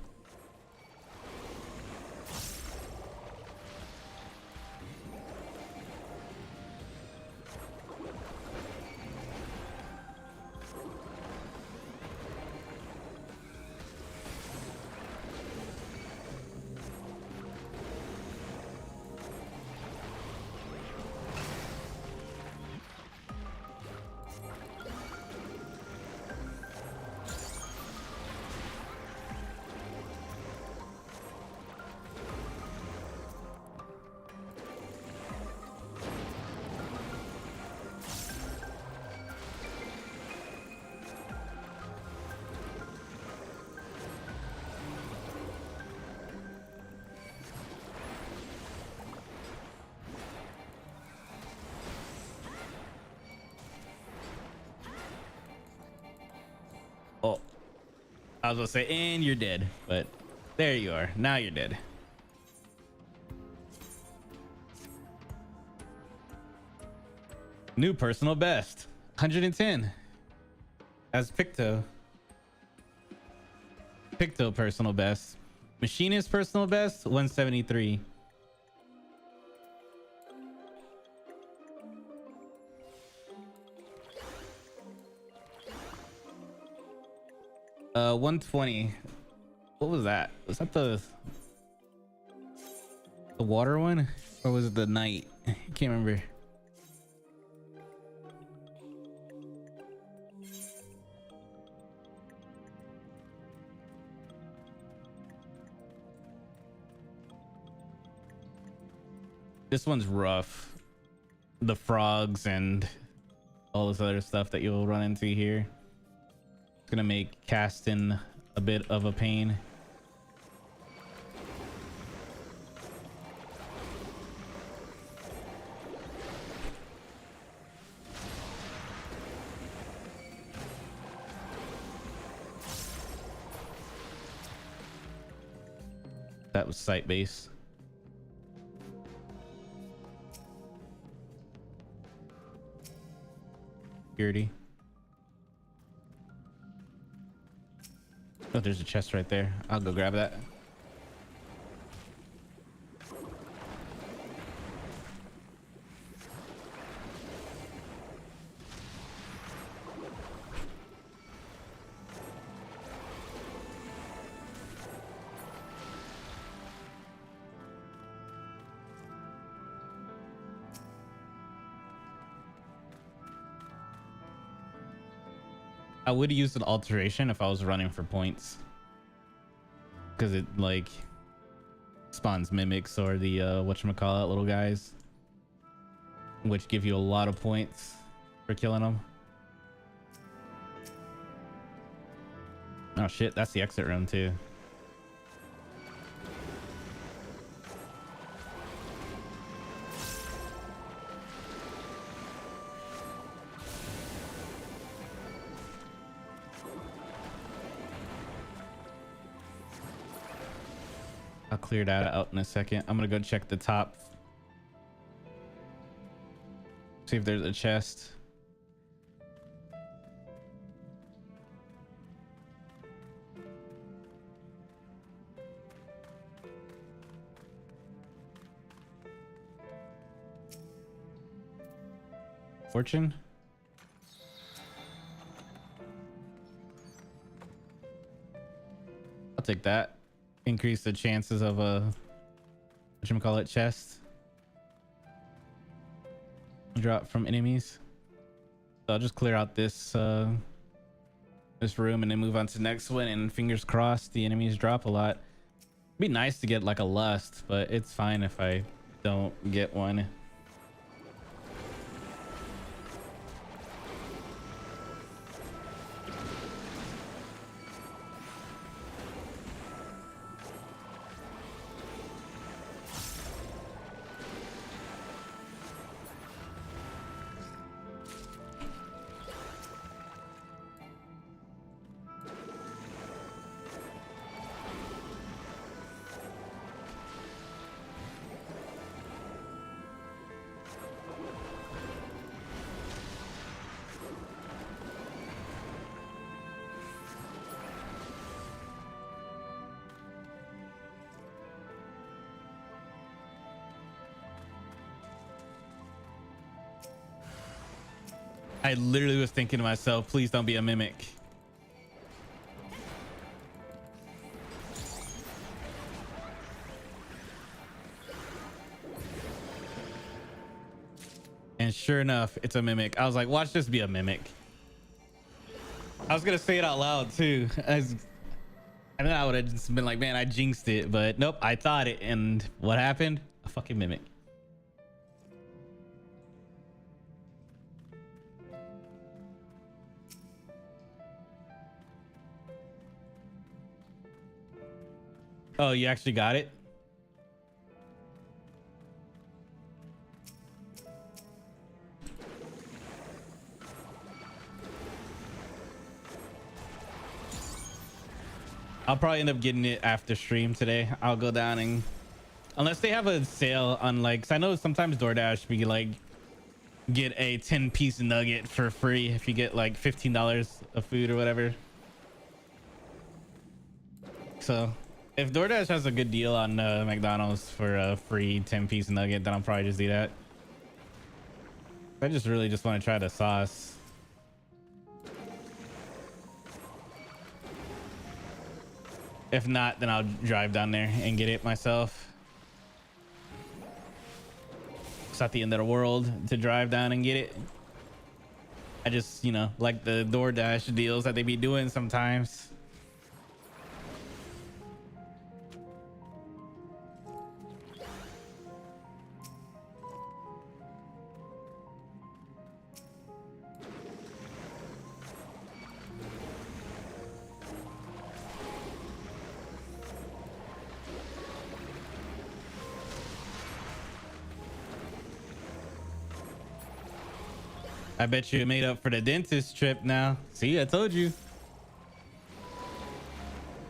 Oh, I was gonna say, and you're dead, but there you are. Now you're dead. New personal best, 110. As Picto. Picto personal best. Machinist personal best, 173. Uh, 120. What was that? Was that the water one, or was it the night? I can't remember. This one's rough. The frogs and all this other stuff that you'll run into here. It's gonna make casting a bit of a pain. That was site base. Security. Oh, there's a chest right there. I'll go grab that. I would use an alteration if I was running for points, because it like spawns mimics or the whatchamacallit little guys, which give you a lot of points for killing them. Oh shit, that's the exit room too. I'll clear that out in a second. I'm gonna go check the top. See if there's a chest. Fortune? I'll take that. Increase the chances of a whatchamacallit chest drop from enemies. So I'll just clear out this this room and then move on to the next one, and fingers crossed the enemies drop a lot. It'd be nice to get like a lust, but it's fine if I don't get one. I literally was thinking to myself, please don't be a mimic. And sure enough, it's a mimic. I was like, watch this be a mimic. I was gonna say it out loud too. And then I would have just been like, man, I jinxed it. But nope, I thought it. And what happened? A fucking mimic. Oh, you actually got it? I'll probably end up getting it after stream today. I'll go down and, unless they have a sale on like, 'cause I know sometimes DoorDash we like get a 10-piece nugget for free if you get like $15 of food or whatever. So if DoorDash has a good deal on McDonald's for a free 10-piece nugget, then I'll probably just do that. I just really just want to try the sauce. If not, then I'll drive down there and get it myself. It's not the end of the world to drive down and get it. I just, you know, like the DoorDash deals that they be doing sometimes. I bet you it made up for the dentist trip now. See, I told you.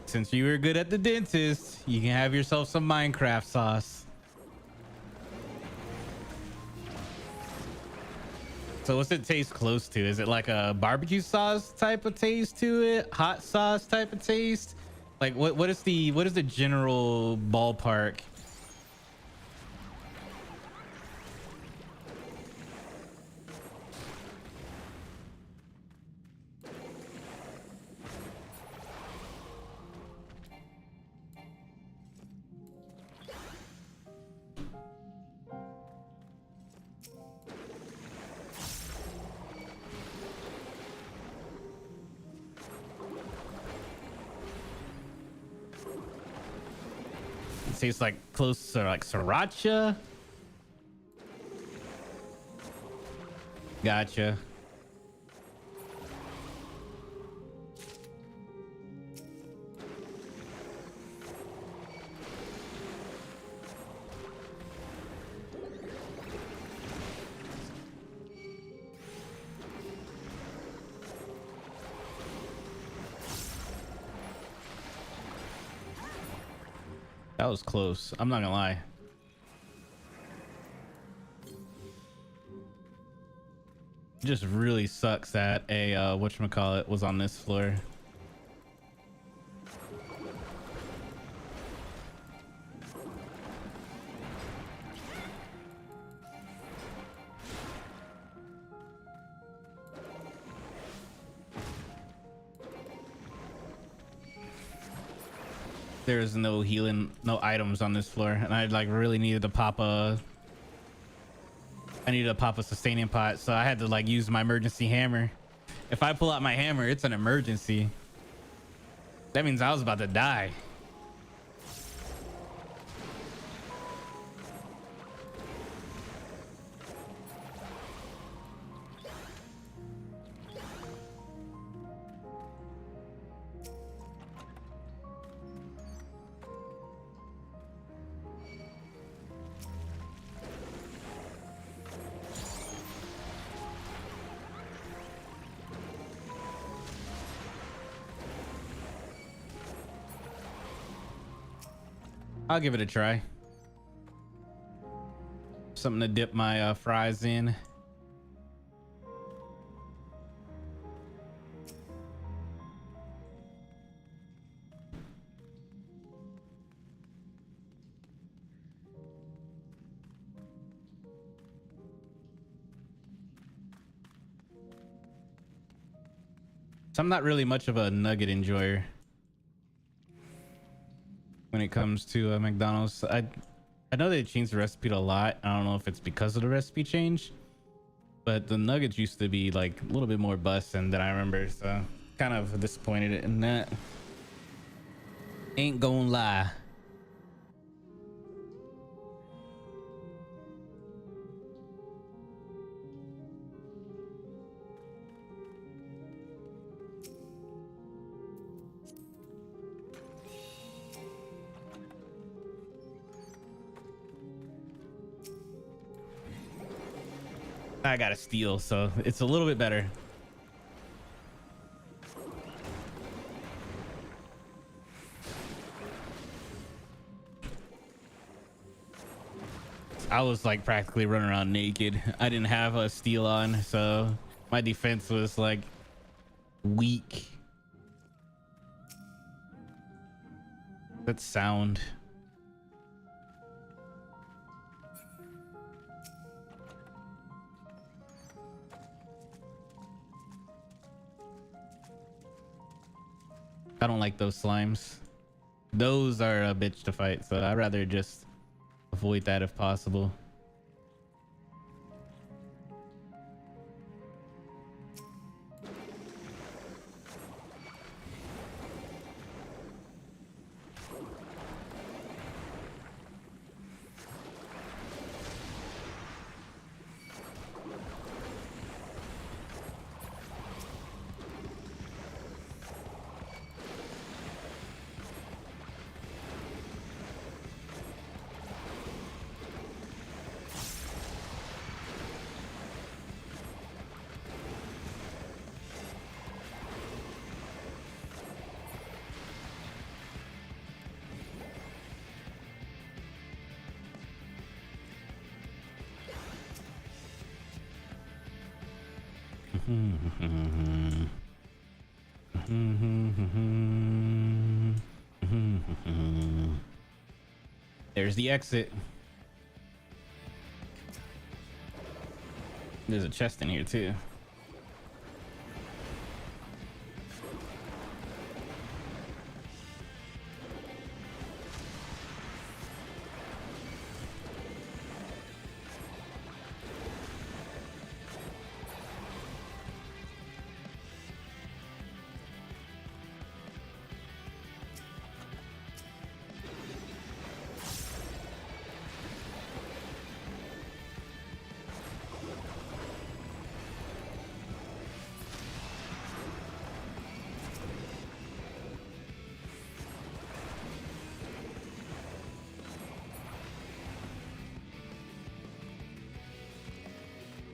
Since you were good at the dentist, you can have yourself some Minecraft sauce. So what's it taste close to? Is it like a barbecue sauce type of taste to it? Hot sauce type of taste? Like what is the general ballpark? It tastes like close to like sriracha. Gotcha. That was close. I'm not gonna lie. It just really sucks that a whatchamacallit was on this floor. There's no healing, no items on this floor, and I like really needed to pop a. I needed to pop a sustaining pot, so I had to like use my emergency hammer. If I pull out my hammer, it's an emergency. That means I was about to die. I'll give it a try. Something to dip my fries in. So I'm not really much of a nugget enjoyer when it comes to McDonald's. I know they changed the recipe a lot. I don't know if it's because of the recipe change, but the nuggets used to be like a little bit more bussin' than I remember, so kind of disappointed in that. Ain't gonna lie. I got a steal, so it's a little bit better. I was like practically running around naked. I didn't have a steal on, so my defense was like weak. That sound. I don't like those slimes. Those are a bitch to fight, so I'd rather just avoid that if possible. There's the exit. There's a chest in here too.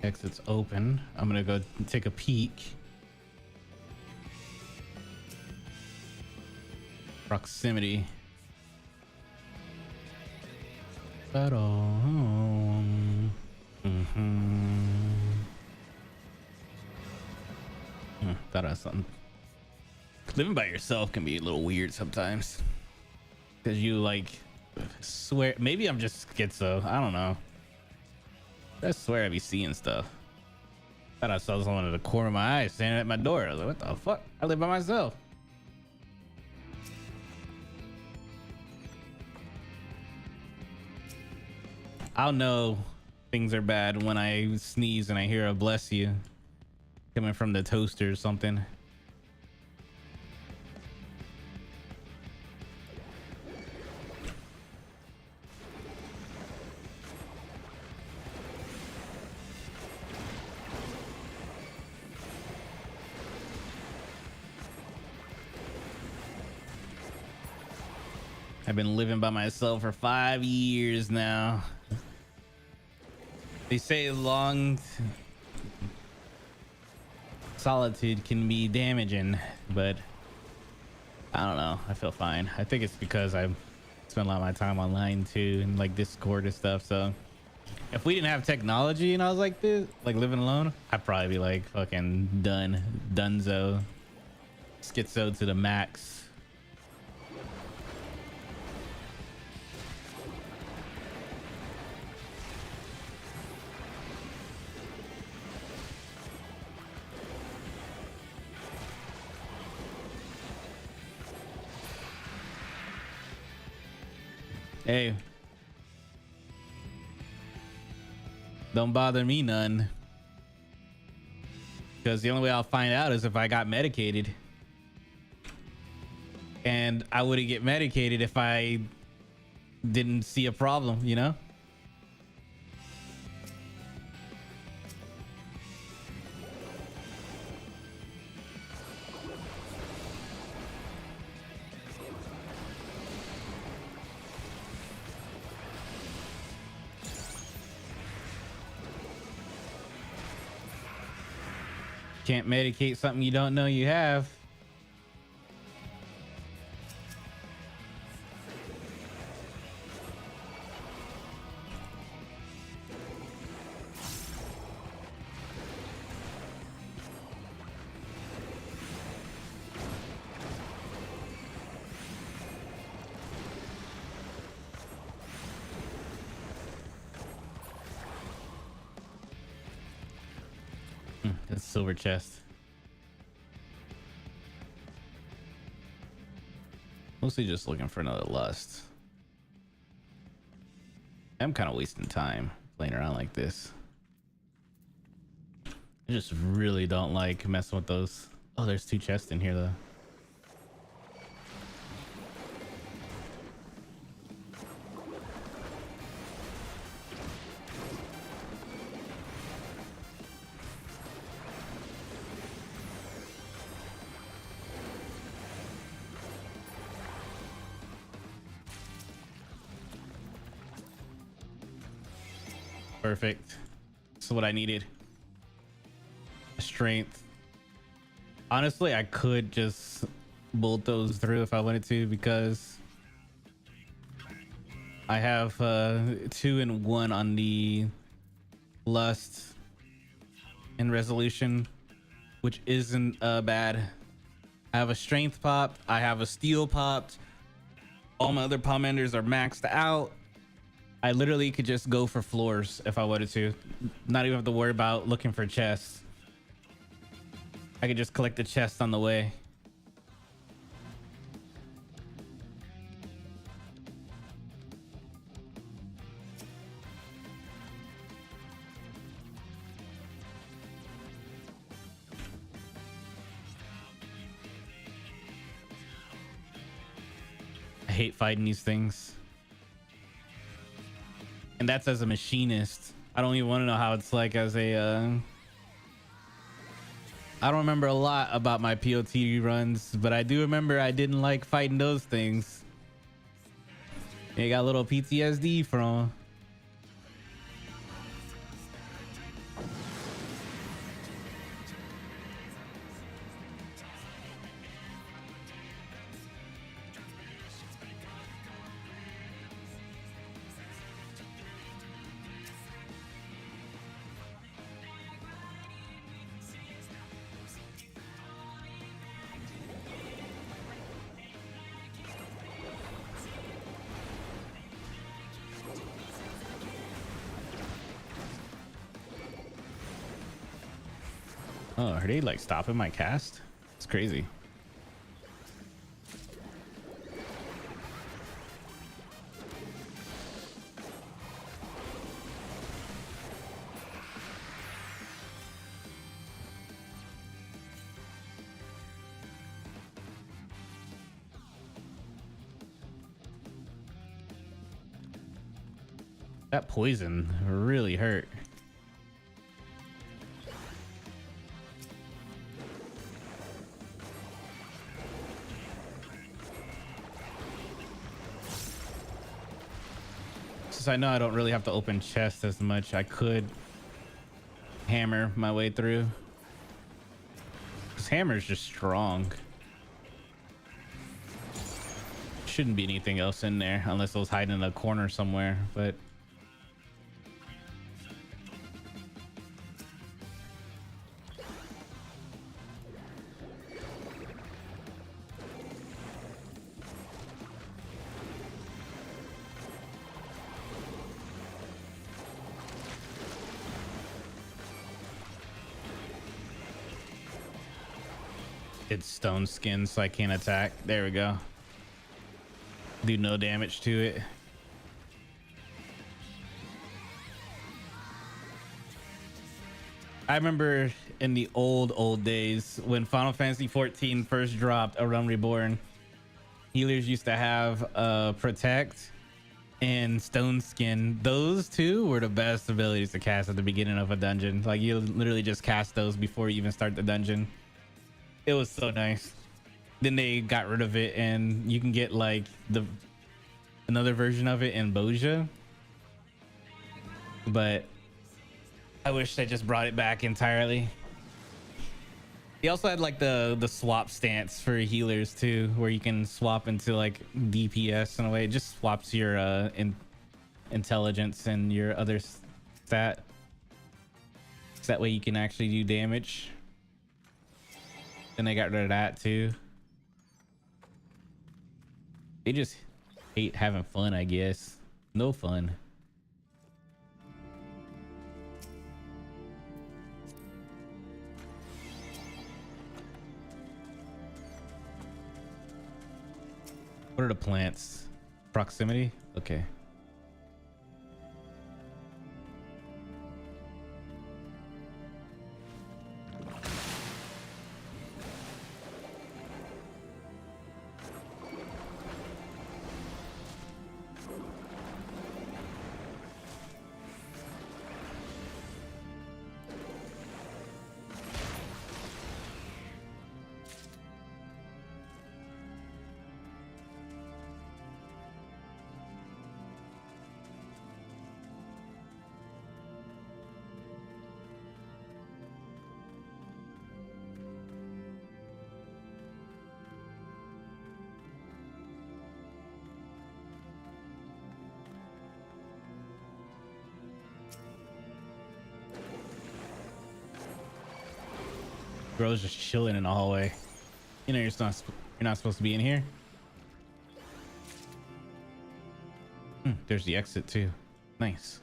Exit's open. I'm gonna go take a peek. Proximity. Thought I was something. Living by yourself can be a little weird sometimes, because you like swear. Maybe I'm just schizo. I don't know. I swear I be seeing stuff. Thought I saw someone at the corner of my eye standing at my door. I was like, what the fuck? I live by myself. I'll know things are bad when I sneeze and I hear a bless you coming from the toaster or something. I've been living by myself for 5 years now. They say long solitude can be damaging, but I don't know. I feel fine. I think it's because I spend a lot of my time online too, and like Discord and stuff. So if we didn't have technology and I was like this, like living alone, I'd probably be like fucking dunzo, schizo to the max. Hey, don't bother me none, because the only way I'll find out is if I got medicated, and I wouldn't get medicated if I didn't see a problem, you know? Can't medicate something you don't know you have. That's silver chest. Mostly just looking for another lust. I'm kind of wasting time playing around like this. I just really don't like messing with those. Oh, there's 2 chests in here though. Perfect. That's what I needed. Strength. Honestly, I could just bolt those through if I wanted to, because I have 2 and 1 on the lust and resolution. which isn't bad. I have a strength popped. I have a steel popped. All my other pomanders are maxed out. I literally could just go for floors if I wanted to. Not even have to worry about looking for chests. I could just collect the chest on the way. I hate fighting these things. And that's as a machinist. I don't even want to know how it's like as a I don't remember a lot about my POT runs, but I do remember I didn't like fighting those things. You got a little PTSD from. Oh, are they like stopping my cast? It's crazy. That poison really hurt. Since I know I don't really have to open chests as much, I could hammer my way through. This hammer is just strong. Shouldn't be anything else in there unless it was hiding in a corner somewhere, but it's stone skin, so I can't attack. There we go. Do no damage to it. I remember in the old days when Final Fantasy 14 first dropped A Realm Reborn, healers used to have Protect and Stone Skin. Those two were the best abilities to cast at the beginning of a dungeon. Like you literally just cast those before you even start the dungeon. It was so nice. Then they got rid of it, and you can get like another version of it in Boja. But I wish they just brought it back entirely. They also had like the swap stance for healers too, where you can swap into like DPS in a way. It just swaps your intelligence and your other stat. So that way you can actually do damage. And they got rid of that too. They just hate having fun, I guess. No fun. What are the plants? Proximity? Okay. Bro's just chilling in the hallway. You know you're not supposed to be in here. There's the exit too. Nice.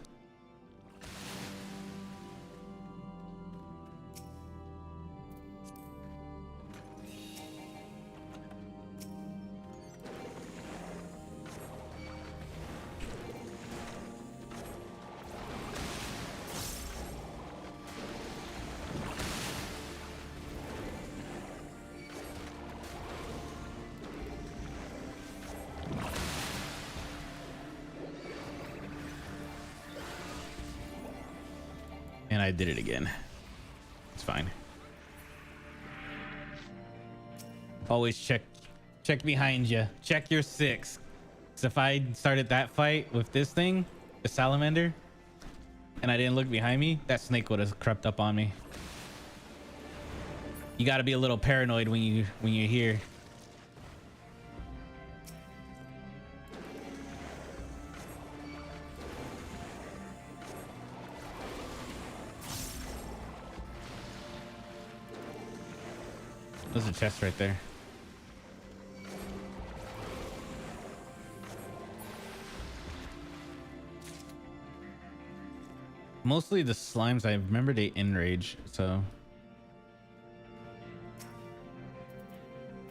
And I did it again. It's fine. Always check behind you. Check your six. So if I started that fight with this thing, the salamander, and I didn't look behind me, that snake would have crept up on me. You got to be a little paranoid when you're here. There's a chest right there. Mostly the slimes, I remember they enrage, so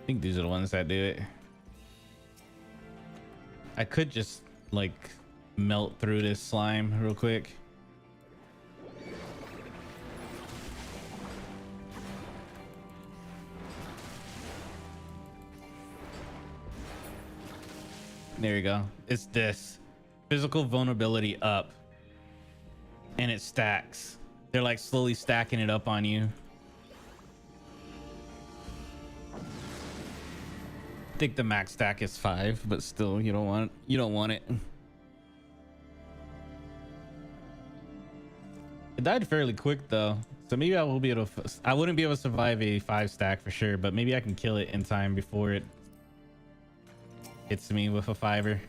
I think these are the ones that do it. I could just like melt through this slime real quick. There you go. It's this physical vulnerability up, and it stacks. They're like slowly stacking it up on you. I think the max stack is 5, but still, you don't want it. It died fairly quick though, so maybe I will be able to. I wouldn't be able to survive a 5 stack for sure, but maybe I can kill it in time before it hits me with a 5er.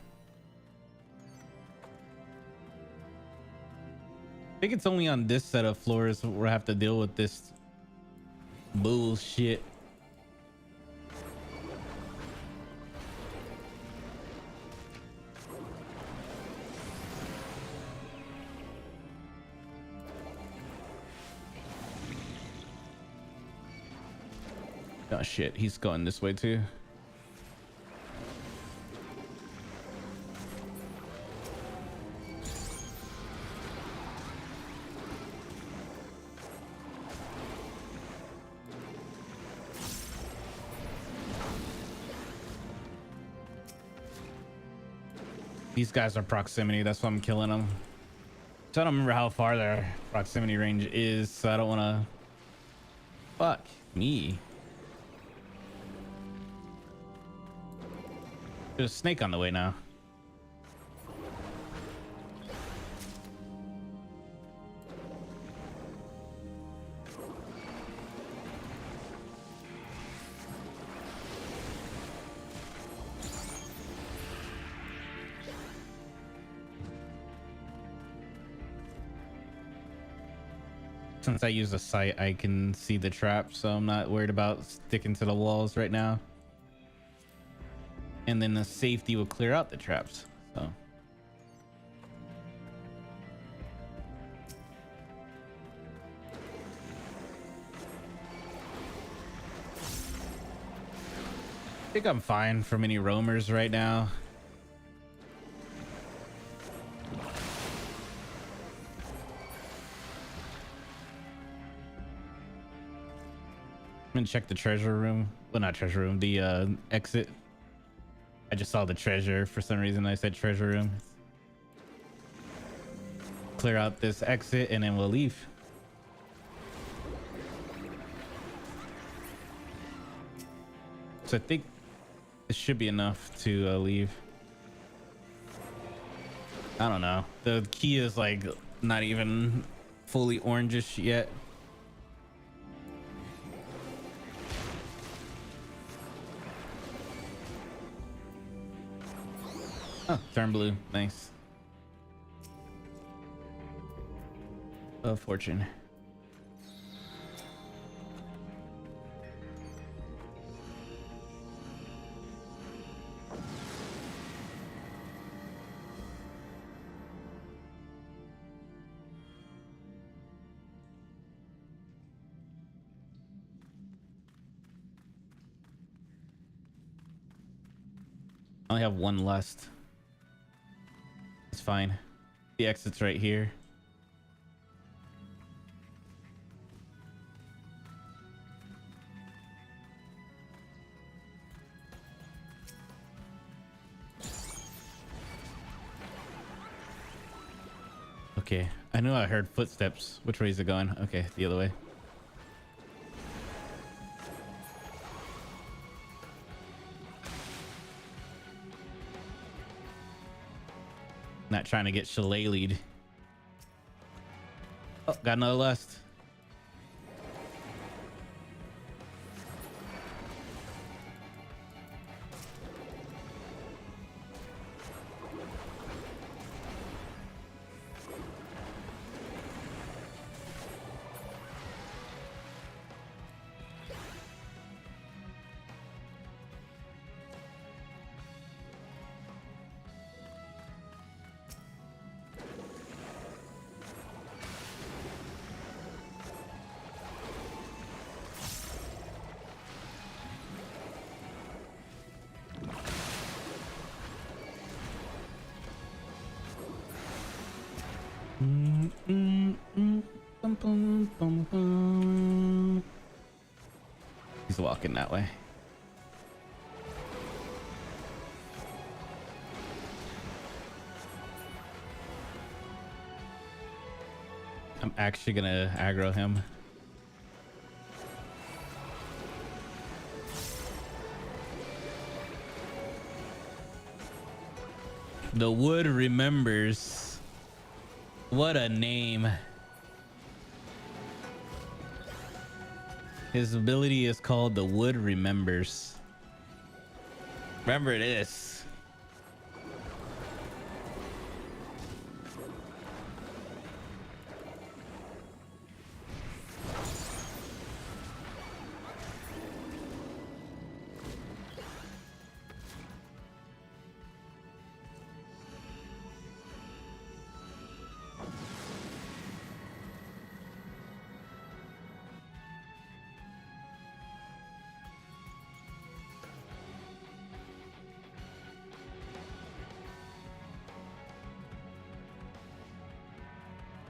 I think it's only on this set of floors where I have to deal with this bullshit. Oh shit, he's going this way too. These guys are proximity, that's why I'm killing them. So I don't remember how far their proximity range is, so I don't want to. Fuck me. There's a snake on the way now. Since I use the sight, I can see the trap, so I'm not worried about sticking to the walls right now. And then the safety will clear out the traps. So I think I'm fine from any roamers right now. I'm gonna check the treasure room. Well, not treasure room, the exit. I just saw the treasure for some reason. I said treasure room. Clear out this exit and then we'll leave. So I think this should be enough to leave. I don't know. The key is like not even fully orangish yet. Oh, turn blue. Nice. Of fortune. I only have one lust. It's fine. The exit's right here. Okay, I knew I heard footsteps. Which way is it going? Okay, the other way. Not trying to get shillelied. Oh, got another lust. He's walking that way. I'm actually gonna aggro him. The wood remembers. What a name. His ability is called the wood remembers. Remember this.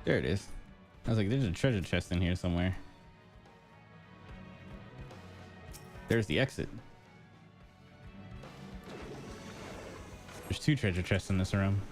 There it is. I was like, there's a treasure chest in here somewhere. There's the exit. There's 2 treasure chests in this room.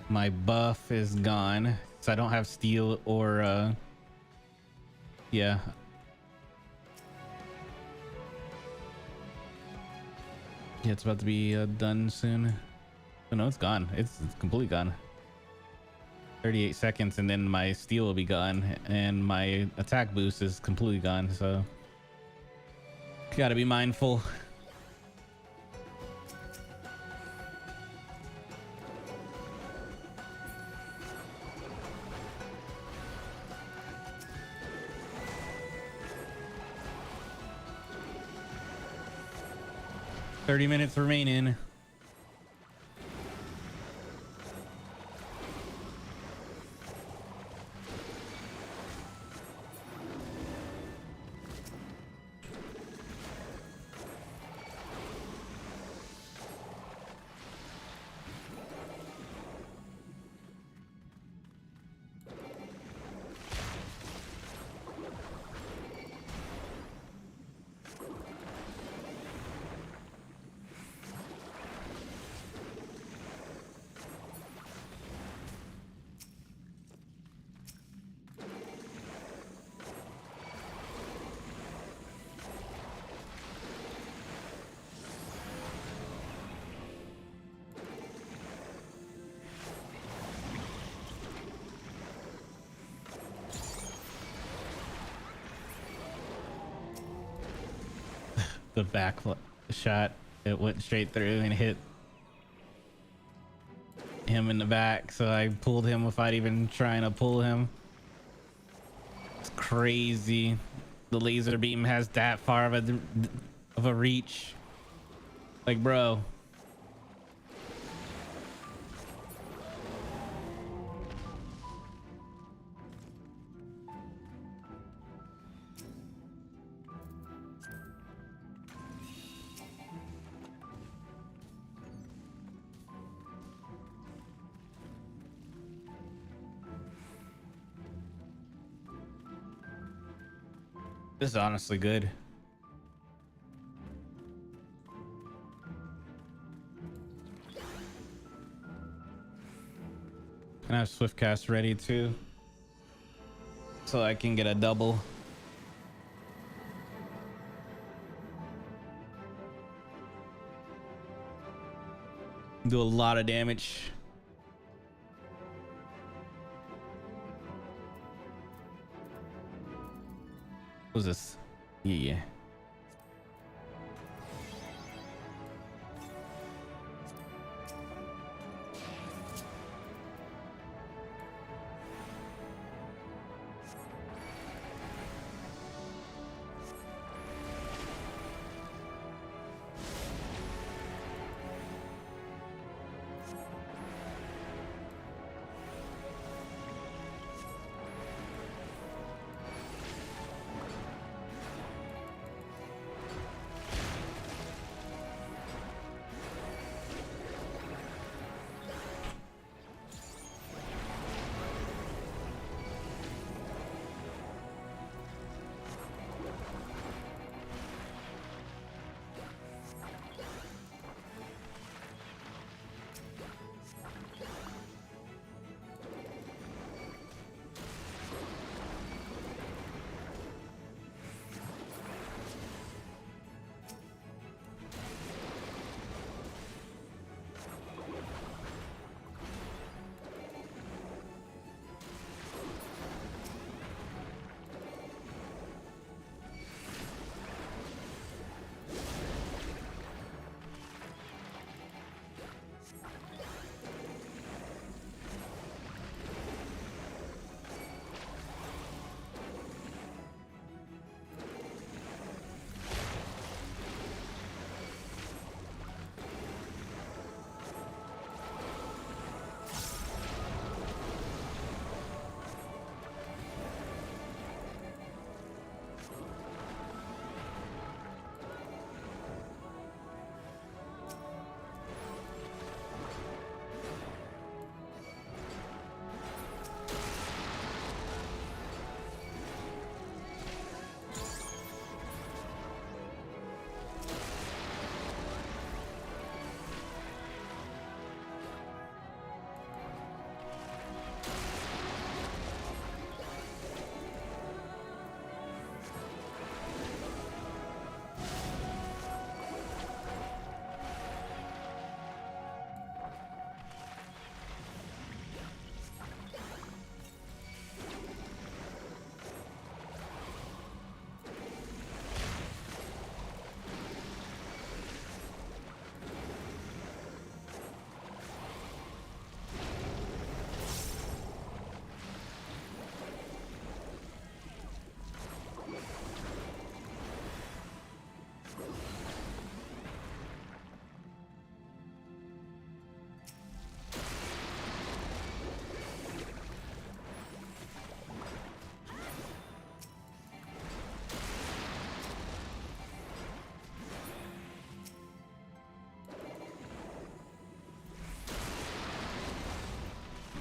My buff is gone, so I don't have steel or yeah. Yeah, it's about to be done soon. Oh no, it's gone. It's completely gone. 38 seconds and then my steel will be gone and my attack boost is completely gone, so gotta be mindful. Thirty minutes remaining. The backflip. The shot, it went straight through and hit him in the back, so I pulled him without even trying to pull him. It's crazy. The laser beam has that far of a reach. Like, bro. This is honestly good. And I have swift cast ready too, so I can get a double. Do a lot of damage. What's this? Yeah.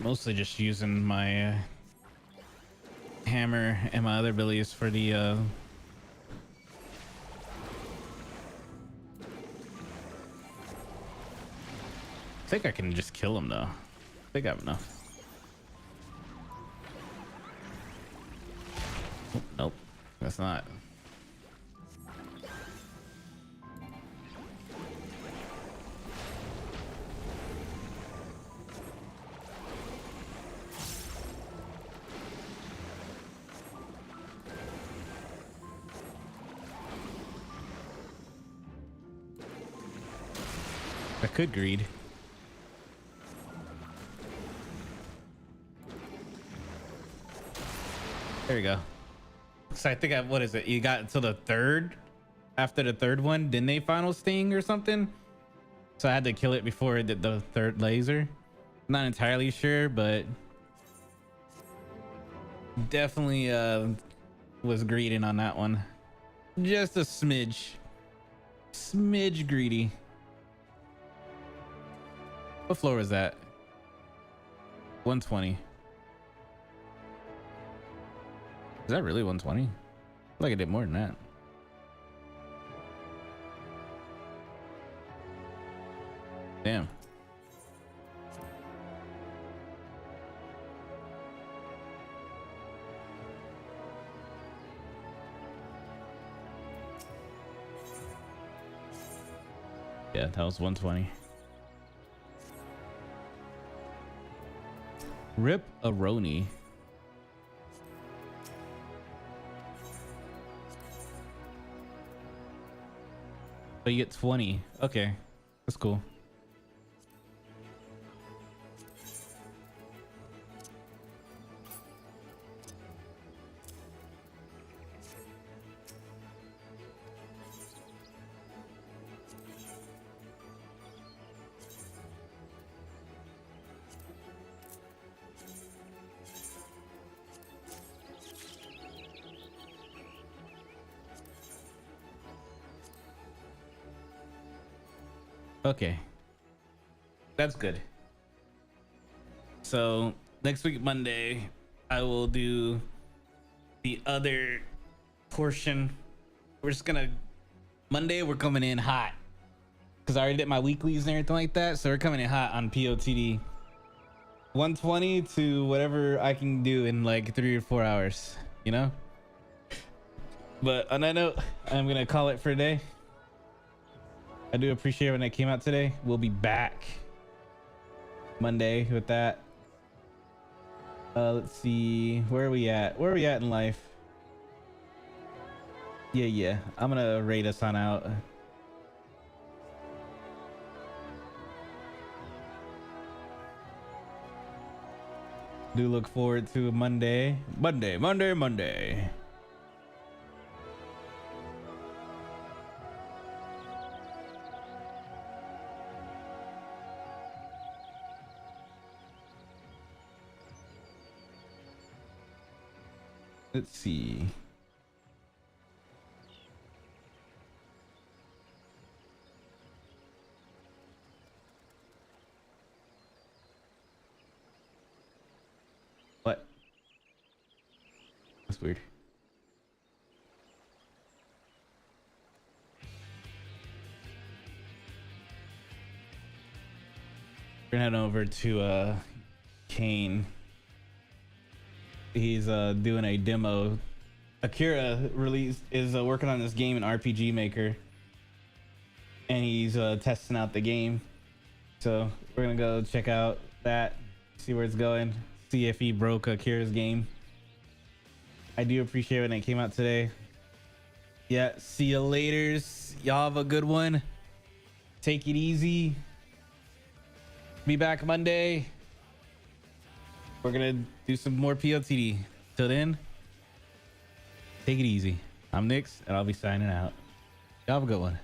Mostly just using my hammer and my other abilities for the I think I can just kill him though. I think I have enough. Oh, nope, that's not. I could greed. There you go. So I think what is it? You got until the third. After the third one, didn't they final sting or something? So I had to kill it before it did the third laser. Not entirely sure, but definitely was greeding on that one. Just a smidge greedy. What floor was that? 120. Is that really 120? Like I did more than that. Damn. Yeah, that was 120. Rip a Roni. But you get 20. Okay, that's cool. Okay, that's good. So next week Monday I will do the other portion. We're just gonna Monday we're coming in hot because I already did my weeklies and everything like that, so we're coming in hot on POTD 120 to whatever I can do in like 3 or 4 hours, you know. But on that note, I'm gonna call it for today. I do appreciate when it came out today. We'll be back Monday with that. Let's see, where are we at? Where are we at in life? Yeah, I'm gonna rate us on out. Do look forward to Monday. Monday. Let's see. What? That's weird. We're gonna head over to Kane. He's doing a demo. Akira is working on this game in RPG Maker, and he's testing out the game. So we're gonna go check out that, see where it's going, see if he broke Akira's game. I do appreciate when it came out today. Yeah, see you laters. Y'all have a good one. Take it easy. Be back Monday. We're gonna do some more PLTD. Till then, take it easy. I'm Nix, and I'll be signing out. Y'all have a good one.